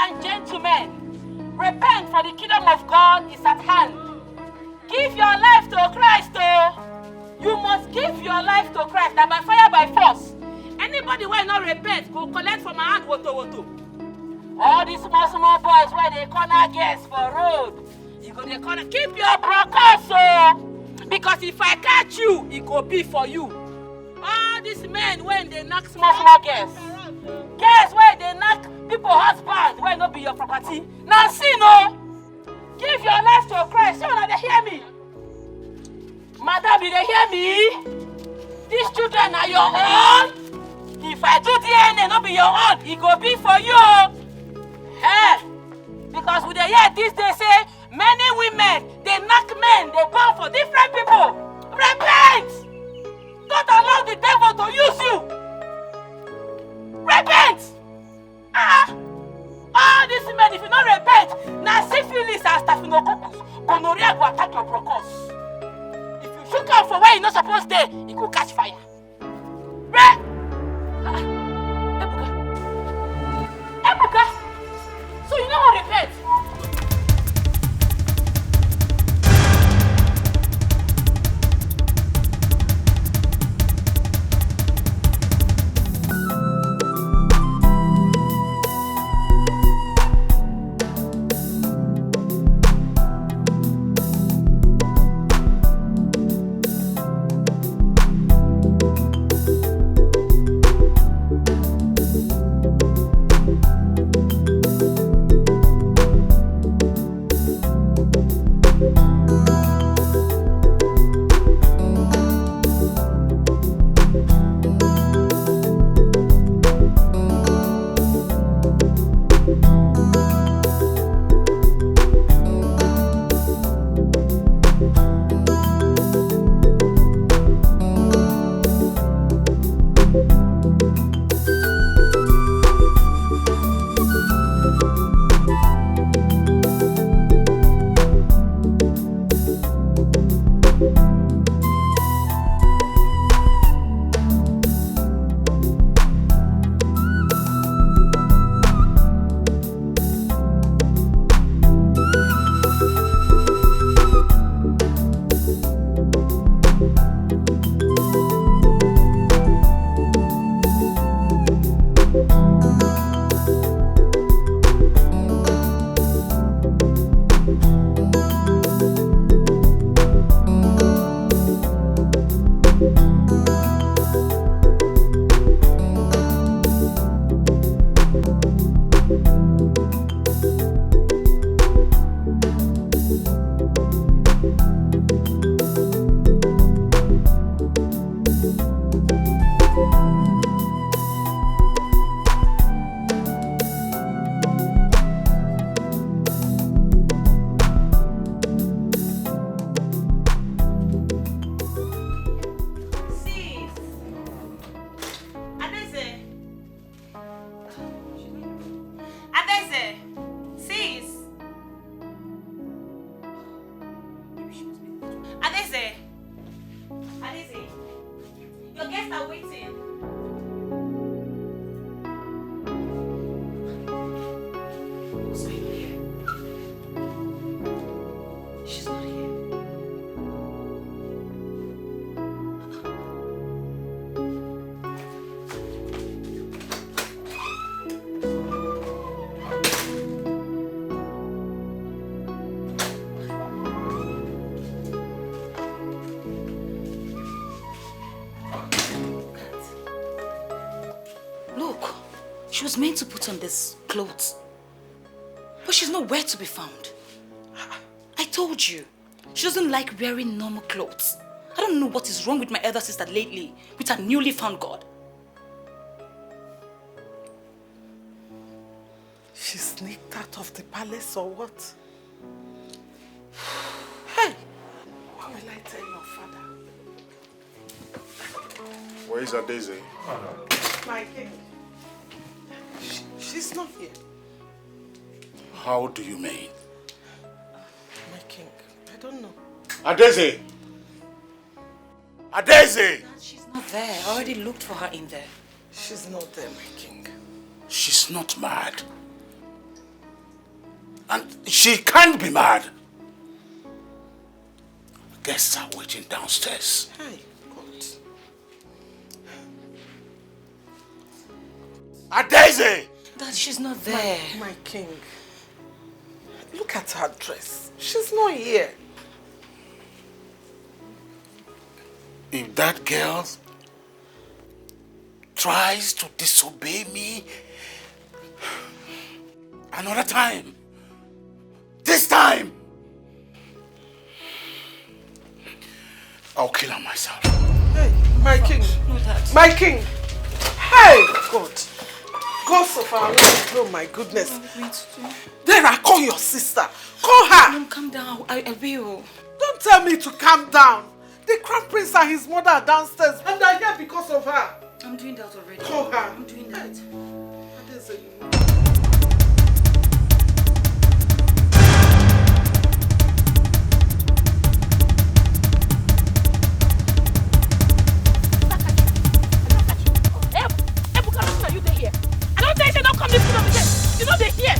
and gentlemen, repent, for the kingdom of God is at hand. Give your life to Christ, oh. You must give your life to Christ, that by fire, by force. Anybody who will not repent will collect from my hand woto. All these small boys where they corner girls for road. You go they corner. Keep your broadcast, oh. Because if I catch you, it could be for you. All these men when they knock small girls. Girls where they knock people husbands where not be your property. Now see no. Give your life to Christ. You know they hear me. Madam, you they hear me? These children are your own. If I do DNA, not be your own, it go be for you. Hey, because we they hear this, they say many women, they knock men, they bow for different people. Repent! Don't allow the devil to use you. Repent! All these men, if you don't repent, now syphilis and staphylococcus, gonorrhea will attack your bronchus. If you shook out for where you're not supposed to, it could catch fire. Ebuka, so you know how to repent? She was meant to put on this clothes, but she's nowhere to be found. I told you, she doesn't like wearing normal clothes. I don't know what is wrong with my elder sister lately, with her newly found God. She sneaked out of the palace or what? Hey! What will I tell your father? Where is Daisy? My king. She's not here. How do you mean? My king, I don't know. Daisy! Daisy! She's not there. I already looked for her in there. She's not there, my king. She's not mad. And she can't be mad. Guests are waiting downstairs. Hey, God. Daisy! Dad, she's not there. My king. Look at her dress. She's not here. If that girl tries to disobey me another time, this time, I'll kill her myself. Hey, my king. No, Dad. My king. Hey, God. Gods of our life. Oh, my goodness. What are we going to do? Dara, call your sister. Call her. Mom, calm down. I will. Don't tell me to calm down. The crown prince and his mother are downstairs and they're here because of her. I'm doing that already. Call her. I'm doing that. What is it? Ebuka, are you here? I don't think they don't come this way again. You know they here.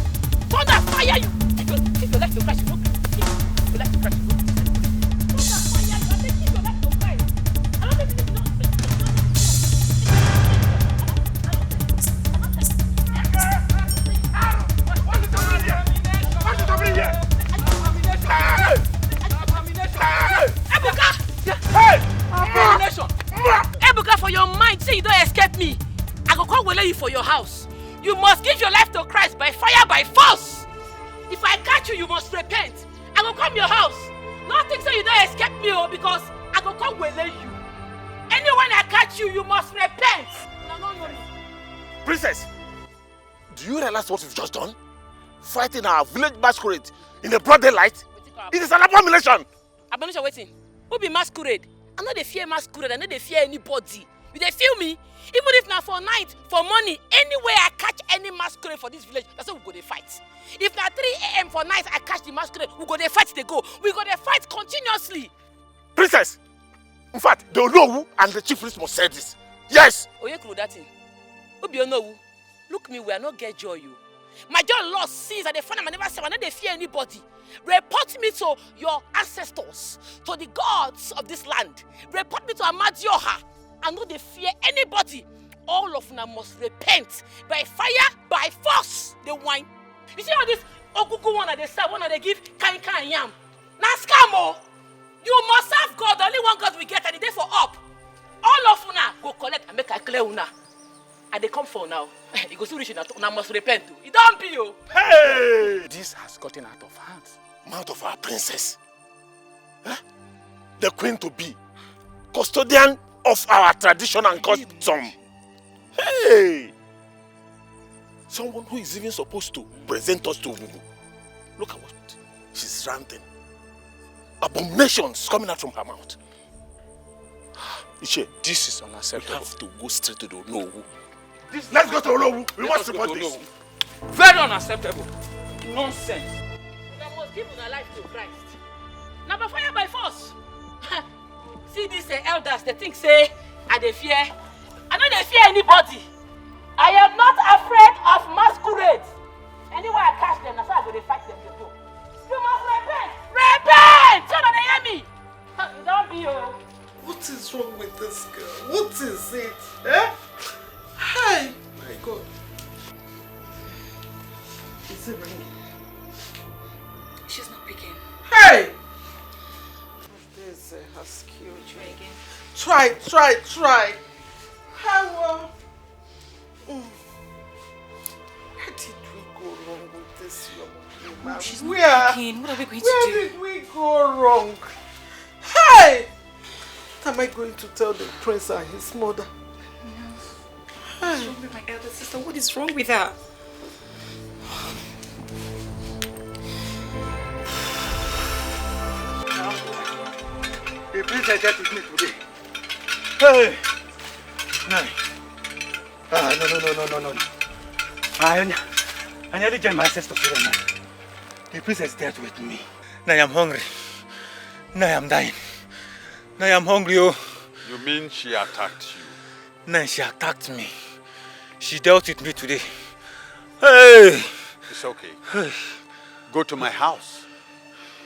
Thunder fire you. If you like to crash, you know. If you like to crash, you know. Thunder fire you. I think if you like to crash. I don't think it's not. Ebuka! Ebuka, for your mind, say you don't escape me. I go come wele you for your house. You must give your life to Christ by fire, by force. If I catch you, you must repent. I go come your house. Nothing say you don't escape me, because I go come wele you. Anyone I catch you, you must repent. No. Princess, do you realize what you've just done? Fighting our village masquerade in the broad daylight? It is an abomination! Abomination waiting. Who be masquerade? I know they fear masquerade. I know they fear anybody. You they feel me? Even if not for night, for money, anywhere I catch any masquerade for this village, that's how we go they fight. If not 3 a.m. for night I catch the masquerade, we go they fight they go. We go they fight continuously. Princess, in fact, the Onowu and the chief priest must say this. Yes! Oye kuru that thing. Who be Onowu? Look me, we are not get joy you. My joy lost since I find I never say I know they fear anybody. Report me to your ancestors, to the gods of this land. Report me to Amadioha. I know they fear anybody. All of them must repent by fire, by force. They whine. You see all this Okuku one that they serve, one that they give kind yam. Now scam. You must serve God. Only one God we get, and the day for up. All of una go collect and make a clear una. And they come for now. You go see rich una must repent. It don't be you. Hey! This has gotten out of hand. Mouth of our princess. Huh? The queen to be. Custodian of our tradition and custom. Hey! Someone who is even supposed to present us to Ugu. Look at what she's ranting. Abominations coming out from her mouth. Iche, This is we unacceptable. have to go straight to the Onowu. Let's go to Onowu. We must report this. Very unacceptable. Nonsense. You must give una life to Christ. Now by fire, by force. See these elders, they think say, I they fear. I know they fear anybody. I am not afraid of masquerades. Anywhere I catch them, that's how I go to fight them to do. You must repent. Repent! You know they hear me. Don't be you. What is wrong with this girl? What is it? Eh? Hey! My God. Is it ringing? She's not picking. Hey! This has killed Try me. again. Try. How? Where did we go wrong with this young woman? Mom, she's not Where? picking. What are we going to Where do? did we go wrong? Hey! What am I going to tell the prince and his mother? What's wrong with my elder sister? What is wrong with her? The princess dealt with me today. Hey! No. No. I nearly joined my sister today, man. The princess dealt with me. Now I'm hungry. Now I'm dying. Now I'm hungry, oh. You mean she attacked you? Now she attacked me. She dealt with me today. Hey! It's okay. Hey. Go to my house.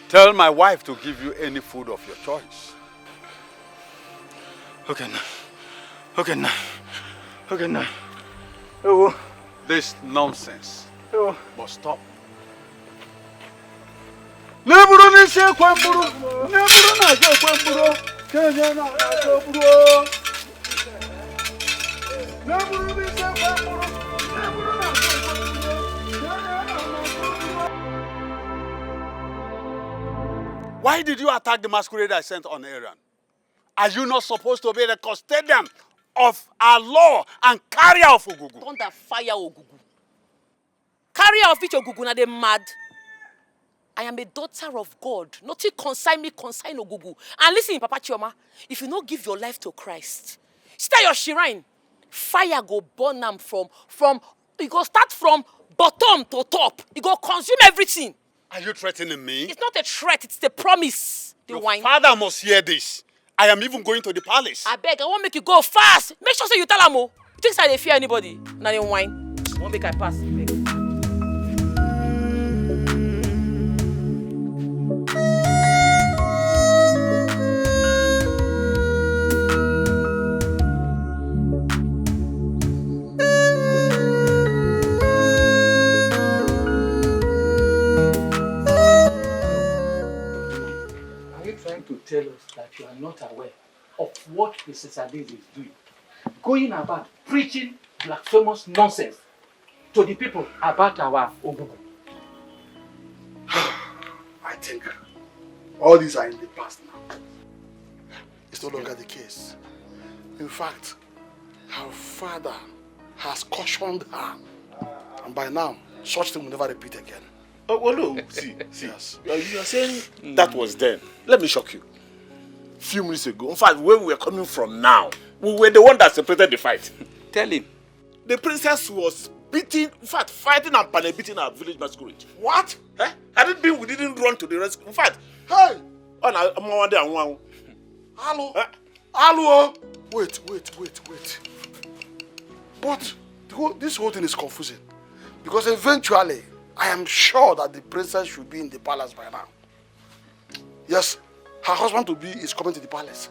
Tell my wife to give you any food of your choice. Okay, now. Okay, now. Okay, now. Oh. This nonsense must stop. Why did you attack the masquerade I sent on errand? Are you not supposed to be the custodian of our law and carrier of Ogugu? Thunder fire Ogugu. Carrier of which Ogugu na they mad? I am a daughter of God. Nothing consign me, consign Ogugu. And listen, Papa Chioma, if you not give your life to Christ, stay your shrine. Fire go burn them from it go start from bottom to top. It go consume everything. Are you threatening me? It's not a threat, it's the promise. The Your wine. father must hear this. I am even going to the palace. I beg, I won't make you go fast. Make sure so you tell them. You think I fear anybody? Now they wine. I won't make I pass. Beg. To tell us that you are not aware of what Mrs. Lizzy is doing. Going about preaching blasphemous nonsense to the people about our Ogugu. I think all these are in the past now. It's no longer the case. In fact, her father has cautioned her. And by now, such thing will never repeat again. Oh, well, no, see. Yes. You are saying that was then. Let me shock you. Few minutes ago, in fact, where we were coming from now, we were the one that separated the fight. Tell him. The princess was beating, in fact, fighting and beating our village masquerade. What? Eh? Had it been we didn't run to the rescue. In fact, Hey! Hello? Hello? Wait. But this whole thing is confusing. Because eventually, I am sure that the princess should be in the palace by now. Yes, her husband-to-be is coming to the palace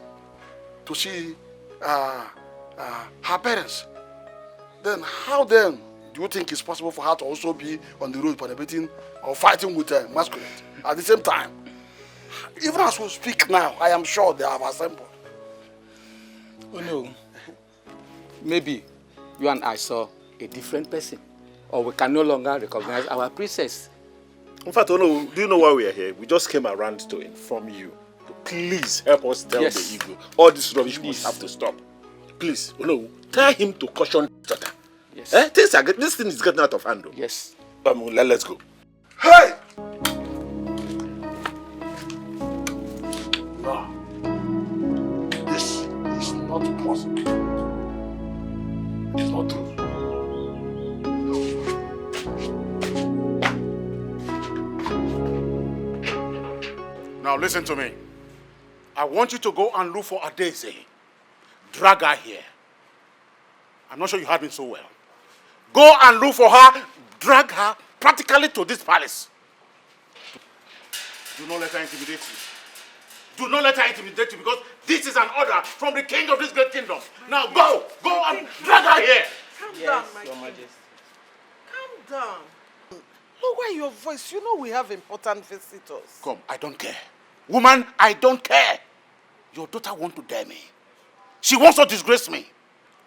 to see her parents. Then how then do you think it's possible for her to also be on the road participating or fighting with masquerade at the same time? Even as we speak now, I am sure they have assembled. Oh no. Maybe you and I saw a different person. Or we can no longer recognize our princess. In fact, do you know why we are here? We just came around to inform you to please help us tell the eagle. All this rubbish must have to stop. Please, tell him to caution his daughter. Yes. This thing is getting out of hand. Yes. Let's go. Hey! No. This is not possible. It's not true. Now listen to me. I want you to go and look for a Daisy. Drag her here. I'm not sure you heard me so well. Go and look for her, drag her practically to this palace. Do not let her intimidate you. Do not let her intimidate you because this is an order from the king of this great kingdom. Now go and drag her here. Calm down, my king. Calm down. Lower your voice. You know we have important visitors. Come, I don't care. Woman, I don't care. Your daughter wants to dare me. She wants to disgrace me.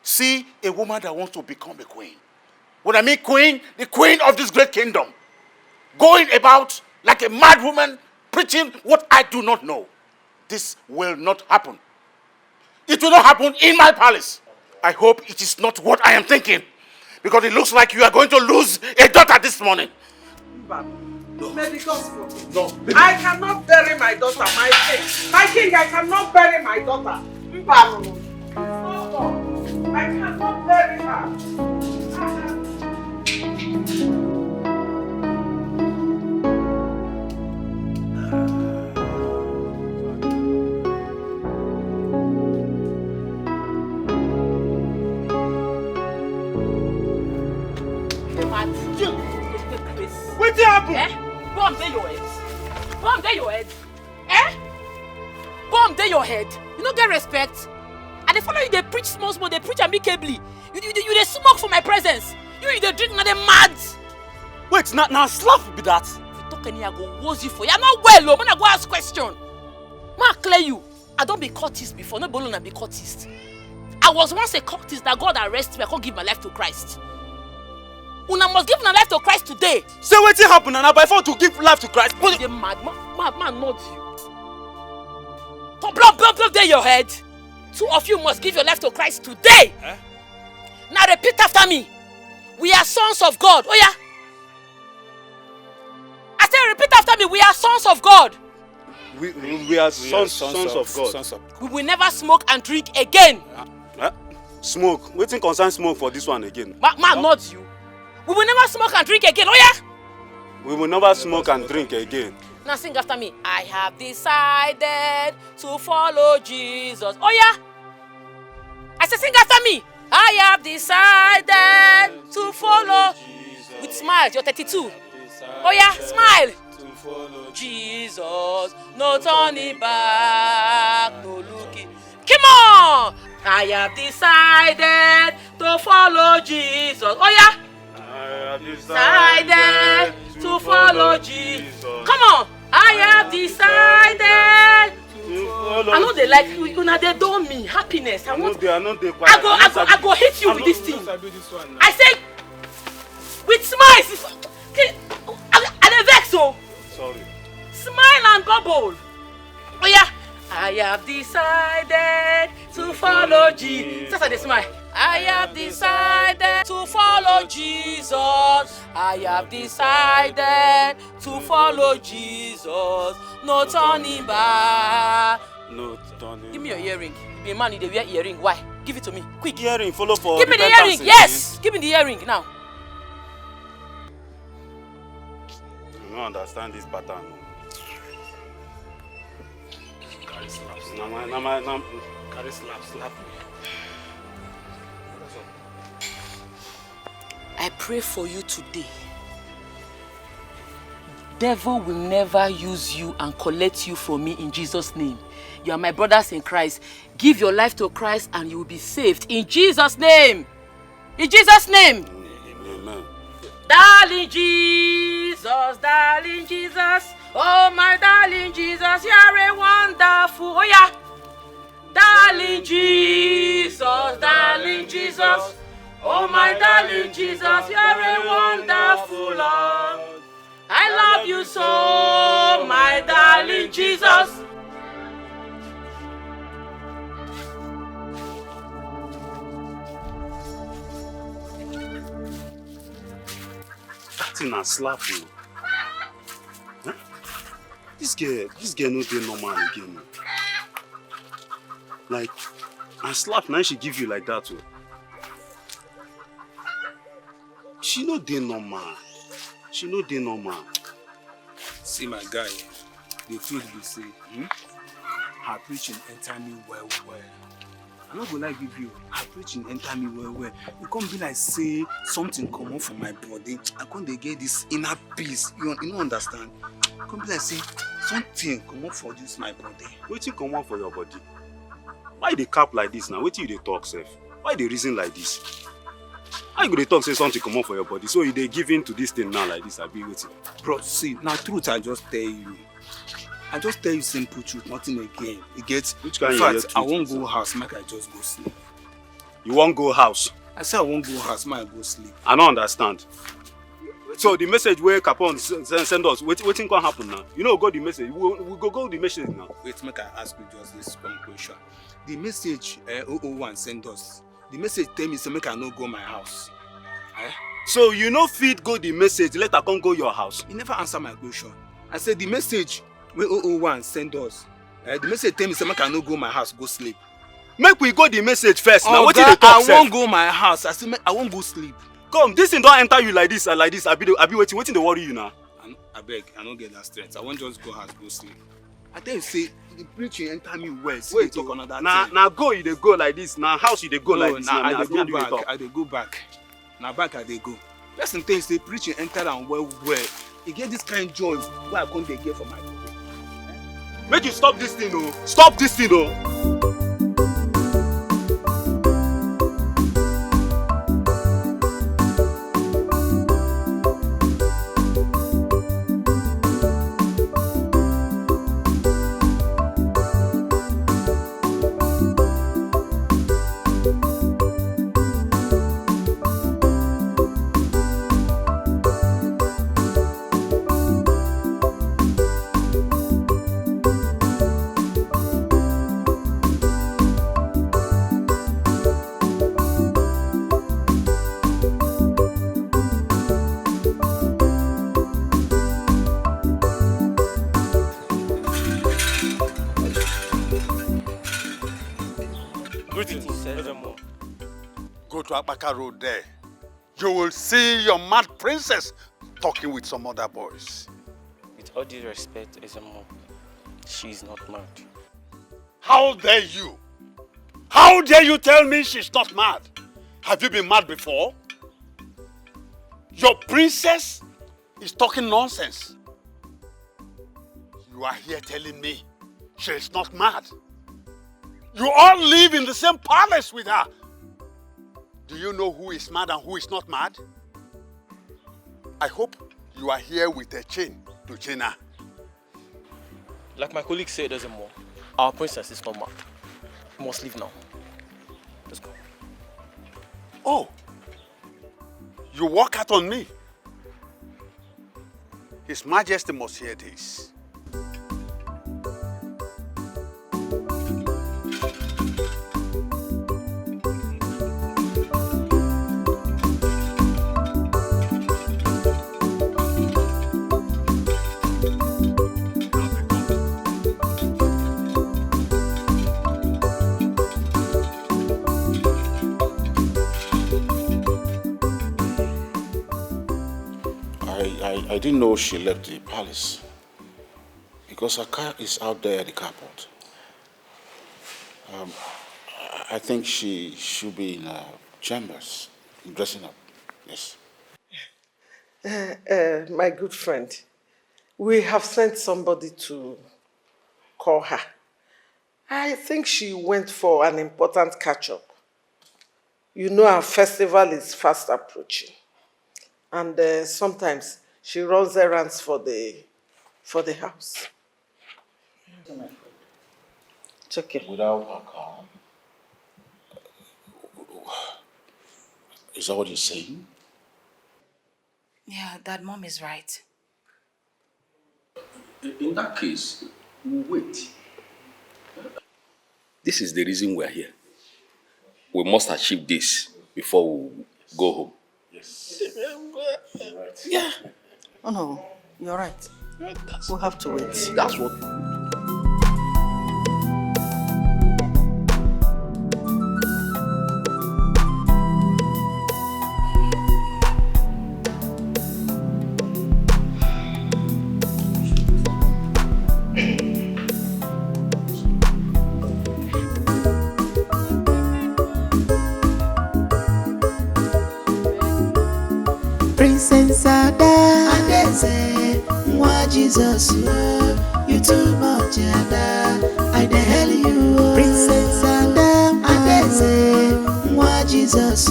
See a woman that wants to become a queen. When I mean queen, the queen of this great kingdom. Going about like a mad woman, preaching what I do not know. This will not happen. It will not happen in my palace. I hope it is not what I am thinking. Because it looks like you are going to lose a daughter this morning. May the gospel. No. I cannot bury my daughter, my king. My king, I cannot bury my daughter. I cannot bury her. What happened? Eh? Bomb dey your head. Bomb dey your head. Eh? Bomb dey your head. You no get respect. And they follow you, they preach small, they preach amicably. You dey smoke for my presence. You dey drink, now they mad. Wait, now slap be that. If you talk any, I go woz you for. You're not well, oh. Man, I go ask question. Man, clear you. I don't be cultist before. No bolo na be cultist. I was once a cultist that God arrested me. I can't give my life to Christ. Una must give my life to Christ today. Say what happened and by phone to give life to Christ. But you're mad, man, not you. Plump there your head. Two of you must give your life to Christ today. Eh? Now repeat after me. We are sons of God. Oh yeah. I say repeat after me. We are sons of God. We are sons of God. We will never smoke and drink again. Smoke. Waiting concern smoke for this one again. Man, not you. We will never smoke and drink again. Oh yeah. We will never smoke and drink again. Now sing after me. I have decided to follow Jesus. Oh yeah. I said sing after me. I have decided to follow Jesus. With smile. You're 32. Oh yeah, smile. To follow Jesus. No turning back. No looking. Come on. I have decided to follow Jesus. Oh yeah. I have decided to follow Jesus. Come on. I have decided to follow. I know they like you know they don't mean happiness. I go hit you with this thing. I say with smiles. I vex so. Sorry. Smile and bubble. Oh yeah. I have decided to follow Jesus. That's how they smile. I have decided to follow Jesus. I have decided to follow Jesus. No turning back. No turning. Give me your earring. You be a man, you wear earring. Why? Give it to me. Quick. Earring, follow for. Give me the earring. Yes. Give me the earring now. I don't understand this pattern. Carry slaps. Carry slap me. I pray for you today. Devil will never use you and collect you from me in Jesus' name. You are my brothers in Christ. Give your life to Christ and you will be saved in Jesus' name. In Jesus' name. Amen. Darling Jesus, oh my darling Jesus, you are a wonderful. Oh yeah. Darling Jesus, oh my darling Jesus, you are a wonderful Lord. I love you so, my darling Jesus. That thing a slap you. Huh? This girl no dey normal again. Like, I slap now she give you like that too. She no dey normal. She no dey normal. See my guy, the truth be say, her preaching enter me well. I no go like give you, her preaching enter me well. It can't be like say something come off from my body. I can't dey get this inner peace. You don't understand? It can't be like say something come off for this my body. Wetin come on for your body? Why they cap like this now? Wetin you dey talk sef? Why they reason like this? How you go dey talk say something come on for your body? So you dey give in to this thing now like this? Abi wetin? Bro, see, now truth I just tell you. I just tell you simple truth, nothing again. It gets. Which kind in of fact, I won't go house, make I just go sleep. You won't go house? I say I won't go house, make I go sleep. I don't understand. So the message where Capone send us, waiting can happen now. You know, go the message. We go the message now. Wait, make I ask you just this one question. The message 001 send us. The message tell me say make I no go my house. So you no fit go the message, let her come go your house. You never answer my question. I said the message where 001 send us. The message tell me say make I no go my house, go sleep. Make we go the message first. Now what did they talk? I won't go my house. I said I won't go sleep. Come, this thing don't enter you like this and like this. I be waiting to worry you now. I beg, I don't get that strength. I won't just go house, go sleep. I tell you say the preaching enter me well. Wait, talk another thing. Now go you they go like this. Now house you they go like this. Now I dey go back. Now back I dey go. Person things they preach and enter and well. You get this kind of joy where I can't get for my body. Make you stop this thing, oh. Stop this thing, oh. Go to Abaka Road there. You will see your mad princess talking with some other boys. With all due respect, Ezemo, she is not mad. How dare you? How dare you tell me she's not mad? Have you been mad before? Your princess is talking nonsense. You are here telling me she is not mad. You all live in the same palace with her. Do you know who is mad and who is not mad? I hope you are here with a chain to chain her. Like my colleague said, Ezemo, our princess is not mad. We must leave now. Let's go. Oh, you walk out on me. His Majesty must hear this. I didn't know she left the palace because her car is out there at the carport. I think she should be in chambers, dressing up. Yes. My good friend, we have sent somebody to call her. I think she went for an important catch-up. You know our festival is fast approaching. And sometimes she runs errands for the house. It's okay. Without her car. Is that what you're saying? Yeah, Dad, Mom is right. In that case, we'll wait. This is the reason we're here. We must achieve this before we go home. Yes. Yeah. Oh no, you're right. We'll have to wait. That's what. Princess Ada, Adeze, Mwa Jesus, you too much, Ada. I the hell you, Princess Ada, Adeze, Mwa Jesus,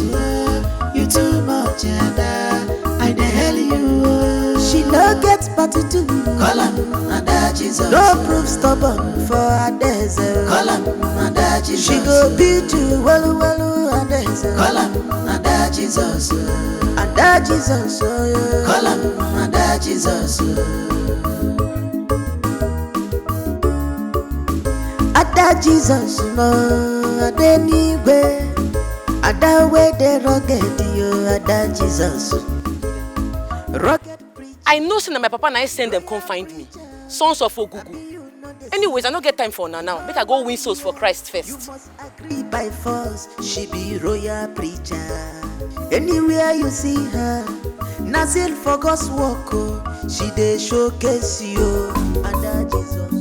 you too much, Ada. I the hell you. She no get but to do. Call him Ada Jesus. No proof stubborn for Adeze. Call him Ada Jesus. She go beat you, well, Adeze. Call him Ada Jesus. Ada Jesus, call him Ada Jesus. Ada Jesus, no, Ada anywhere. Ada way the rugged, you Ada Jesus. Rugged. I know say my papa and I send them come find me. Sons of Ogugu. Anyways, I don't get time for now. Make I go win souls for Christ first. You must agree by force. She be royal preacher. Anywhere you see her, Nazil for God's work. She dey showcase you. Ada Jesus.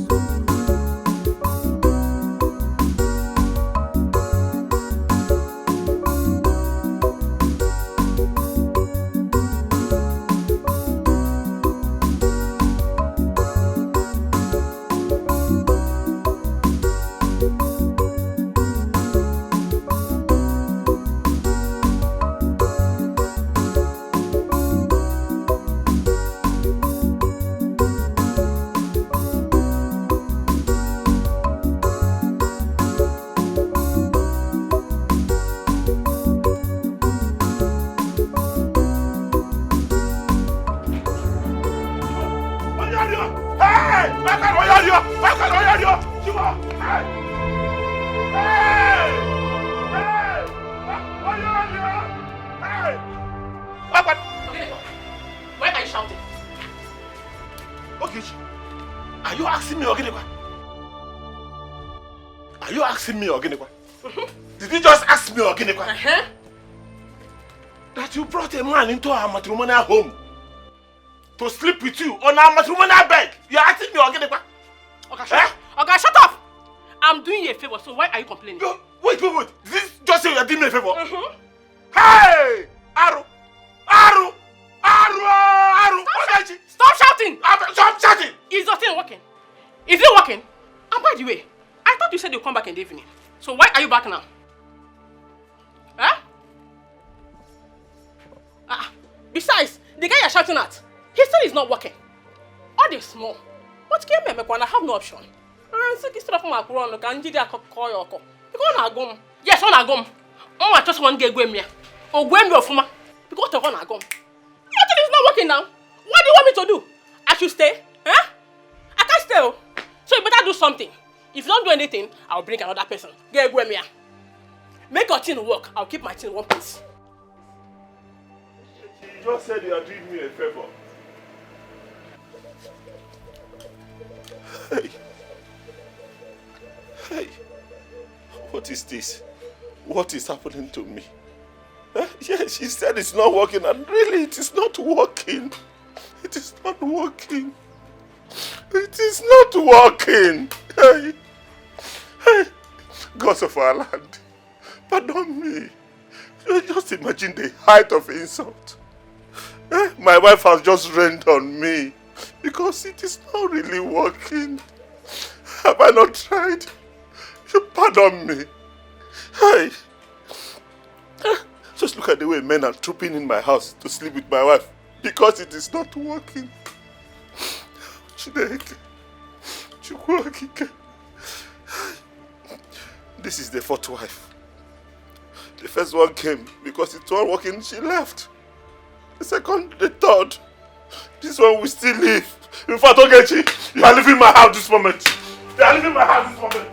Why are you shouting? Okay, are you asking me again? Are you asking me again? Did you just ask me again? That you brought a man into our matrimonial home to sleep with you on our matrimonial bed? You are asking me again? Okay, shut up! I'm doing you a favor, so why are you complaining? Wait. Did this just say you are doing me a favor? Hey! Aru! Stop shouting! Stop shouting! Is your thing working? Is it working? And by the way, I thought you said you'll come back in the evening. So why are you back now? Huh? Besides, the guy you're shouting at, he said he's not working. All this small. But came here, I have no option. So instead of my crown, can you call your call? Because I go. Yes, on I go. Oh, I just want to get Gwemia. Or Gwemia of Fuma. Because of one I go. Nothing is not working now. What do you want me to do? I should stay? Huh? I can't stay. So you better do something. If you don't do anything, I'll bring another person. Get Gwemia. Make your thing work. I'll keep my thing in one place. You just said you are doing me a favor. Hey, what is this? What is happening to me? Yeah, she said it's not working, and really it is not working. It is not working. It is not working. Hey, gods of our land, pardon me. Just imagine the height of insult. My wife has just rained on me because it is not really working. Have I not tried? You pardon me. Hey. Just look at the way men are trooping in my house to sleep with my wife because it is not working. This is the fourth wife. The first one came because it wasn't working, she left. The second, the third. This one will still live. In fact, Ogechi, you are leaving my house this moment. You are leaving my house this moment.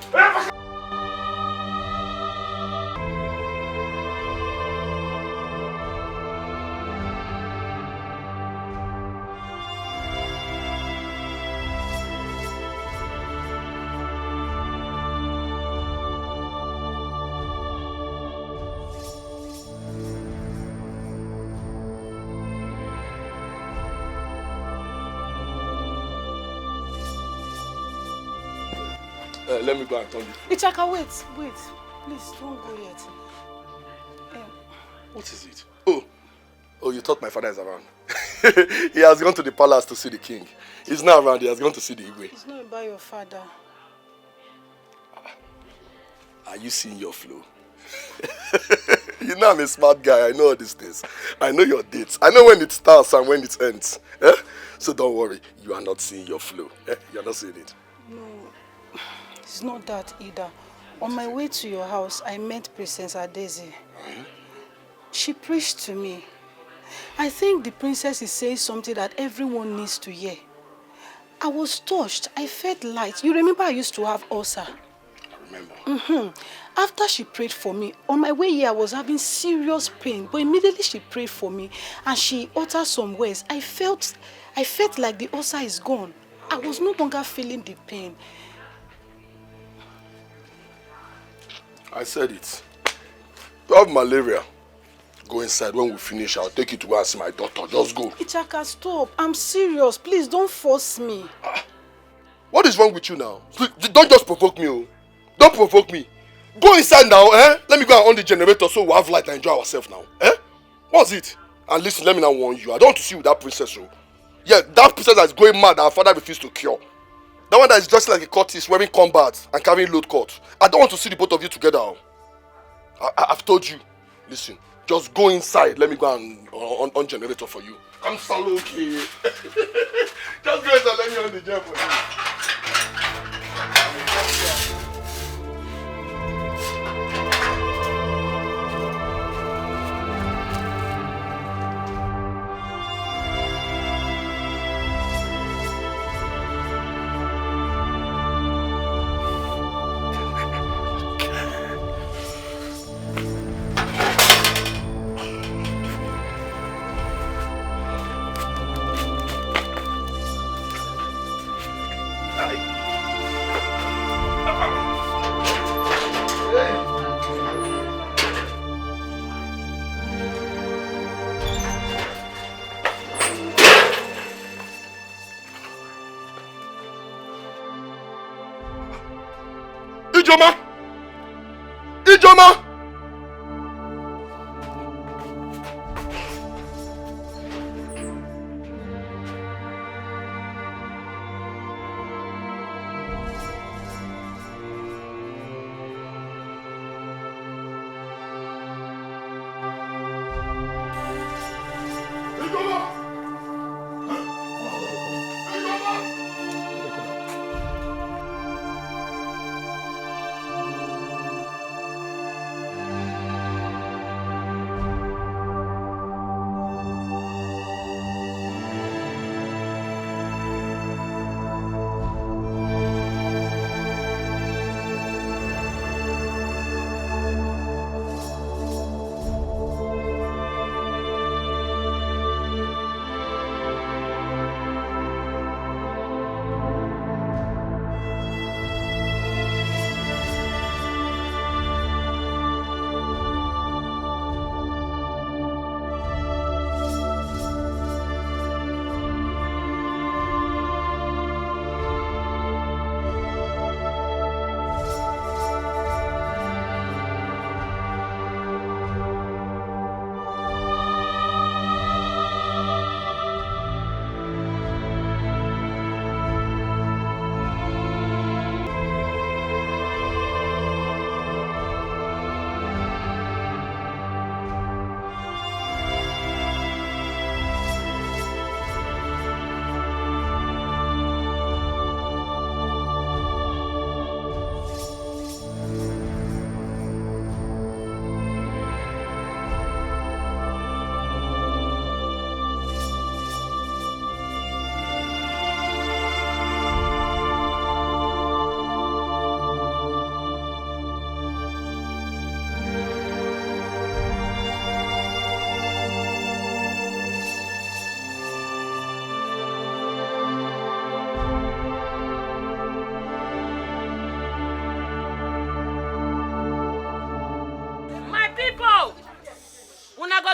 Let me go and turn this. Ichaka, wait. Please, don't go yet. What is it? Oh, you thought my father is around. He has gone to the palace to see the king. He's not around, he has gone to see the Igwe. It's not about your father. Are you seeing your flow? You know I'm a smart guy, I know all these things. I know your dates. I know when it starts and when it ends. So don't worry, you are not seeing your flow. You are not seeing it. No, it's not that either. On my way to your house, I met Princess Daisy. She preached to me. I think the princess is saying something that everyone needs to hear. I was touched. I felt light. You remember I used to have ulcer? I remember. After she prayed for me, on my way here I was having serious pain, but immediately she prayed for me and she uttered some words. I felt like the ulcer is gone. I was no longer feeling the pain. I said it. You have malaria. Go inside. When we finish, I'll take you to go and see my doctor. Just go. Ichaka, stop. I'm serious. Please don't force me. What is wrong with you now? Don't just provoke me. Oh. Don't provoke me. Go inside now. Let me go and on the generator so we have light and enjoy ourselves now. What's it? And listen, let me now warn you. I don't want to see you with that princess. Oh. Yeah, that princess that is going mad that our father refused to cure. That one that is dressed like a courtier wearing combat and carrying load coat. I don't want to see the both of you together. Oh. I've told you. Listen. Just go inside. Let me go and on generator for you. I'm Saloki. Just go inside. Let me on the gen for you. Ijoma! Ijoma!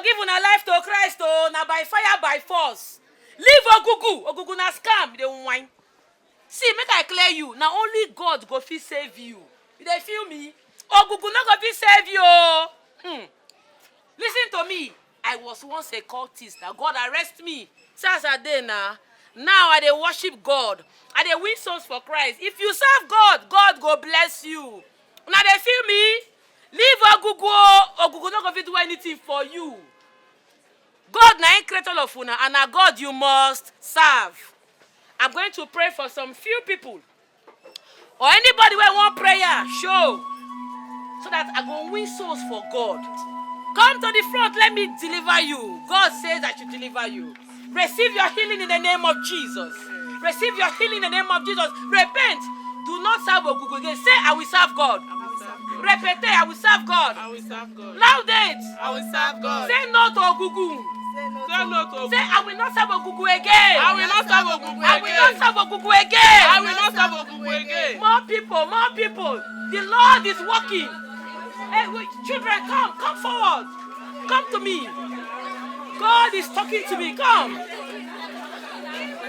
Give una life to Christ, oh, na by fire, by force. Leave Ogugu. Ogugu na scam, they whine. See, make I clear you. Now only God go fit save you. You dey feel me? Ogugu no go fit save you. Listen to me. I was once a cultist. Now God arrest me. Since I dey now. Now I dey worship God. I dey win souls for Christ. If you serve God, God go bless you. Now they feel me? Leave Ogugu. Ogugu no go fit do anything for you. God na creator of una, and na God you must serve. I'm going to pray for some few people. Or anybody who want prayer, show. So that I go win souls for God. Come to the front, let me deliver you. God says I should deliver you. Receive your healing in the name of Jesus. Receive your healing in the name of Jesus. Repent. Do not serve Ogugu again. Say, I will serve God. Repete, I will serve God. I will serve God. Loud it. I will serve God. Say no to Ogugu. Say no to Ogugu. Say, I will not serve Ogugu again. I will not serve Ogugu again. I will not serve Ogugu again. I will not serve Ogugu again. More people, more people. The Lord is working. Hey, wait, children, come forward. Come to me. God is talking to me. Come.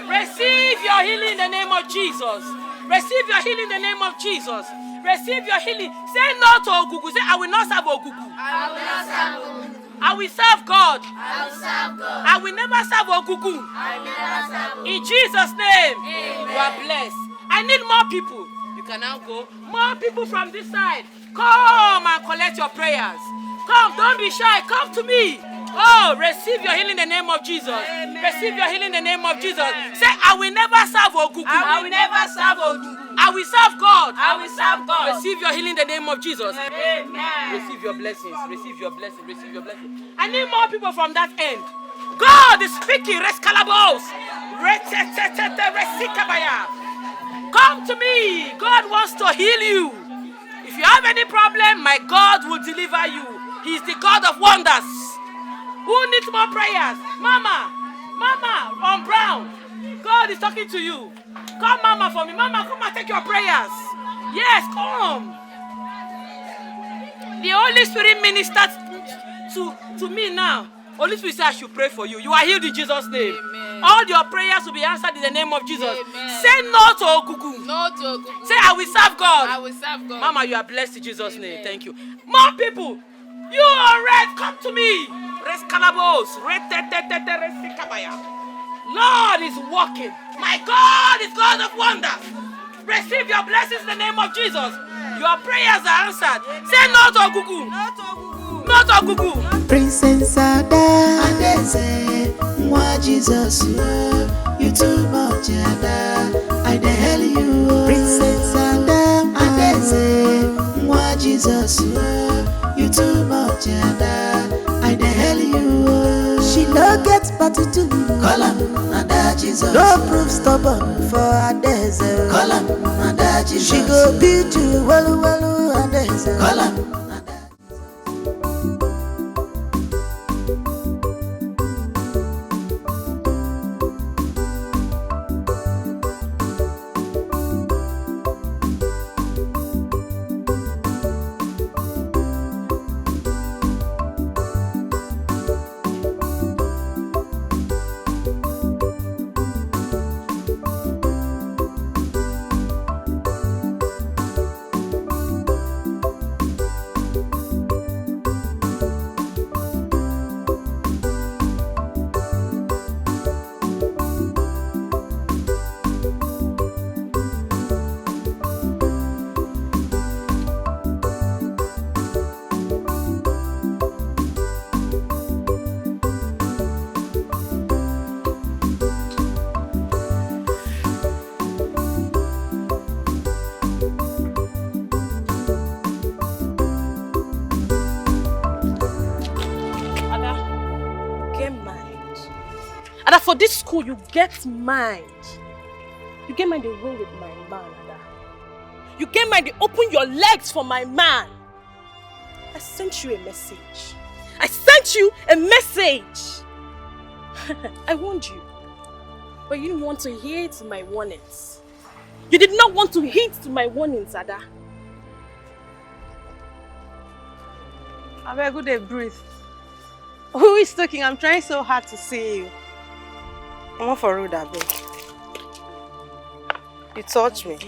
Receive your healing in the name of Jesus. Receive your healing in the name of Jesus. Receive your healing. Say no to Ogugu. Say, I will not serve Ogugu. I will not serve Ogugu. I will serve God. I will serve God. I will never serve Ogugu. I will never serve Ogugu. In Jesus' name, Amen. You are blessed. I need more people. You can now go. More people from this side. Come and collect your prayers. Come, don't be shy. Come to me. Oh, receive your healing in the name of Jesus. Amen. Receive your healing in the name of Jesus. Say, I will never serve Ogugu. I will never serve Ogugu. I will serve God. I will serve God. Receive your healing in the name of Jesus. Amen. Receive your blessings. Receive your blessings. Receive your blessings. I need more people from that end. God is speaking. Rescalabos. Come to me. God wants to heal you. If you have any problem, my God will deliver you. He is the God of wonders. Who needs more prayers? Mama on Brown. God is talking to you. Come, Mama, for me. Mama, come and take your prayers. Yes, come. The Holy Spirit ministers to me now. Holy Spirit says I should pray for you. You are healed in Jesus' name. Amen. All your prayers will be answered in the name of Jesus. Amen. Say no to Okuku. No to Okuku. Say, I will serve God. I will serve God. Mama, you are blessed in Jesus' name. Thank you. More people. You are red. Come to me. Lord is working. My God is God of wonders. Receive your blessings in the name of Jesus. Your prayers are answered. Say no to Okuku. No to Okuku. Princess Ada, Adeze, Mwa Jesus, you too much, Ada. I dey hell you. Princess Ada, Adeze, Mwa Jesus, you too much, Ada. I dey hell you. She no get party to call am Ada Jesus. No proof stubborn for Adeze. Call am Ada Jesus. She go beat you, walu walu Adeze. Call am. Ada, for this school, you get mind. You get mind to roll with my man, Ada. You get mind to open your legs for my man. I sent you a message. I sent you a message. I warned you. But you didn't want to heed to my warnings. You did not want to heed to my warnings, Ada. I beg you to breathe. Who is talking? I'm trying so hard to see you. I'm not for rude, I beg. You touch me.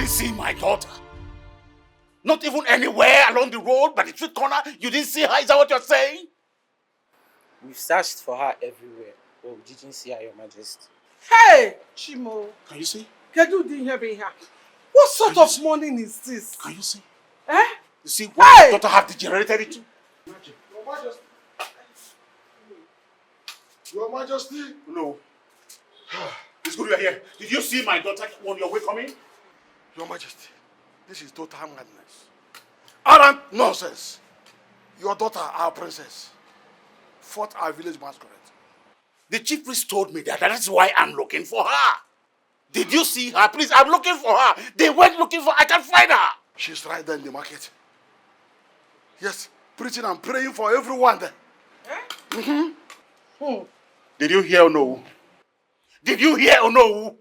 See my daughter? Not even anywhere along the road, but the street corner. You didn't see her? Is that what you're saying? We've searched for her everywhere, but we didn't see her, Your Majesty. Hey, Chimo. Can you see? Kedu didn't hear me here. What sort of morning is this? Can you see? Eh? You see what your daughter have degenerated into? Your Majesty. Your Majesty. No. It's good you're here. Did you see my daughter on your way coming? Your Majesty, this is total madness. Arrant nonsense. Your daughter, our princess, fought our village masquerade. The chief priest told me that. That's why I'm looking for her. Did you see her? Please, I'm looking for her. They went looking for her. I can't find her. She's right there in the market. Yes, preaching and praying for everyone there. Did you hear or no? Did you hear or no?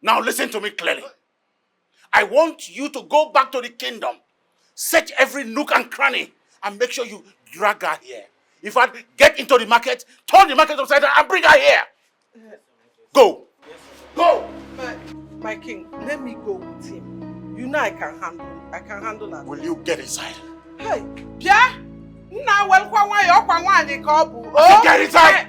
Now listen to me clearly. I want you to go back to the kingdom. Search every nook and cranny and make sure you drag her here. In fact, get into the market, turn the market upside down, and bring her here. Go. Go. My king, let me go with him. You know I can handle that. Will you get inside? Hey, Pia! Now, well, get inside!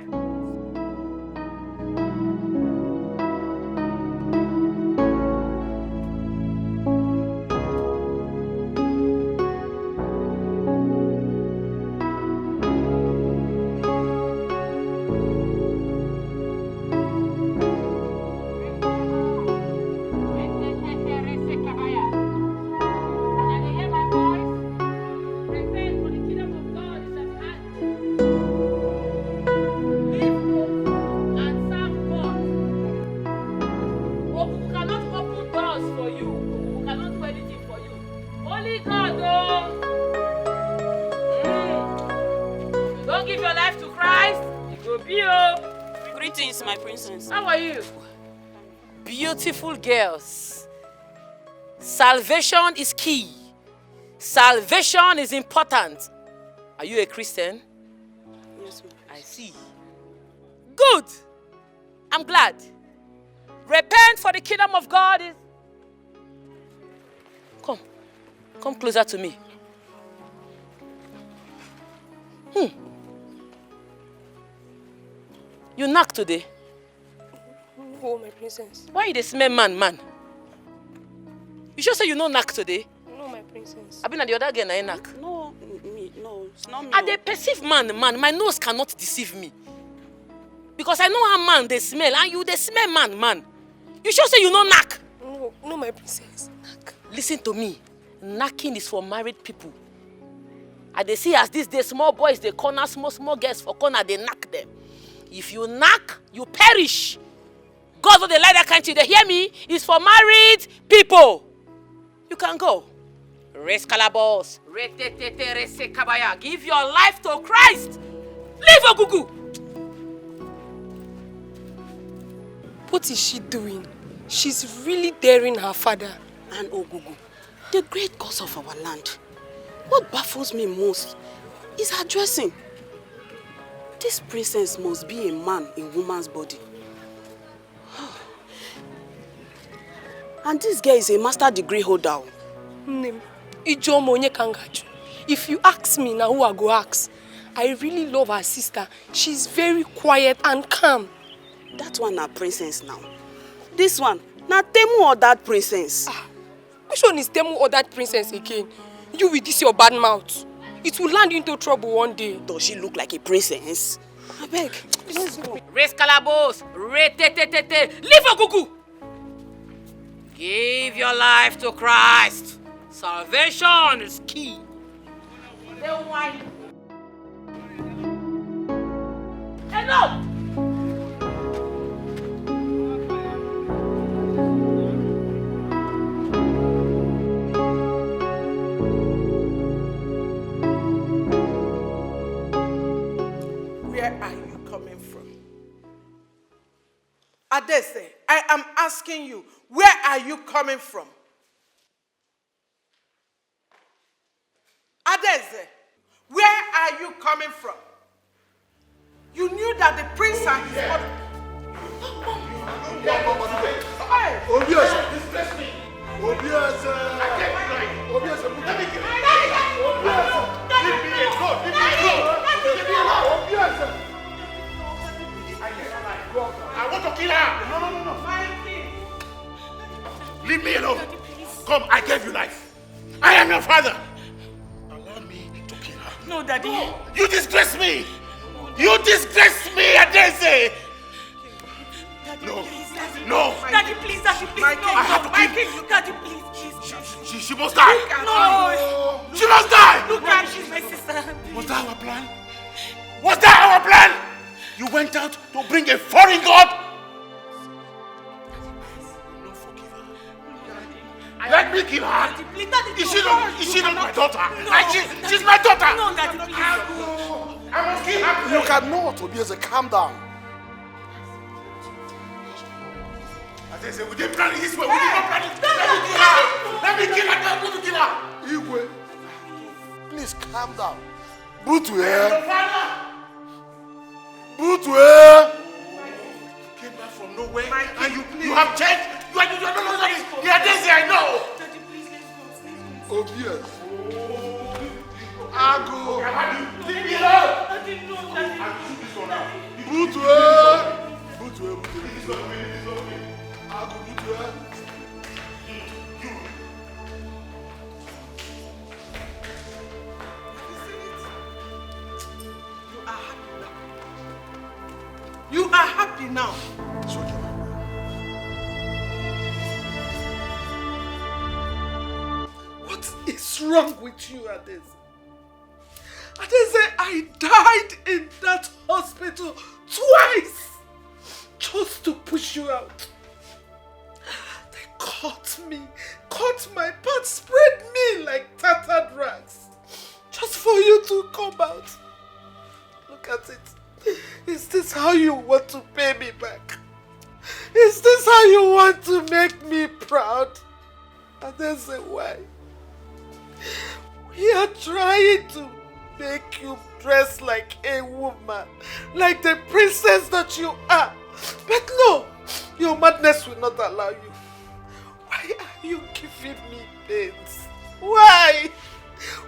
Greetings, my princess. How are you? Beautiful girls. Salvation is key. Salvation is important. Are you a Christian? Yes, ma'am. I see. Good. I'm glad. Repent, for the kingdom of God is... Come closer to me. You knock today? No, my princess. Why you dey smell man? You sure say you no knock today? No, my princess. I been at the other girl na knock. No, it's not me. I dey perceive man. My nose cannot deceive me. Because I know how man they smell, and you they smell man. You sure say you no knock? No, my princess. Knock. Listen to me. Knocking is for married people. I dey see as these days small boys they corner small girls for corner, they knock them. If you knock, you perish. God will they like that country. They hear me? It's for married people. You can go. Raise calabos. Give your life to Christ. Leave Ogugu. What is she doing? She's really daring her father and Ogugu, the great gods of our land. What baffles me most is her dressing. This princess must be a man in woman's body. And this girl is a master degree holder. If you ask me now, who I go ask? I really love her sister. She's very quiet and calm. That one na princess now. This one, na Temu or that princess. Which one is Temu or that princess again? You with this your bad mouth. It will land you into trouble one day. Does she look like a princess? I beg. Let's go. Raise calabos. Leave Ogugu. Give your life to Christ. Salvation is key. Enough. Where are you coming from? Adese, I am asking you, where are you coming from? Adese, where are you coming from? You knew that the prince and his mother... I want to kill her. No. Leave me alone. Come, I gave you life. I am your father. Allow me to kill her. No, Daddy. You disgrace me. You disgrace me, Adese. No. No. Daddy, please, I have to kill. Daddy, please. She must die. No. She must die. Look at her, she's my sister. Was that our plan? Was that our plan? You went out to bring a foreign god? Let me kill her. Is she not my daughter? She's my daughter. No, Daddy, please. I must kill her. You cannot, Obieze, calm down. As I say, we didn't plan it this way. We did not plan it. Let me kill her. I'm going to kill her. Igwe, please calm down. Brutu, eh? Father. Brutwe! Came back from nowhere and you have changed. You are no longer this. You are Daisy, I know. Daddy, please, let's go. Obvious. Ago. Leave me alone. Daddy, no, Daddy. Brutwe! Brutwe. Ago, Brutwe. You are happy now. It's okay. What is wrong with you, Adeze? Adeze, I died in that hospital twice just to push you out. They cut me, cut my parts, spread me like tattered rags just for you to come out. Look at it. Is this how you want to pay me back? Is this how you want to make me proud? Adeze, why? We are trying to make you dress like a woman, like the princess that you are. But no, your madness will not allow you. Why are you giving me pains? Why?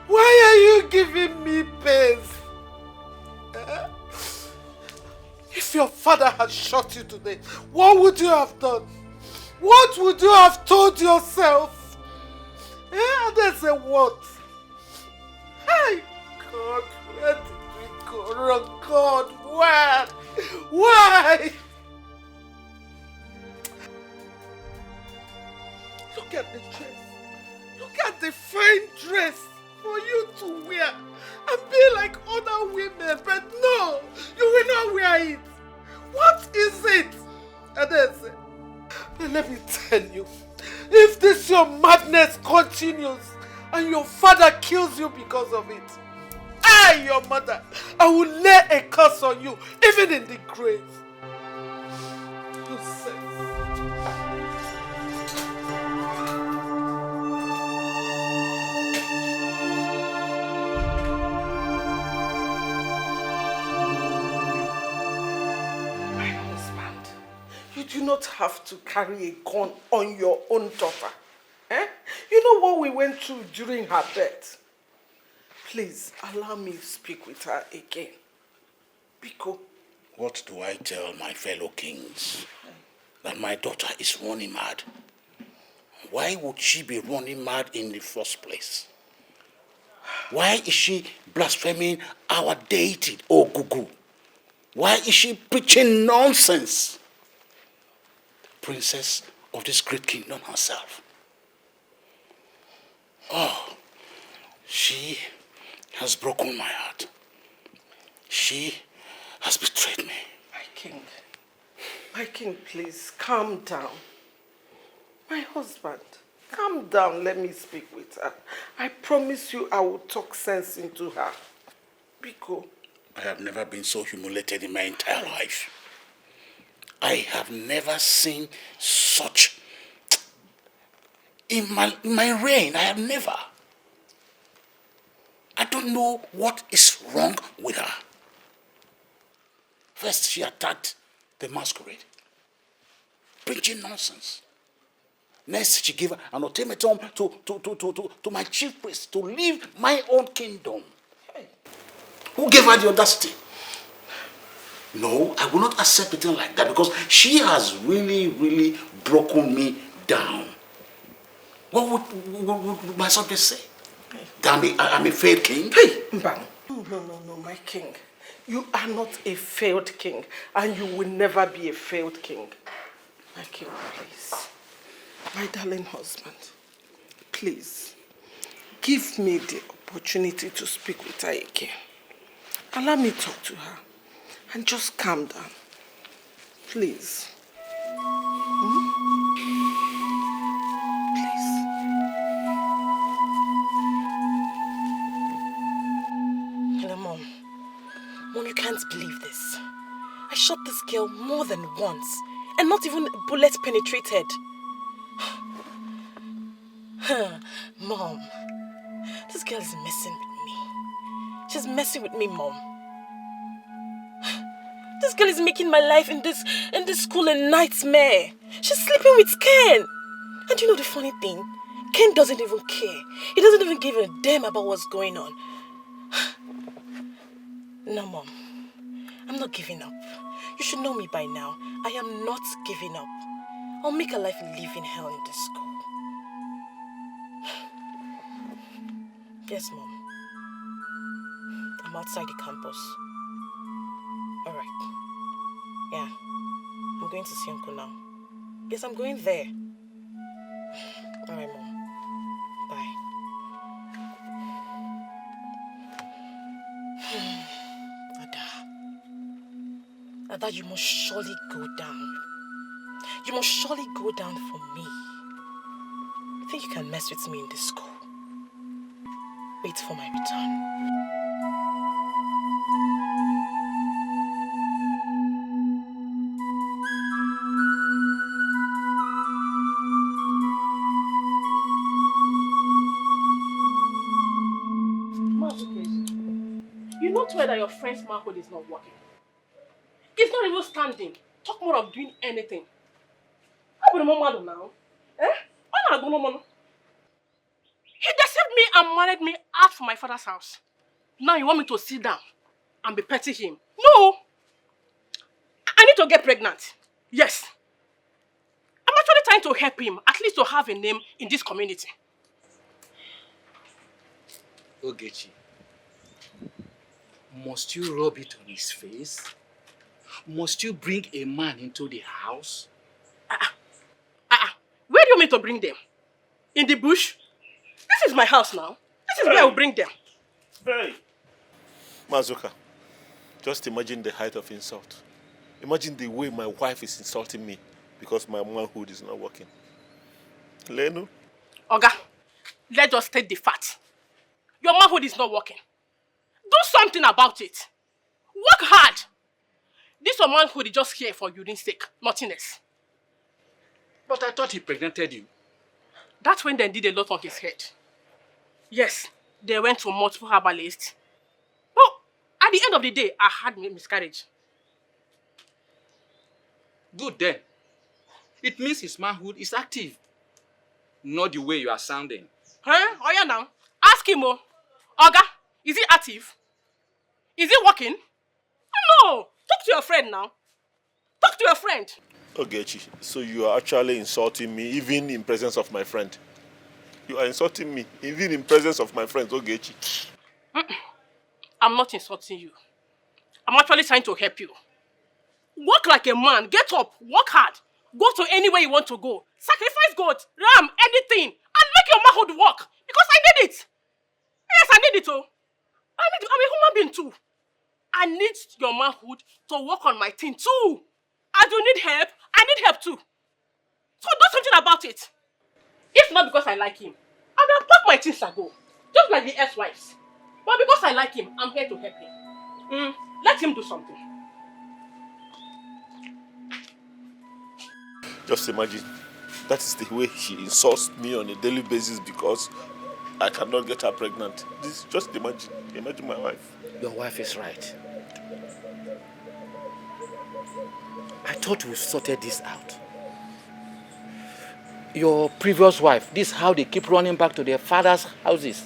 Why are you giving me pains? If your father had shot you today, what would you have done? What would you have told yourself? There's a what? Hey, God, where did we go wrong? God, why? Why? Look at the dress. Look at the fine dress for you to wear and be like other women, but no, you will not wear it. What is it? Adeze, let me tell you, if this your madness continues and your father kills you because of it, I, your mother, I will lay a curse on you, even in the grave. Nonsense. You do not have to carry a gun on your own daughter. Eh? You know what we went through during her death? Please, allow me to speak with her again. Biko. What do I tell my fellow kings? That my daughter is running mad. Why would she be running mad in the first place? Why is she blaspheming our deity, Ogugu? Why is she preaching nonsense? Princess of this great kingdom herself. Oh, she has broken my heart. She has betrayed me. My king, please, calm down. My husband, calm down, let me speak with her. I promise you I will talk sense into her. Biko. I have never been so humiliated in my entire life. I have never seen such in my reign. I have never. I don't know what is wrong with her. First, she attacked the masquerade, preaching nonsense. Next, she gave an ultimatum to my chief priest to leave my own kingdom. Who gave her the audacity? No, I will not accept anything like that because she has really broken me down. What would my subjects say? That I'm a failed king? Hey, Mbang. No, my king. You are not a failed king, and you will never be a failed king. My king, please. My darling husband, please, give me the opportunity to speak with her again. Allow me to talk to her, and just calm down. Please. Hello, Mom. Mom, you can't believe this. I shot this girl more than once, and not even a bullet penetrated. Mom, this girl is messing with me. She's messing with me, Mom. This girl is making my life in this school a nightmare. She's sleeping with Ken. And you know the funny thing? Ken doesn't even care. He doesn't even give a damn about what's going on. No, Mom. I'm not giving up. You should know me by now. I am not giving up. I'll make a life living hell in this school. Yes, Mom. I'm outside the campus. Alright. Yeah. I'm going to see Uncle now. Yes, I'm going there. Alright, Mom. Bye. Ada, you must surely go down. You must surely go down for me. You think you can mess with me in this school? Wait for my return. You know that your friend's manhood is not working. It's not even standing. Talk more of doing anything. How about the mom now? Eh? Why not go no? He deceived me and married me out from my father's house. Now you want me to sit down and be petting him? No! I need to get pregnant. Yes. I'm actually trying to help him, at least to have a name in this community. Ogechi, must you rub it on his face? Must you bring a man into the house? Where do you want me to bring them? In the bush? This is my house now. This is where I will bring them. Hey! Mazuka, just imagine the height of insult. Imagine the way my wife is insulting me because my manhood is not working. Lenu? Oga, let's just state the fact. Your manhood is not working. Do something about it. Work hard. This your manhood is just here for urine's sake, nothing else. But I thought he pregnanted you. That's when they did a lot on his head. Yes, they went to multiple herbalists. But at the end of the day, I had miscarriage. Good then. It means his manhood is active. Not the way you are sounding. Huh? Oh yeah now. Ask him, oh. Oga, is he active? Is he working? No. Talk to your friend now. Talk to your friend. Ogechi, so you are actually insulting me even in presence of my friend. You are insulting me even in presence of my friends, Ogechi. I'm not insulting you. I'm actually trying to help you. Work like a man. Get up. Work hard. Go to anywhere you want to go. Sacrifice goat, ram, anything. And make your manhood work. Because I need it. Yes, I need it, oh. I'm a human being too. I need your manhood to work on my thing too. As you need help, I need help too. So do something about it. If not because I like him, I will pack my things and go. Just like the ex-wives. But because I like him, I'm here to help him. Let him do something. Just imagine, that is the way she insults me on a daily basis because I cannot get her pregnant. Just imagine. Imagine my wife. Your wife is right. I thought we sorted this out. Your previous wife, this is how they keep running back to their father's houses.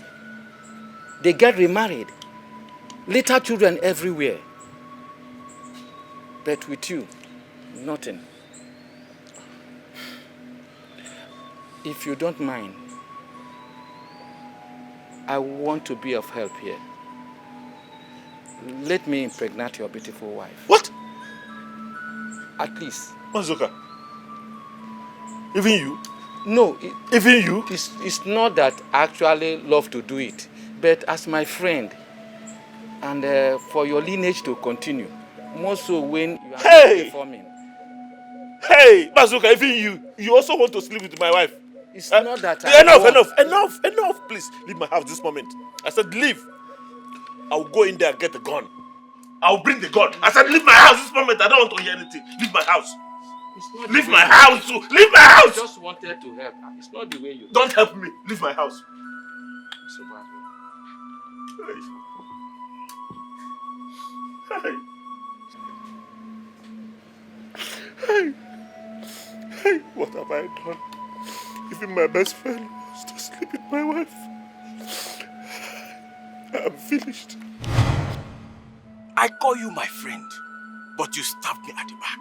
They get remarried. Little children everywhere. But with you, nothing. If you don't mind, I want to be of help here. Let me impregnate your beautiful wife. What? At least. Mazuka, even you? No. Even you? It's not that I actually love to do it, but as my friend, and for your lineage to continue, more so when you are performing. Hey, Mazuka, even you also want to sleep with my wife? It's not that Enough, please. Leave my house this moment. I said leave. I'll go in there and get the gun. I'll bring the gun. I said leave my house this moment. I don't want to hear anything. Leave my house. Leave my house. Leave my house. I just wanted to help. It's not the way you... Don't help me. Leave my house. So bad. Hey. What have I done? Even my best friend wants to sleep with my wife. I'm finished. I call you my friend, but you stabbed me at the back.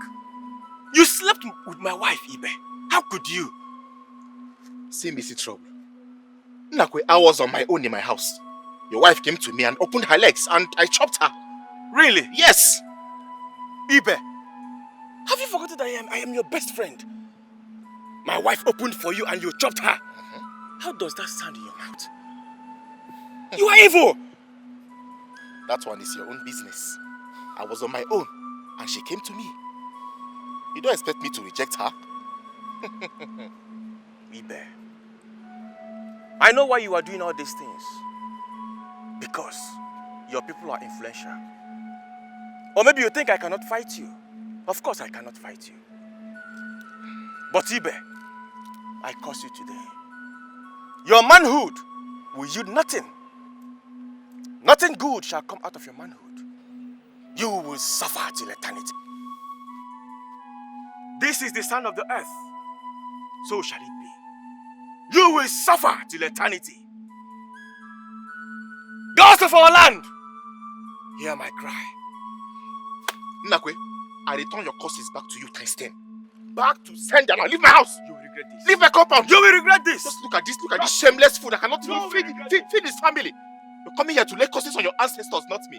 You slept with my wife, Ibe. How could you? See, Missy Trouble. Nakwe, I was on my own in my house. Your wife came to me and opened her legs and I chopped her. Really? Yes. Ibe, have you forgotten that I am your best friend? My wife opened for you and you chopped her. How does that sound in your mouth? You are evil! That one is your own business. I was on my own and she came to me. You don't expect me to reject her? Ibe, I know why you are doing all these things. Because your people are influential. Or maybe you think I cannot fight you. Of course I cannot fight you. But Ibe, I curse you today. Your manhood will yield nothing. Nothing good shall come out of your manhood. You will suffer till eternity. This is the son of the earth. So shall it be. You will suffer till eternity. Gods of our land, hear my cry. Nakwe, I return your curses back to you times 10. Back to sender now. Leave my house. You will regret this. Leave my compound. You will regret this. Just look at this shameless food. I cannot even feed his family. You're coming here to lay curses on your ancestors, not me.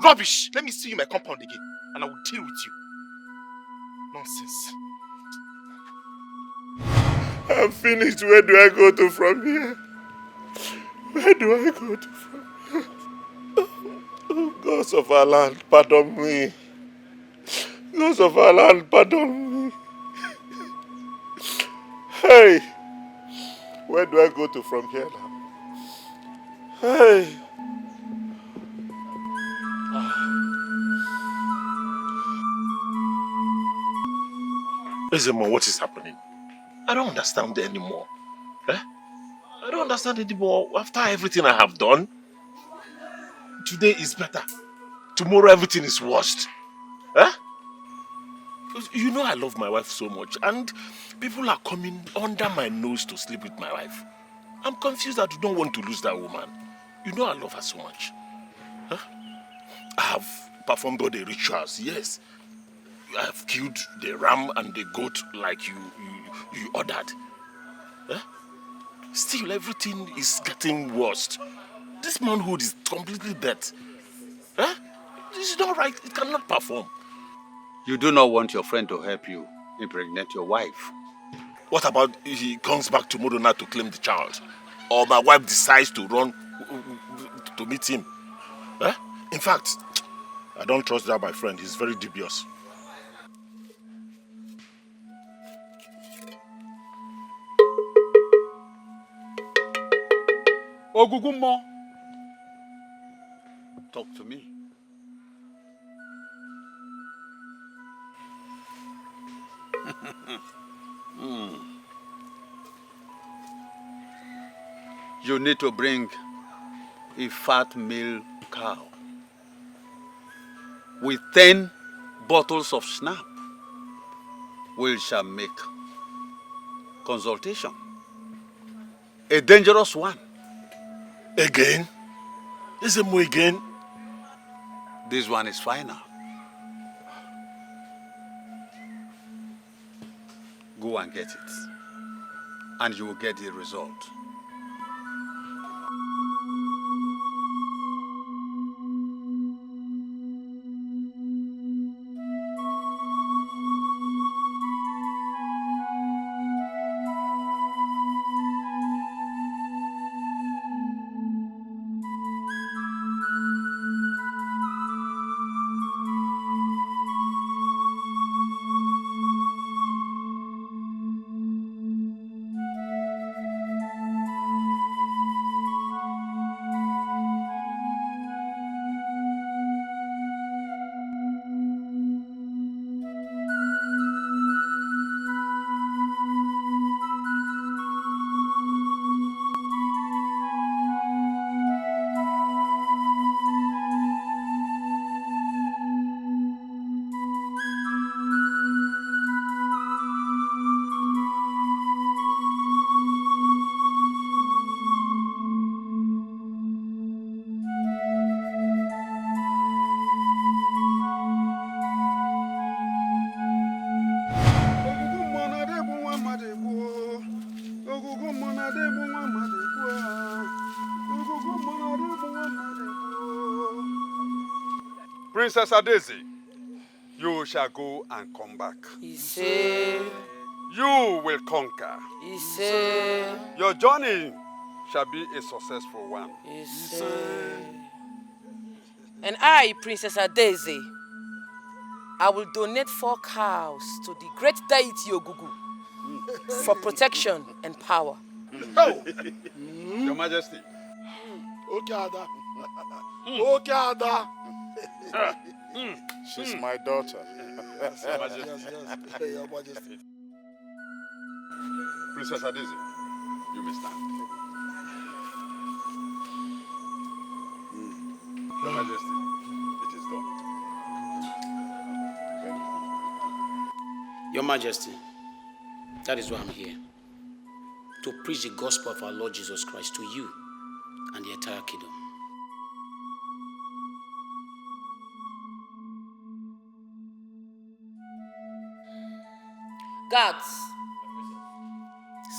Rubbish. Let me see you in my compound again, and I will deal with you. Nonsense. I'm finished. Where do I go to from here? Where do I go to from here? Oh, gods of our land, pardon me. Gods of our land, pardon me. Hey, where do I go to from here now? Hey. Ezemo, what is happening? I don't understand anymore. Eh? I don't understand anymore after everything I have done. Today is better. Tomorrow everything is worst. Eh? You know I love my wife so much and people are coming under my nose to sleep with my wife. I'm confused that you don't want to lose that woman. You know I love her so much. Huh? I have performed all the rituals, yes. I have killed the ram and the goat like you ordered. Huh? Still, everything is getting worse. This manhood is completely dead. Huh? This is not right. It cannot perform. You do not want your friend to help you impregnate your wife. What about if he comes back tomorrow night to claim the child? Or my wife decides to run to meet him? Huh? In fact, I don't trust that my friend. He's very dubious. Ogugumo, talk to me. You need to bring a fat male cow with 10 bottles of snap. We shall make consultation. A dangerous one. Again? Is it more again? This one is final. Go and get it. And you will get the result. Princess Adesi, you shall go and come back. He say, You will conquer. he say, Your journey shall be a successful one. he say. And I, Princess Adesi, I will donate 4 cows to the great deity Ogugu for protection and power. Your Majesty. Okay, Ada. Okay, Ada. She's my daughter. Yes, Your Majesty. Princess Adesi, you may stand. Your Majesty, it is done. Your Majesty, that is why I'm here. To preach the gospel of our Lord Jesus Christ to you and the entire kingdom. Guards,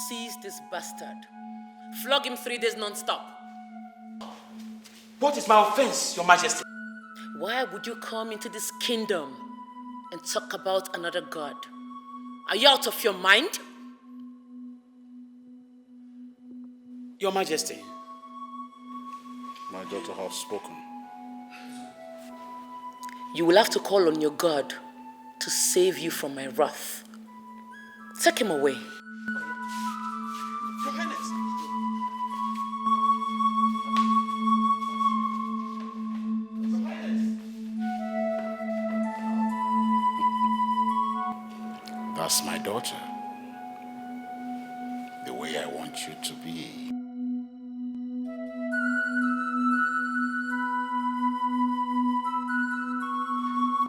seize this bastard. Flog him 3 days non-stop. What is my offense, Your Majesty? Why would you come into this kingdom and talk about another god? Are you out of your mind? Your Majesty, My daughter has spoken. You will have to call on your God to save you from my wrath. Take him away. Your Highness. That's my daughter. The way I want you to be.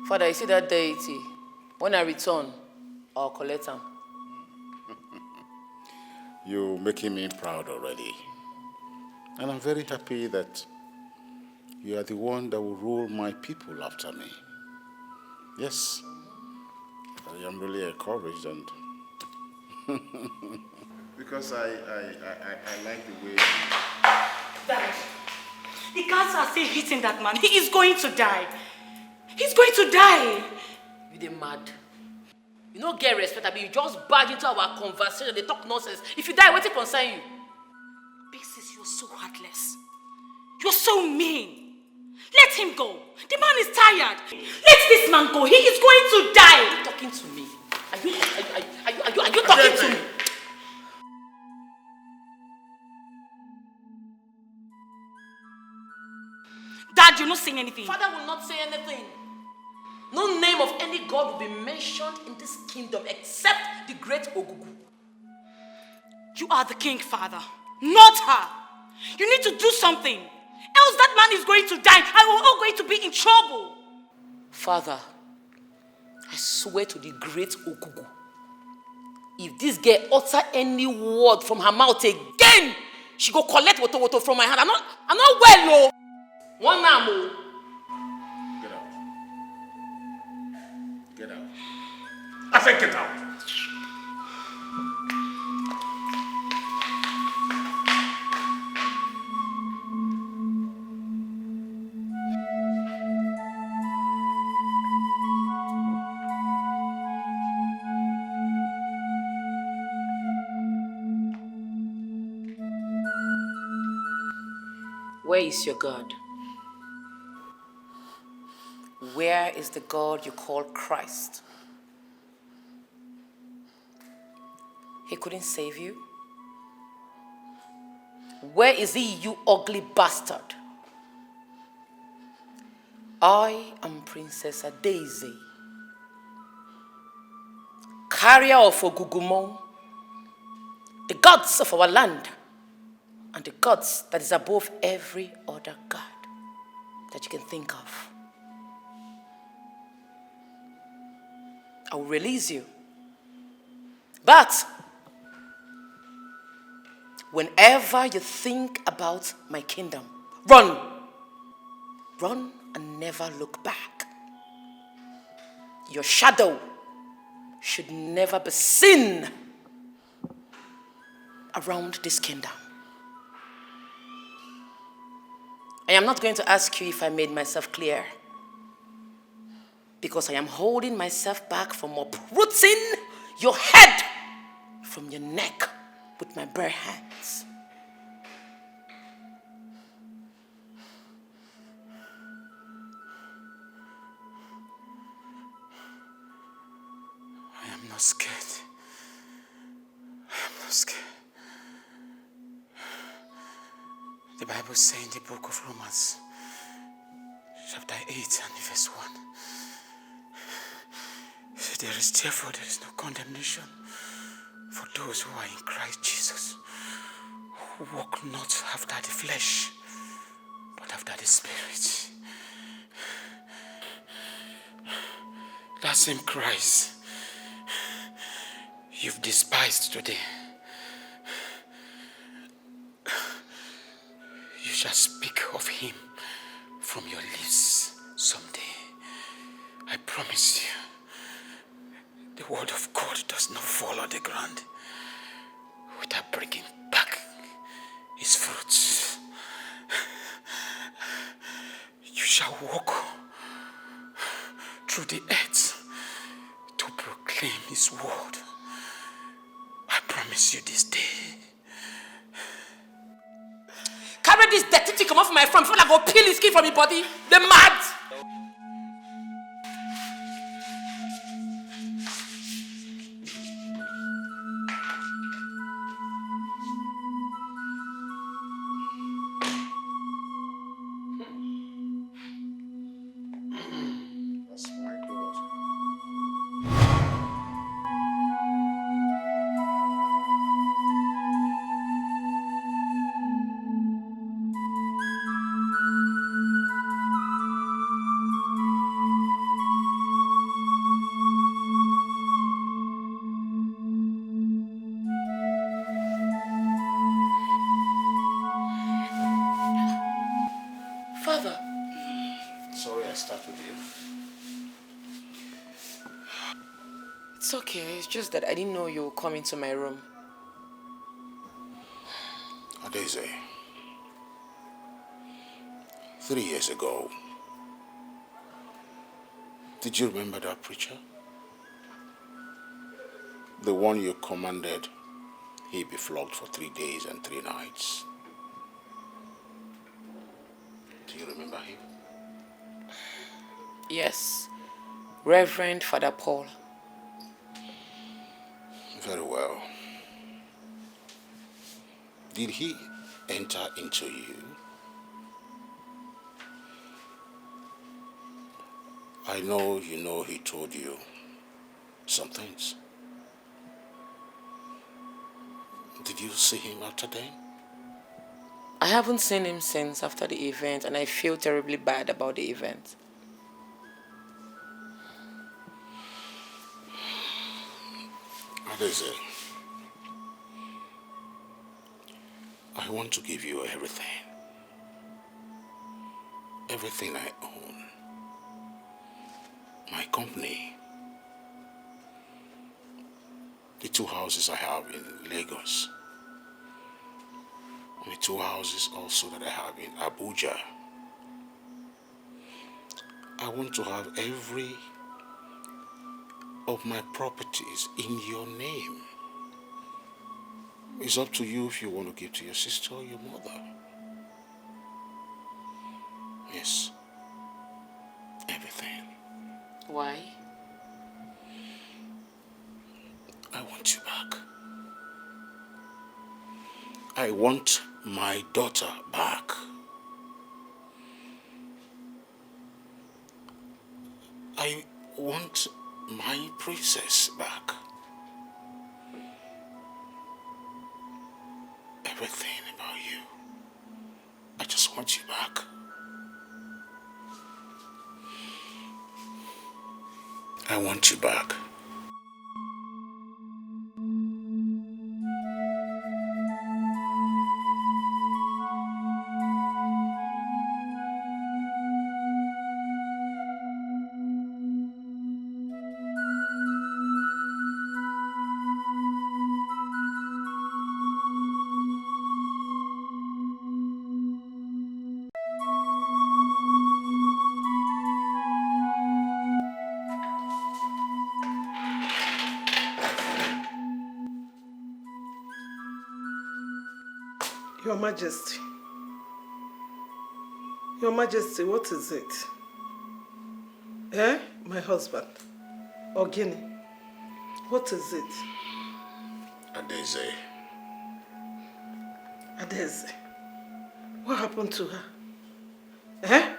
Father, you see that deity? When I return, I'll collect him. You're making me proud already. And I'm very happy that you are the one that will rule my people after me. Yes, I am really encouraged and because I like the way Dad, the guards are still hitting that man. He is going to die. He's going to die. You dey mad. You don't get respect, but you just barge into our conversation, they talk nonsense. If you die, what it concern you? Big sis, you're so heartless. You're so mean. Let him go. The man is tired. Let this man go. He is going to die. Are you talking to me? Are you talking to me? Dad, you're not saying anything. Father will not say anything. No name of any god will be mentioned in this kingdom except the great Ogugu. You are the king, Father, not her. You need to do something. Else that man is going to die and we're all going to be in trouble. Father, I swear to the great Ogugu, if this girl utter any word from her mouth again, she go collect woto from my hand. I'm not well, no. One now, mo. Get out. Get out. I said get out. Where is your God? Where is the God you call Christ? He couldn't save you? Where is he, you ugly bastard? I am Princess Daisy, carrier of Ogugumon, the gods of our land, and the gods that is above every other god that you can think of. I will release you. But whenever you think about my kingdom, run. Run and never look back. Your shadow should never be seen around this kingdom. I am not going to ask you if I made myself clear. Because I am holding myself back from uprooting your head from your neck with my bare hands. I am not scared. I am not scared. The Bible says in the book of Romans, chapter 8 and verse 1, there is no condemnation for those who are in Christ Jesus, who walk not after the flesh, but after the Spirit. That same Christ you've despised today, you shall speak of him from your lips someday. I promise you, the word of God does not fall on the ground without bringing back his fruits. You shall walk through the earth to proclaim his word. I promise you this day. Carry this dirty thing come off my front before I go peel his skin from his body. The mad! Father. Sorry I started you. It's okay. It's just that I didn't know you would come into my room. Daisy, 3 years ago, did you remember that preacher? The one you commanded he be flogged for 3 days and 3 nights. Do you remember him? Yes. Reverend Father Paul. Very well. Did he enter into you? I know you know he told you some things. Did you see him after then? I haven't seen him since after the event, and I feel terribly bad about the event. Lizzy, I want to give you everything. Everything I own. My company. The 2 houses I have in Lagos. And the 2 houses also that I have in Abuja. I want to have every of my properties in your name. It's up to you if you want to give to your sister or your mother. Yes. Everything. Why? I want you back. I want my daughter back. I want my princess back. Everything about you. I just want you back. I want you back. Your Majesty. Your Majesty, what is it? Eh? My husband. Ogini. What is it? Adeze. Adeze. What happened to her? Eh?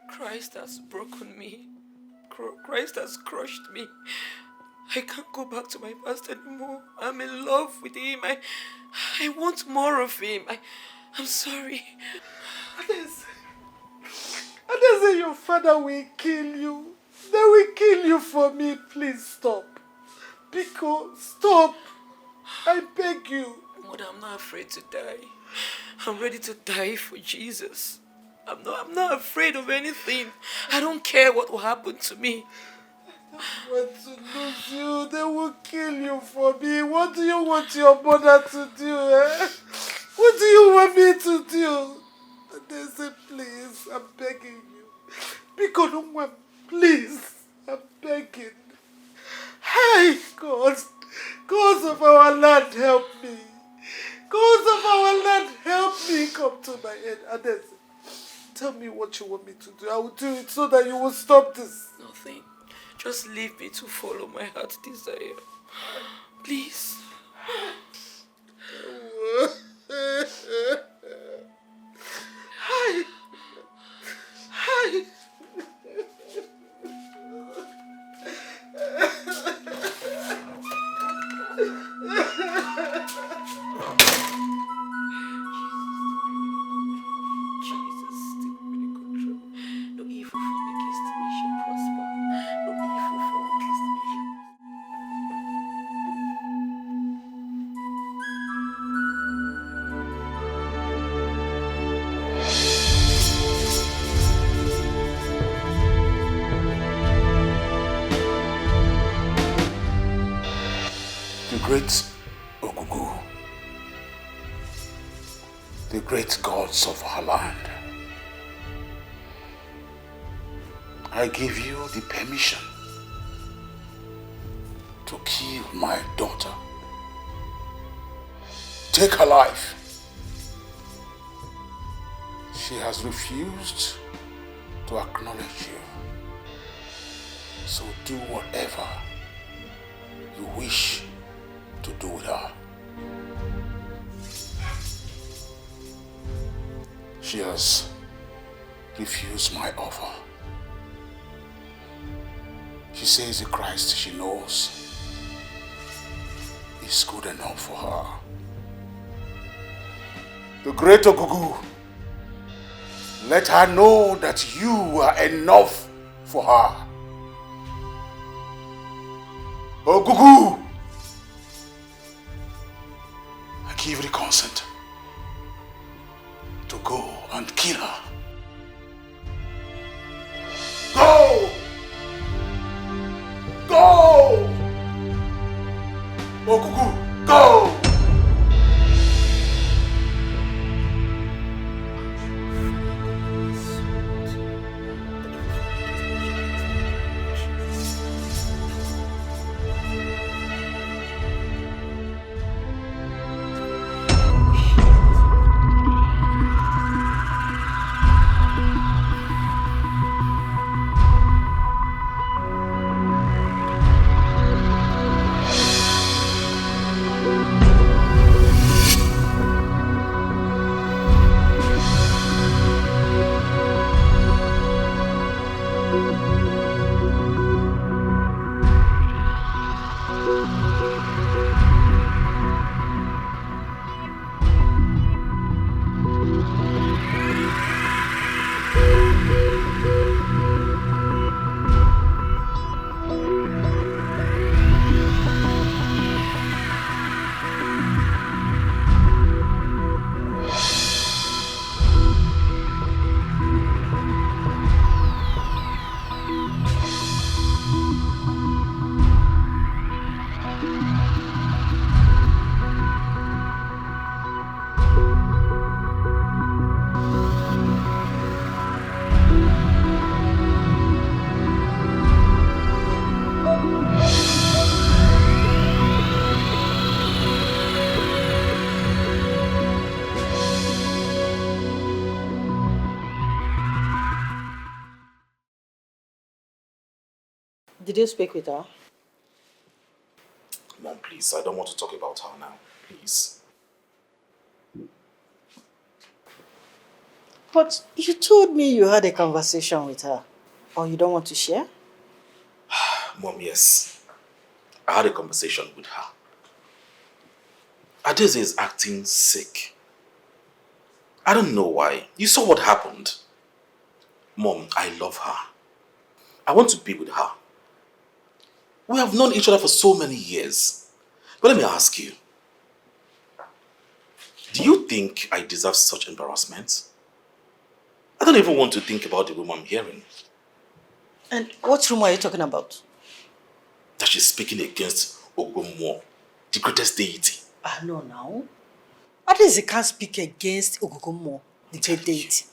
Christ has broken me. Christ has crushed me. I can't go back to my past anymore. I'm in love with him. I want more of him. I'm sorry. Adeze, your father will kill you. They will kill you for me. Please stop. Biko, stop. I beg you. Mother, I'm not afraid to die. I'm ready to die for Jesus. I'm not afraid of anything. I don't care what will happen to me. I want to lose you. They will kill you for me. What do you want your mother to do, eh? What do you want me to do? And they say, please, I'm begging you. Biko, no one, please. I'm begging. Hey, God. God of our land, help me. God of our land, help me. Come to my aid. Adeze, tell me what you want me to do. I will do it so that you will stop this. Nothing. Just leave me to follow my heart's desire. Please. Hi. Hi. Great Ogugu, the great gods of our land, I give you the permission to kill my daughter. Take her life. She has refused to acknowledge you. So do whatever you wish to do with her. She has refused my offer. She says the Christ she knows is good enough for her. The great Ogugu, let her know that you are enough for her. Ogugu, give the consent to go and kill her. Go! Go! Ogugu, go! Did you speak with her? Mom, please, I don't want to talk about her now. Please. But you told me you had a conversation with her. Or you don't want to share? Mom, yes. I had a conversation with her. Adeze is acting sick. I don't know why. You saw what happened. Mom, I love her. I want to be with her. We have known each other for so many years. But let me ask you. Do you think I deserve such embarrassment? I don't even want to think about the rumor I'm hearing. And what rumor are you talking about? That she's speaking against Ogummo, the greatest deity. No, now. Adeze can't speak against Ogummo, the great deity.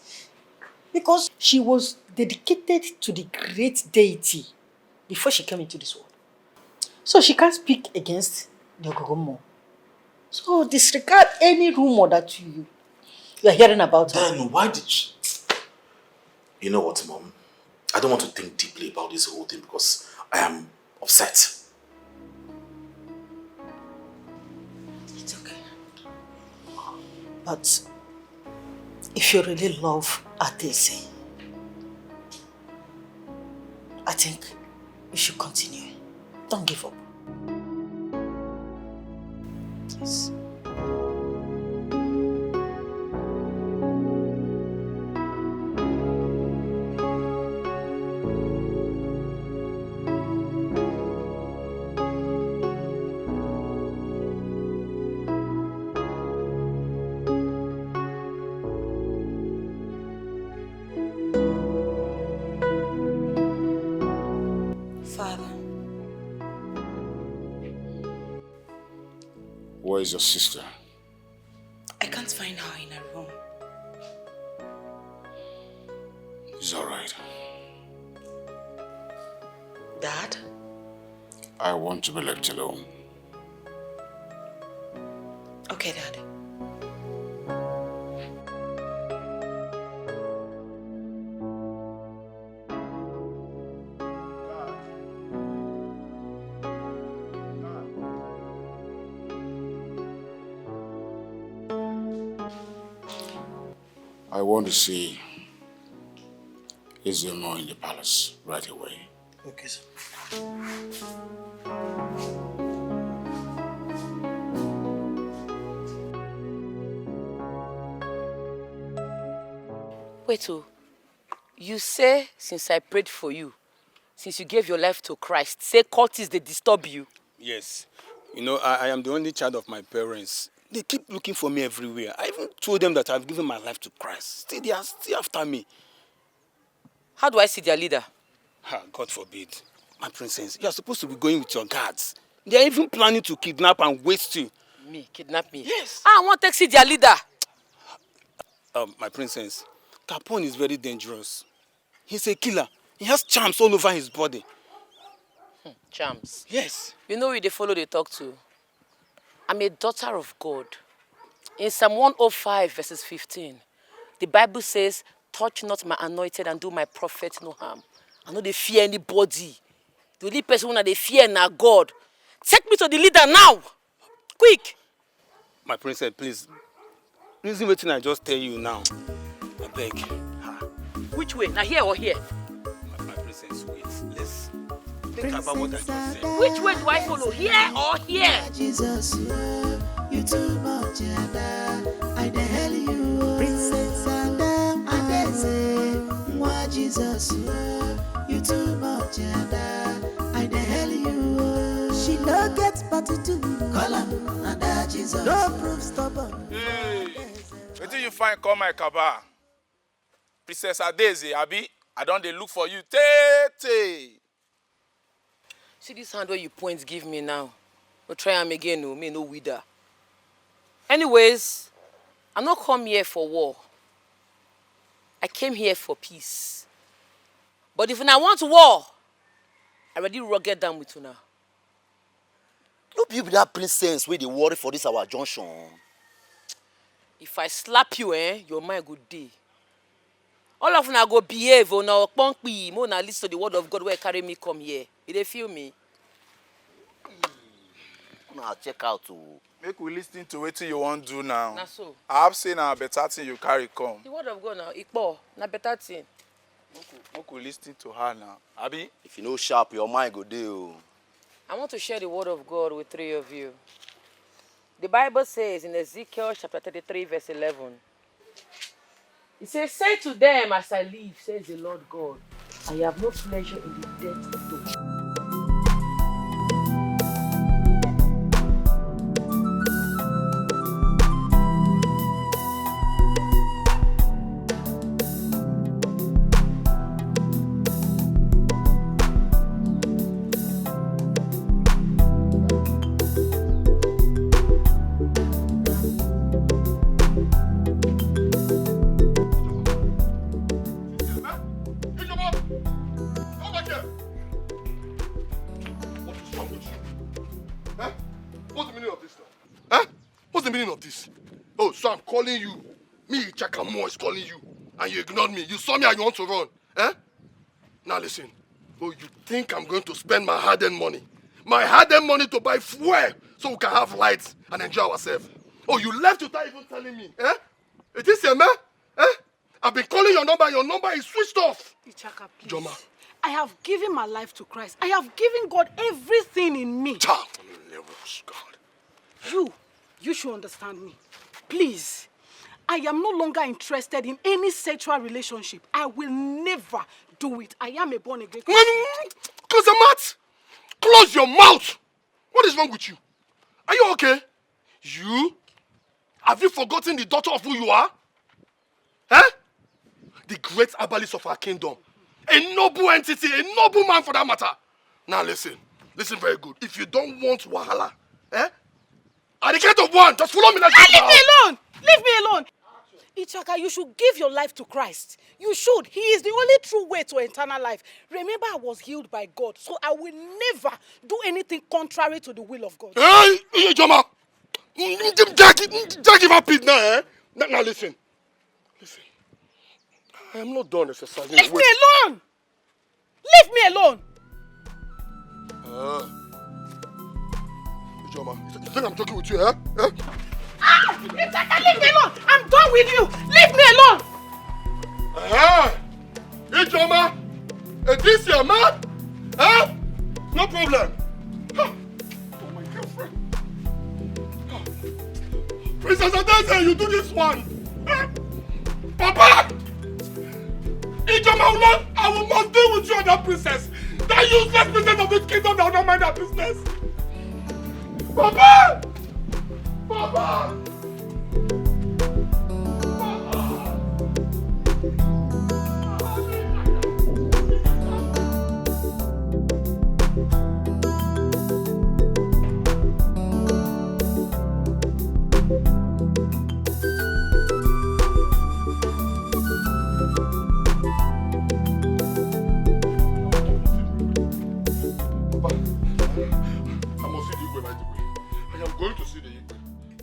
Because she was dedicated to the great deity before she came into this world. So she can't speak against the Ogummo. So disregard any rumor that you are hearing about her. Then why did she... You know what, Mom? I don't want to think deeply about this whole thing because I am upset. It's okay. But if you really love Adeze, I think you should continue. Don't give up. Please. Where is your sister? I can't find her in her room. It's all right. Dad? I want to be left alone. Okay, Dad. I want to see Izemo in the palace right away. Okay, sir. Wait, you say since I prayed for you, since you gave your life to Christ, say cultists they disturb you? Yes. You know, I am the only child of my parents. They keep looking for me everywhere. I even told them that I've given my life to Christ. Still, they are still after me. How do I see their leader? God forbid. My princess, you are supposed to be going with your guards. They are even planning to kidnap and waste you. Me? Kidnap me? Yes. I want to see their leader. My princess, Capone is very dangerous. He's a killer. He has charms all over his body. Charms? Yes. You know who they follow, they talk to? I'm a daughter of God. In Psalm 105 verses 15, the Bible says, touch not my anointed and do my prophet no harm. I know they fear anybody. The only person who they fear now God. Take me to the leader now. Quick. My princess, please. Reason what I just tell you now. I beg. Which way? Now here or here? My princess, wait. Let's think about what I just said. Which way do I follow? Here or here? Jesus, you too much, I the hell you, Princess Adam, Adeze, moi Jesus, you too much, I the hell you. She no gets but to do, call her, and Jesus, no proof stubborn. Hey, where do you find call my cabal? Princess Adeze, Abi, I don't they look for you, Tete. See this hand where you point give me now. No try am again, no, me no wither. Anyways, I'm not come here for war. I came here for peace. But if I want war, I already rugged down with you now. No be that princess where they worry for this our junction. If I slap you, your mind good day. All of you go behave, or now listen to the word of God where carry me come here. You dey feel me? Now check out. Make we listen to wetin you wan do now. Na so. I have seen a better thing you carry come. The word of God now, Ikpo, na better thing. Make we listen to her now. Abi? If you know sharp, your mind go there. I want to share the word of God with 3 of you. The Bible says in Ezekiel chapter 33 verse 11, it says, say to them as I live, says the Lord God, I have no pleasure in the death of those. What's the meaning of this? Oh, so I'm calling you. Me, Chakamo is calling you. And you ignored me. You saw me and you want to run. Eh? Now listen. Oh, you think I'm going to spend my hard-earned money? My hard-earned money to buy fuel so we can have lights and enjoy ourselves. Oh, you left without even telling me. Eh? Is this your man? Eh? I've been calling your number is switched off. Ichaka, please. Joma. I have given my life to Christ. I have given God everything in me. God. You should understand me. Please. I am no longer interested in any sexual relationship. I will never do it. I am a born-again Christian. Close the mouth. Close your mouth. What is wrong with you? Are you okay? You? Have you forgotten the daughter of who you are? Eh? The great herbalist of our kingdom. A noble entity, a noble man for that matter. Now listen. Listen very good. If you don't want wahala, eh? At the count of 1, just follow me like this. Leave me alone! Leave me alone! Ichaka, you should give your life to Christ. You should. He is the only true way to eternal life. Remember, I was healed by God, so I will never do anything contrary to the will of God. Hey, Joma! Just give up it now, eh? Now listen. Listen. I am not done exercising. Leave me alone! Leave me alone! Joma, you think I'm joking with you, eh? Ichaka, leave me alone! I'm done with you! Leave me alone! Hey, Joma! Is this your man? Eh? No problem. Oh, my girlfriend. Princess Adese, you do this one. Eh? Papa! Ijoma, I must deal with you and that princess. That useless princess of this kingdom that will not mind that business. Papa! Papa!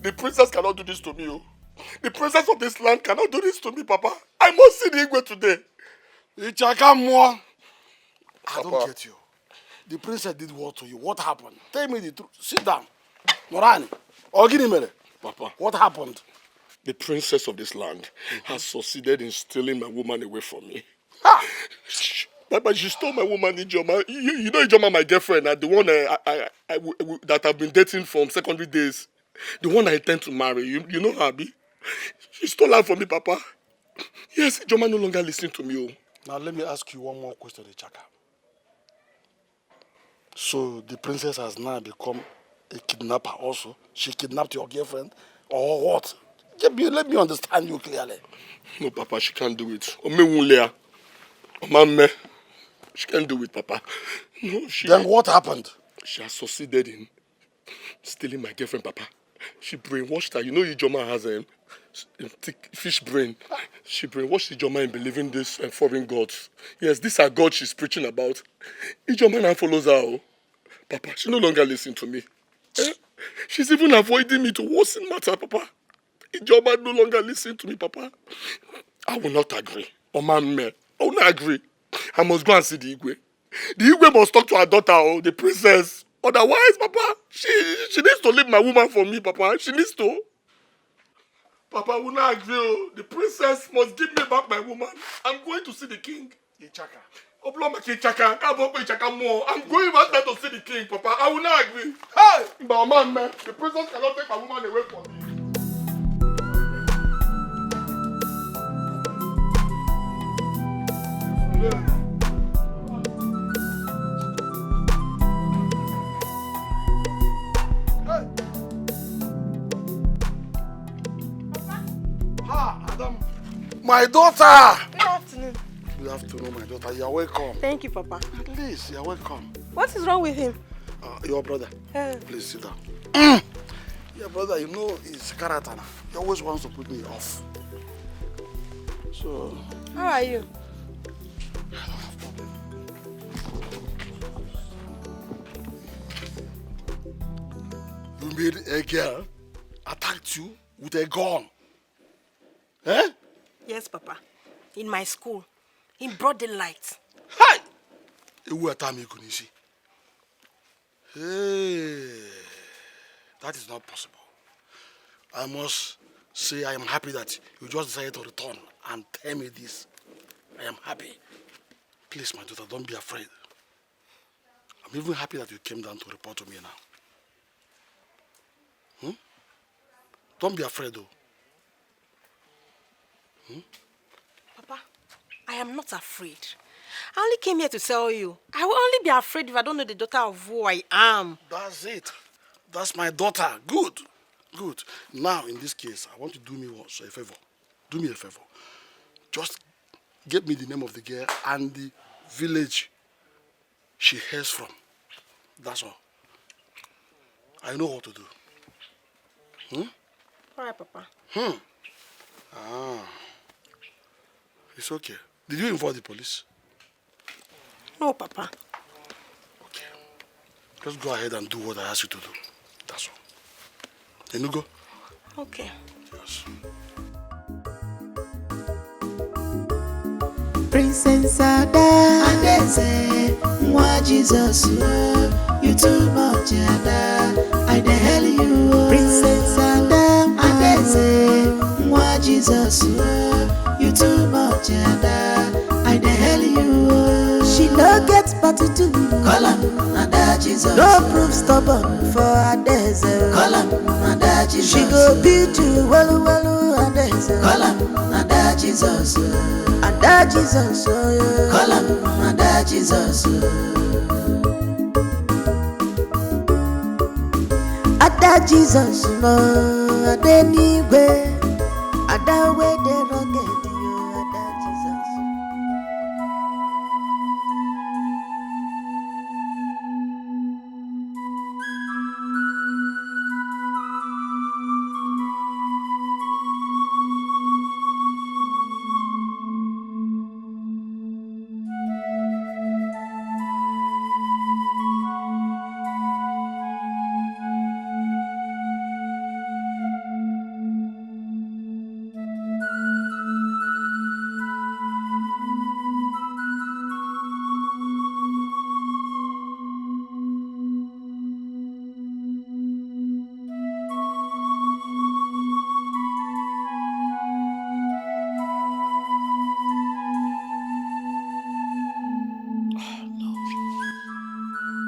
The princess cannot do this to me, oh. The princess of this land cannot do this to me, Papa. I must see the Igwe today. Ichaka, I don't get you. The princess did what to you? What happened? Tell me the truth. Sit down. Morani, Oginimere. Papa. What happened? The princess of this land has succeeded in stealing my woman away from me. Papa, she stole my woman, Ijoma. You know Ijoma, my girlfriend, the one that I've been dating from secondary days. The one I intend to marry. You know her, Abi? She stole her from me, Papa. Yes, Ijoma no longer listens to me. Oh. Now let me ask you one more question, Ichaka. So the princess has now become a kidnapper also? She kidnapped your girlfriend? Or what? Let me understand you clearly. No, Papa, she can't do it. Omewunlea. Omame. She can't do it, Papa. No, she... Then what happened? She has succeeded in stealing my girlfriend, Papa. She brainwashed her. You know Ijoma has a thick fish brain. She brainwashed Ijoma in believing this foreign gods. Yes, these are gods she's preaching about. Ijoma now follows her. Oh. Papa, she no longer listens to me. Eh? She's even avoiding me to worsen matter, Papa. Ijoma no longer listens to me, Papa. I will not agree. Omame, I will not agree. I must go and see the Igwe. The Igwe must talk to her daughter, oh, the princess. Otherwise, Papa, she needs to leave my woman for me, Papa. She needs to. Papa will not agree. Oh. The princess must give me back my woman. I'm going to see the king. Ichaka. I'm going back there to see the king, Papa. I will not agree. Hey! But man, the princess cannot take my woman away from me. Adam. My daughter! Good afternoon. Good afternoon, my daughter. You are welcome. Thank you, Papa. Please, you are welcome. What is wrong with him? Your brother. Please sit down. Your brother, you know, his character. He always wants to put me off. So... How are you? I don't have problem. You made a girl attack you with a gun. Eh? Yes, Papa. In my school. In broad daylight. Hi! Hey, that is not possible. I must say I am happy that you just decided to return and tell me this. I am happy. Please, my daughter, don't be afraid. I'm even happy that you came down to report to me now. Don't be afraid, though. Papa, I am not afraid. I only came here to tell you. I will only be afraid if I don't know the daughter of who I am. That's it. That's my daughter. Good. Good. Now, in this case, I want you to do me a favor. Do me a favor. Just get me the name of the girl and the village she hails from. That's all. I know what to do. All right, Papa. It's okay. Did you inform the police? No, Papa. Okay. Just go ahead and do what I asked you to do. That's all. Can you go? Okay. Yes. Princess Ada, Adeze, Mwa Jesus, you too much, Ada. I the hell you, Princess Ada, Adeze, Mwa Jesus, you too much, Ada. I the hell you. She no get party to call him, Ada Jesus. No proof stubborn for Adeze. Call him, Ada Jesus. She go beat you, well, Adeze. Call him, Ada Jesus. Ada Jesus, call him, Ada Jesus. Ada Jesus, no, Ada anywhere, Ada way the rocket, Ada Jesus.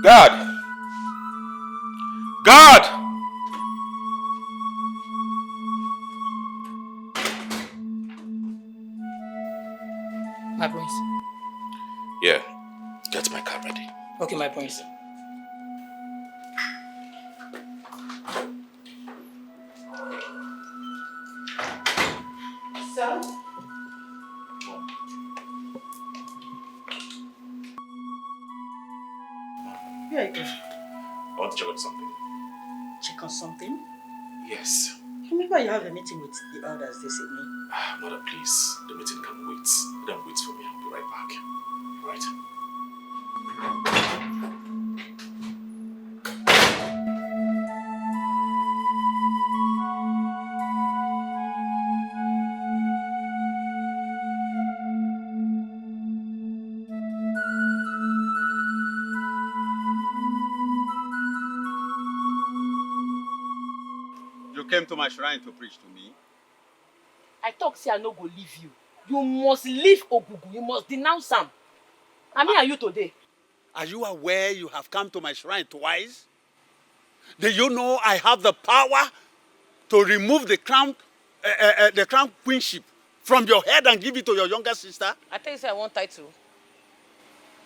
God! God! My prince. Yeah, get my car ready. Okay, my prince. So? Where are you going? I want to check on something. Check on something? Yes. Remember you have a meeting with the elders this evening. Mother, please. The meeting can wait. Let them wait for me. I'll be right back. Right? came to my shrine to preach to me. I talk say I no go leave you. You must leave Ogugu. You must denounce him. I mean, are you today? Are you aware you have come to my shrine twice? Do you know I have the power to remove the crown queenship from your head and give it to your younger sister? I tell you say I want title.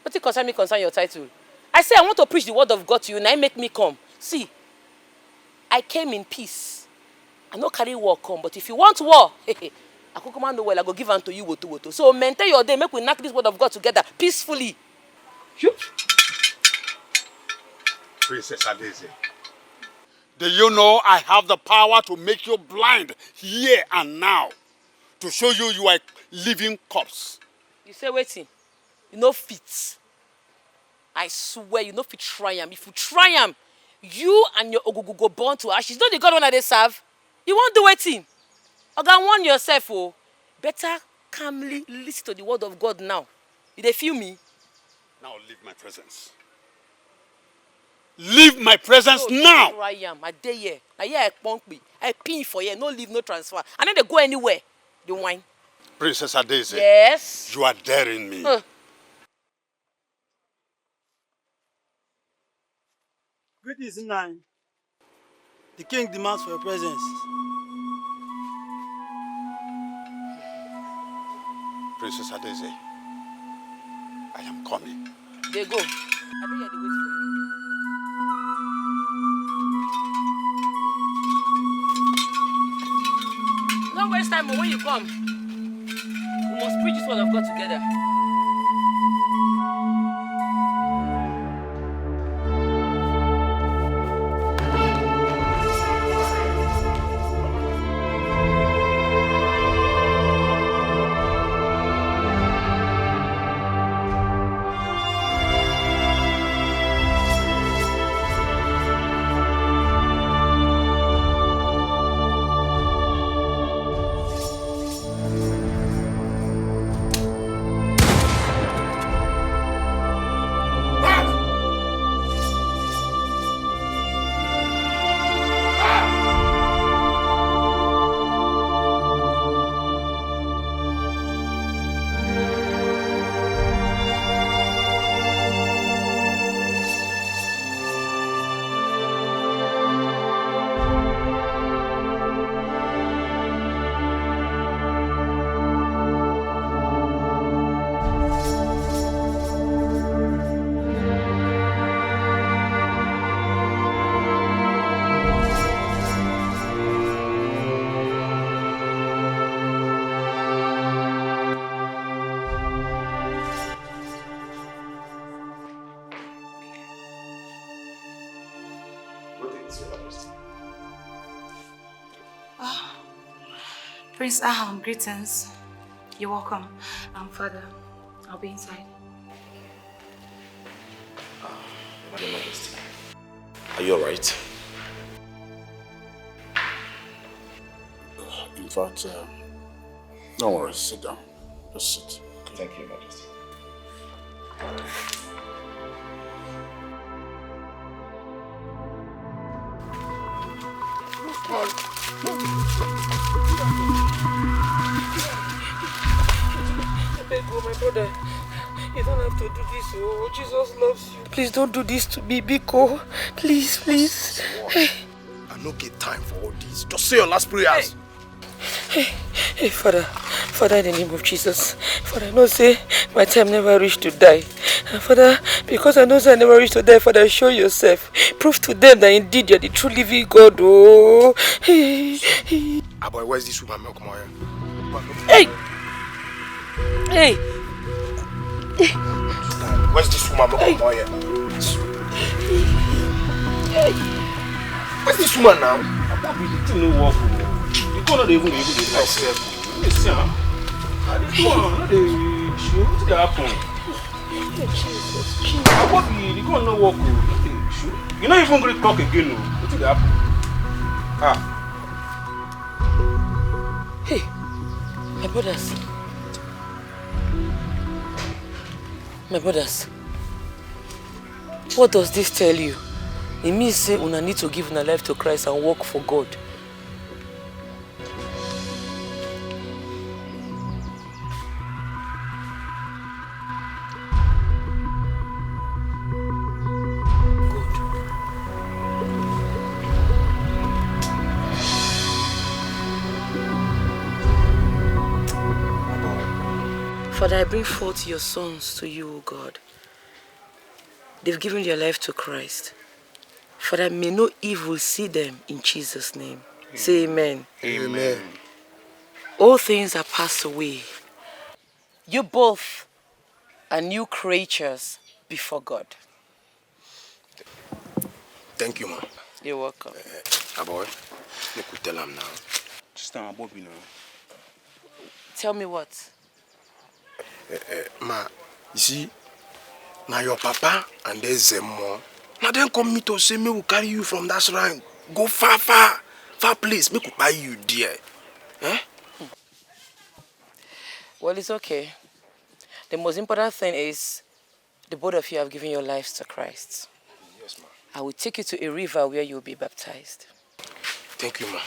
What you concern your title? I say I want to preach the word of God to you, and I make me come. See, I came in peace. I no carry war come, but if you want war, I could command the well, I go give unto you woto. So maintain your day, make we knock this word of God together peacefully. Princess Adeze, do you know I have the power to make you blind here and now, to show you you are a living corpse? You say waiting, you no fit. I swear you no fit try am. If you try am, you and your Ogugu go burn to ashes. Don't the God one they serve? You won't do waiting. Oga, warn yourself, oh. Better calmly listen to the word of God now. You dey feel me? Now leave my presence. Leave my presence now! Try am. I dey here. Now here I punk me. I pin for here. No leave, no transfer. I no dey go anywhere. The wine. Princess Adeze. Yes? You are daring me. Greetings, Nine. The king demands for your presence. Princess Adeze, I am coming. They go. I dey here, they wait for you. Don't waste time when you come. We must preach this word of God together. Prince Aham, greetings. You're welcome. Father, I'll be inside. Your Majesty, are you alright? In fact, don't worry, sit down. Just sit. Thank you, Your Majesty. My brother, you don't have to do this. Oh, Jesus loves you. Please don't do this to me, Biko. Please, please. I don't get time for all this. Just say your last prayers. Hey, Father, in the name of Jesus. Father, I know say my time never reached to die. And Father, because I know say I never reached to die, Father, show yourself. Prove to them that indeed you're the true living God. Oh. Boy, where's this woman milk, Moya? Hey! Hey! Where's this woman milk, Moya? Where's this woman now? I can't be the thing no work. You can't even do myself. Listen, I didn't want to show what happened. I can't be the gun no work. You not even going to talk again. What did happen? Hey, my brothers. My brothers. What does this tell you? It means say una need to give una life to Christ and work for God. Father, I bring forth your sons to you, O God. They've given their life to Christ. Father, may no evil see them in Jesus' name. Say amen. Amen. All things are passed away. You both are new creatures before God. Thank you, ma. You're welcome. Boy, make we tell him now. Just Bobby now. Tell me what? Ma, you see, now your papa and there's them more. Now then come me to say me will carry you from that shrine. Go far place. Me could buy you dear. Eh? Well, it's okay. The most important thing is the both of you have given your lives to Christ. Yes, ma. I will take you to a river where you will be baptized. Thank you, ma.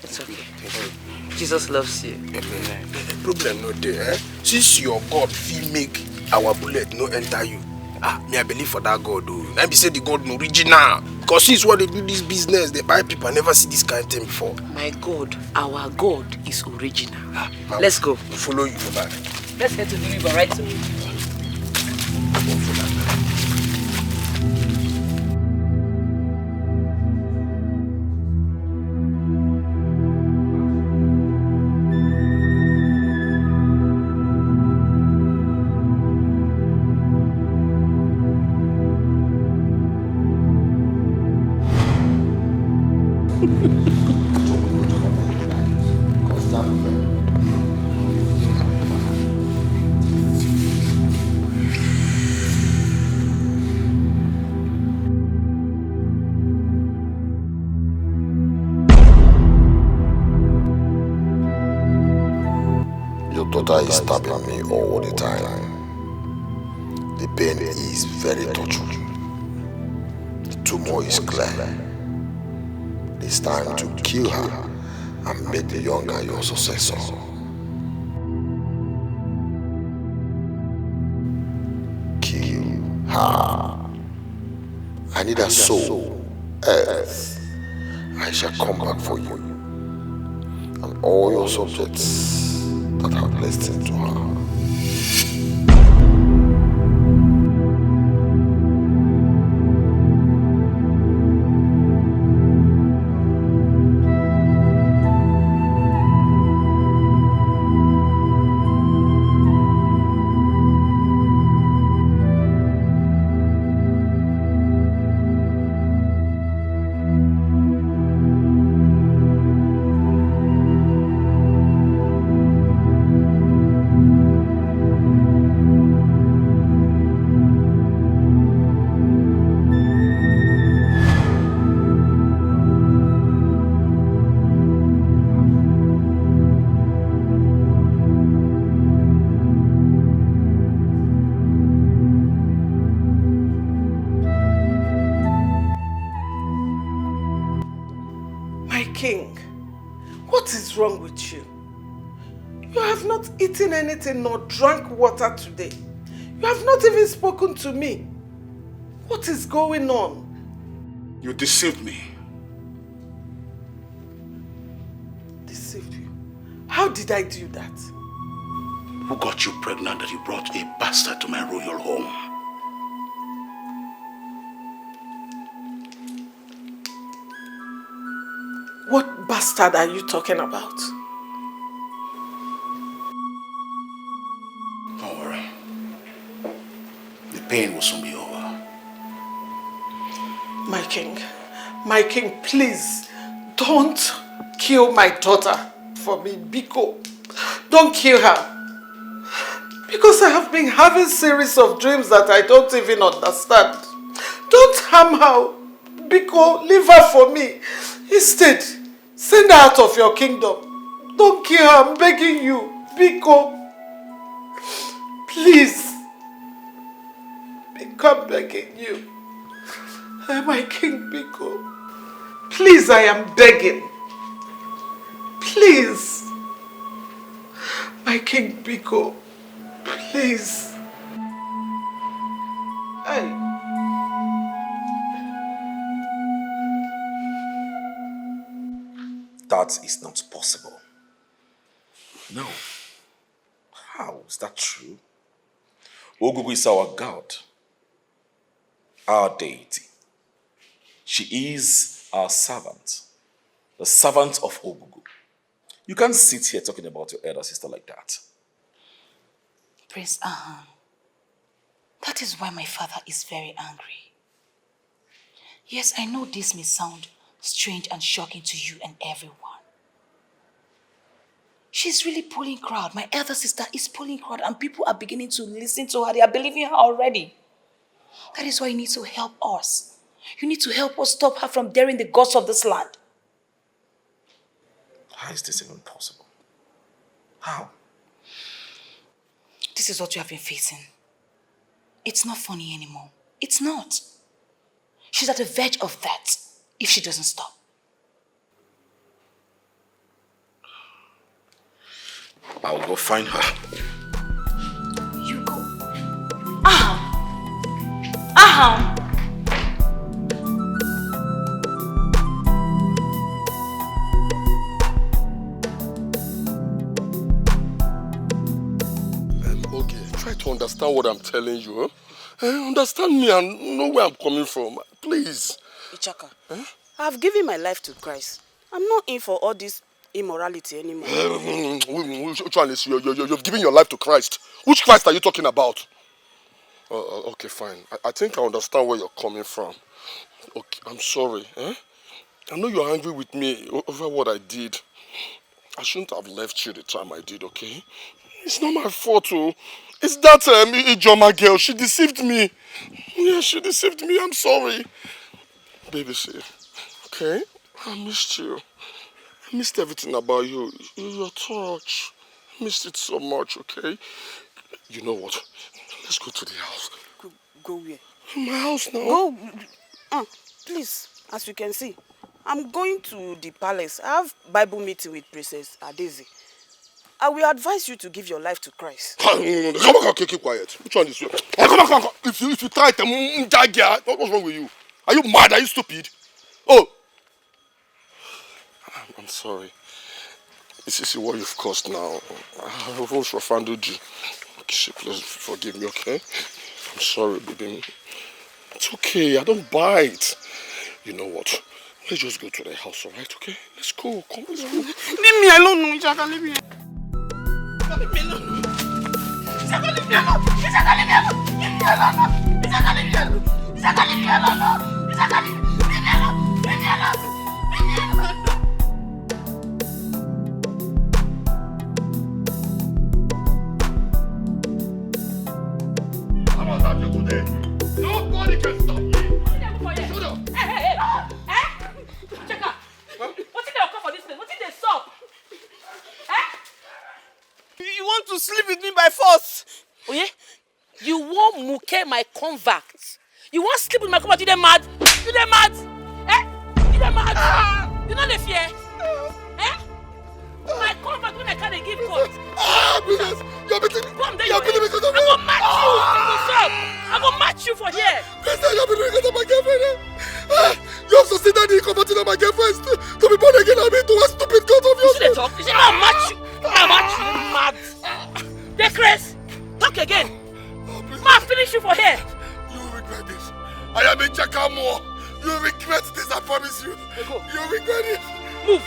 It's okay. Thank you. Jesus loves you. Amen. Problem no there, eh? Since your God feel make our bullet no enter you. Me I believe for that God though. Let me say the God no original. Because since what they do this business, they buy people. I never see this kind of thing before. My God, our God is original. Let's go. Follow you for that. Let's head to the river, right? Your daughter is stabbing me all the time. The pain is very touching. The tumor is clear. It's time to kill her and make the younger your successor. Kill her. I need a soul, else I shall come back for you and all your subjects that have blessed into her. King, what is wrong with you? You have not eaten anything nor drank water today. You have not even spoken to me. What is going on? You deceived me. Deceived you? How did I do that? Who got you pregnant that you brought a bastard to my royal home? What bastard are you talking about? Don't worry. The pain will soon be over. My king, please don't kill my daughter for me, Biko. Don't kill her. Because I have been having series of dreams that I don't even understand. Don't harm her, Biko. Leave her for me. Instead, send her out of your kingdom. Don't kill her, I'm begging you. Biko. Please. Biko, I'm begging you. My king, Biko. Please, I am begging. Please. My king, Biko. Please. Hey. That is not possible. No. How? Is that true? Ogugu is our God, our deity. She is our servant, the servant of Ogugu. You can't sit here talking about your elder sister like that. Prince Aham, that is why my father is very angry. Yes, I know this may sound strange and shocking to you and everyone. She's really pulling crowd. My elder sister is pulling crowd and people are beginning to listen to her. They are believing her already. That is why you need to help us. You need to help us stop her from daring the gods of this land. How is this even possible? How? This is what you have been facing. It's not funny anymore. It's not. She's at the verge of that if she doesn't stop. I'll go find her. You go. Aham! Aham! Okay, try to understand what I'm telling you. Huh? Understand me and know where I'm coming from. Please. Ichaka, I've given my life to Christ. I'm not in for all this immorality anymore. You've given your life to Christ. Which Christ are you talking about? Okay, fine. I think I understand where you're coming from. Okay, I'm sorry. I know you're angry with me over what I did. I shouldn't have left you the time I did, okay? It's not my fault, oh. It's that Ijoma girl. She deceived me. Yeah, she deceived me. I'm sorry. Baby, see, okay? I missed you. I missed everything about you. Your touch. I missed it so much, okay? You know what? Let's go to the house. Go where? My house now. Go. Please, as you can see, I'm going to the palace. I have Bible meeting with Princess Adeze. I will advise you to give your life to Christ. Come on, keep quiet. Which one is you? Come on. If you try to what's wrong with you? Are you mad? Are you stupid? Oh! I'm sorry. This is what you've caused now. I've also offended you. Please forgive me, okay? I'm sorry, baby. It's okay. I don't bite. You know what? Let's just go to the house, alright? Okay? Let's go. Come, let's go. Leave me alone, Ichaka. Leave me alone. Leave me alone. Ichaka, leave me alone. Ichaka, leave me alone. Leave me alone. Ichaka, leave me alone. Ichaka, leave me alone. Ichaka, leave me alone. Leave me alone. Leave me alone. Nobody can stop me. Shut up. Hey. Cheka. What did they occur for this place? What did they stop? You want to sleep with me by force? Oh yeah? You want Muke, my convert? You want sleep with my convert? You dey mad? You dey mad? You dey mad? You know the fear? My convert when I can't give God. Princess, you're beating me. You're beating me because of me. I'm gonna match you. I'm gonna match you for here. Princess, you're beating me because of my girlfriend. You have succeeded in converting my girlfriend to be born again. I mean, to a stupid god of yours. You see the talk? You see I'll match you. I'll match you. Mad. The Chris. Talk again. Ma, finish you for here. You will regret this. I am in Chakamo. You will regret this, I promise you. You will regret it. Move.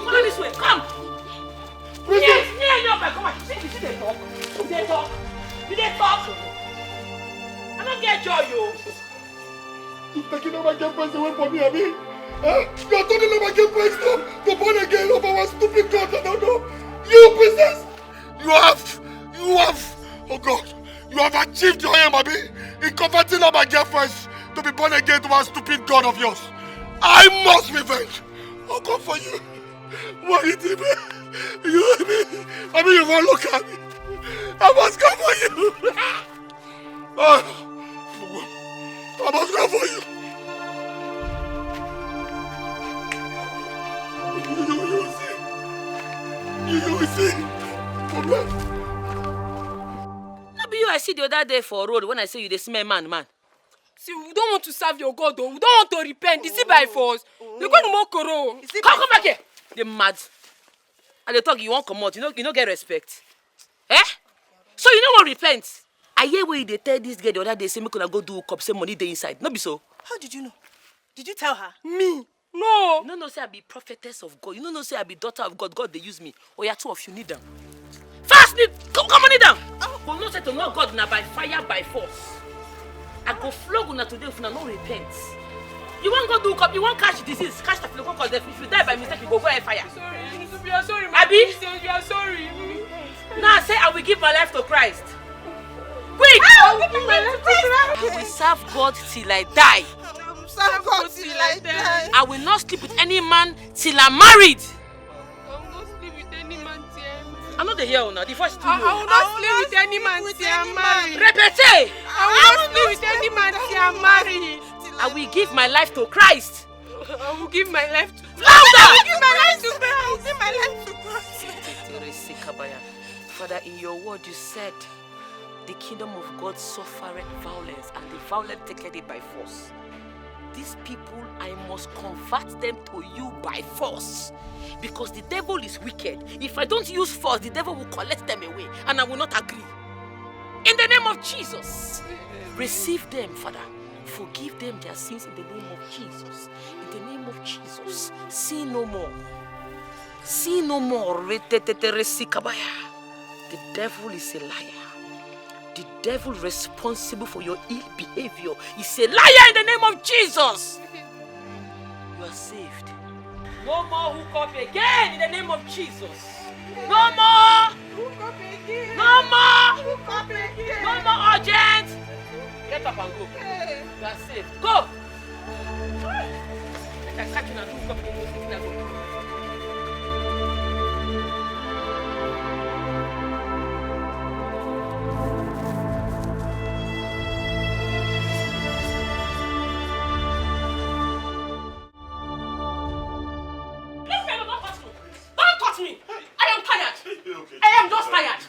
Follow this way. Come. Yes, come on. You see they talk. They talk. Did they talk? I don't get joy, yo. You're taking all my girlfriends away from me, Abi. You're turning all my girlfriends to born again over one stupid god. I don't know. You, princess. You have, oh God, you have achieved your aim, Abi, in converting all my girlfriends to be born again to one stupid god of yours. I must revenge. I'll come for you. What you did, man? I mean, you won't look at me. I must come for you. I must come for you. You will see. No be you I see the other day for road when I say you the smell man. See, we don't want to serve your God, though. We don't want to repent. Is it by force? You're going to mock Koro. Come back here. They're mad. And they talk, you won't come out. You don't get respect. Eh? So you know what repent? I hear where they tell this girl the other day, say, me gonna go do cup, say money dey inside. No be so. How did you know? Did you tell her? Me? No. You no say I be prophetess of God. You no say I be daughter of God. God, they use me. Oh, yeah, two of you need them. Fast, come on, need them. But no say to know God now by fire, by force. I go flog una today if una no repent. You won't go do cup, you won't catch disease, catch the flu, because if you die by mistake, you go fire. Sorry, you are sorry, Abby? You are sorry. Now say I will give my life to Christ. Quick! I will give my life to Christ. I will serve God till I die. Serve God till I die. I will not sleep with any man till I'm married. I will not sleep with any man till I'm married. I'm not the hell now. The first two. I will not sleep with any man till I'm married. Repete! I will not sleep with any man till I'm married. I will give my life to Christ. I will give my life to Louder! I will give my life to Christ. I will give my life to Christ. Father, in your word you said, the kingdom of God suffereth violence, and the violent taketh it by force. These people, I must convert them to you by force. Because the devil is wicked. If I don't use force, the devil will collect them away, and I will not agree. In the name of Jesus, receive them, Father. Forgive them their sins in the name of Jesus. In the name of Jesus, sin no more. Sin no more. The devil is a liar. The devil responsible for your ill behavior is a liar in the name of Jesus. You are saved. No more hook up again in the name of Jesus. No more. Hook up again. No more. Hook up again. No more urgent. Get up and go. You are saved. Go. I can catch you and hook up again. I am just tired.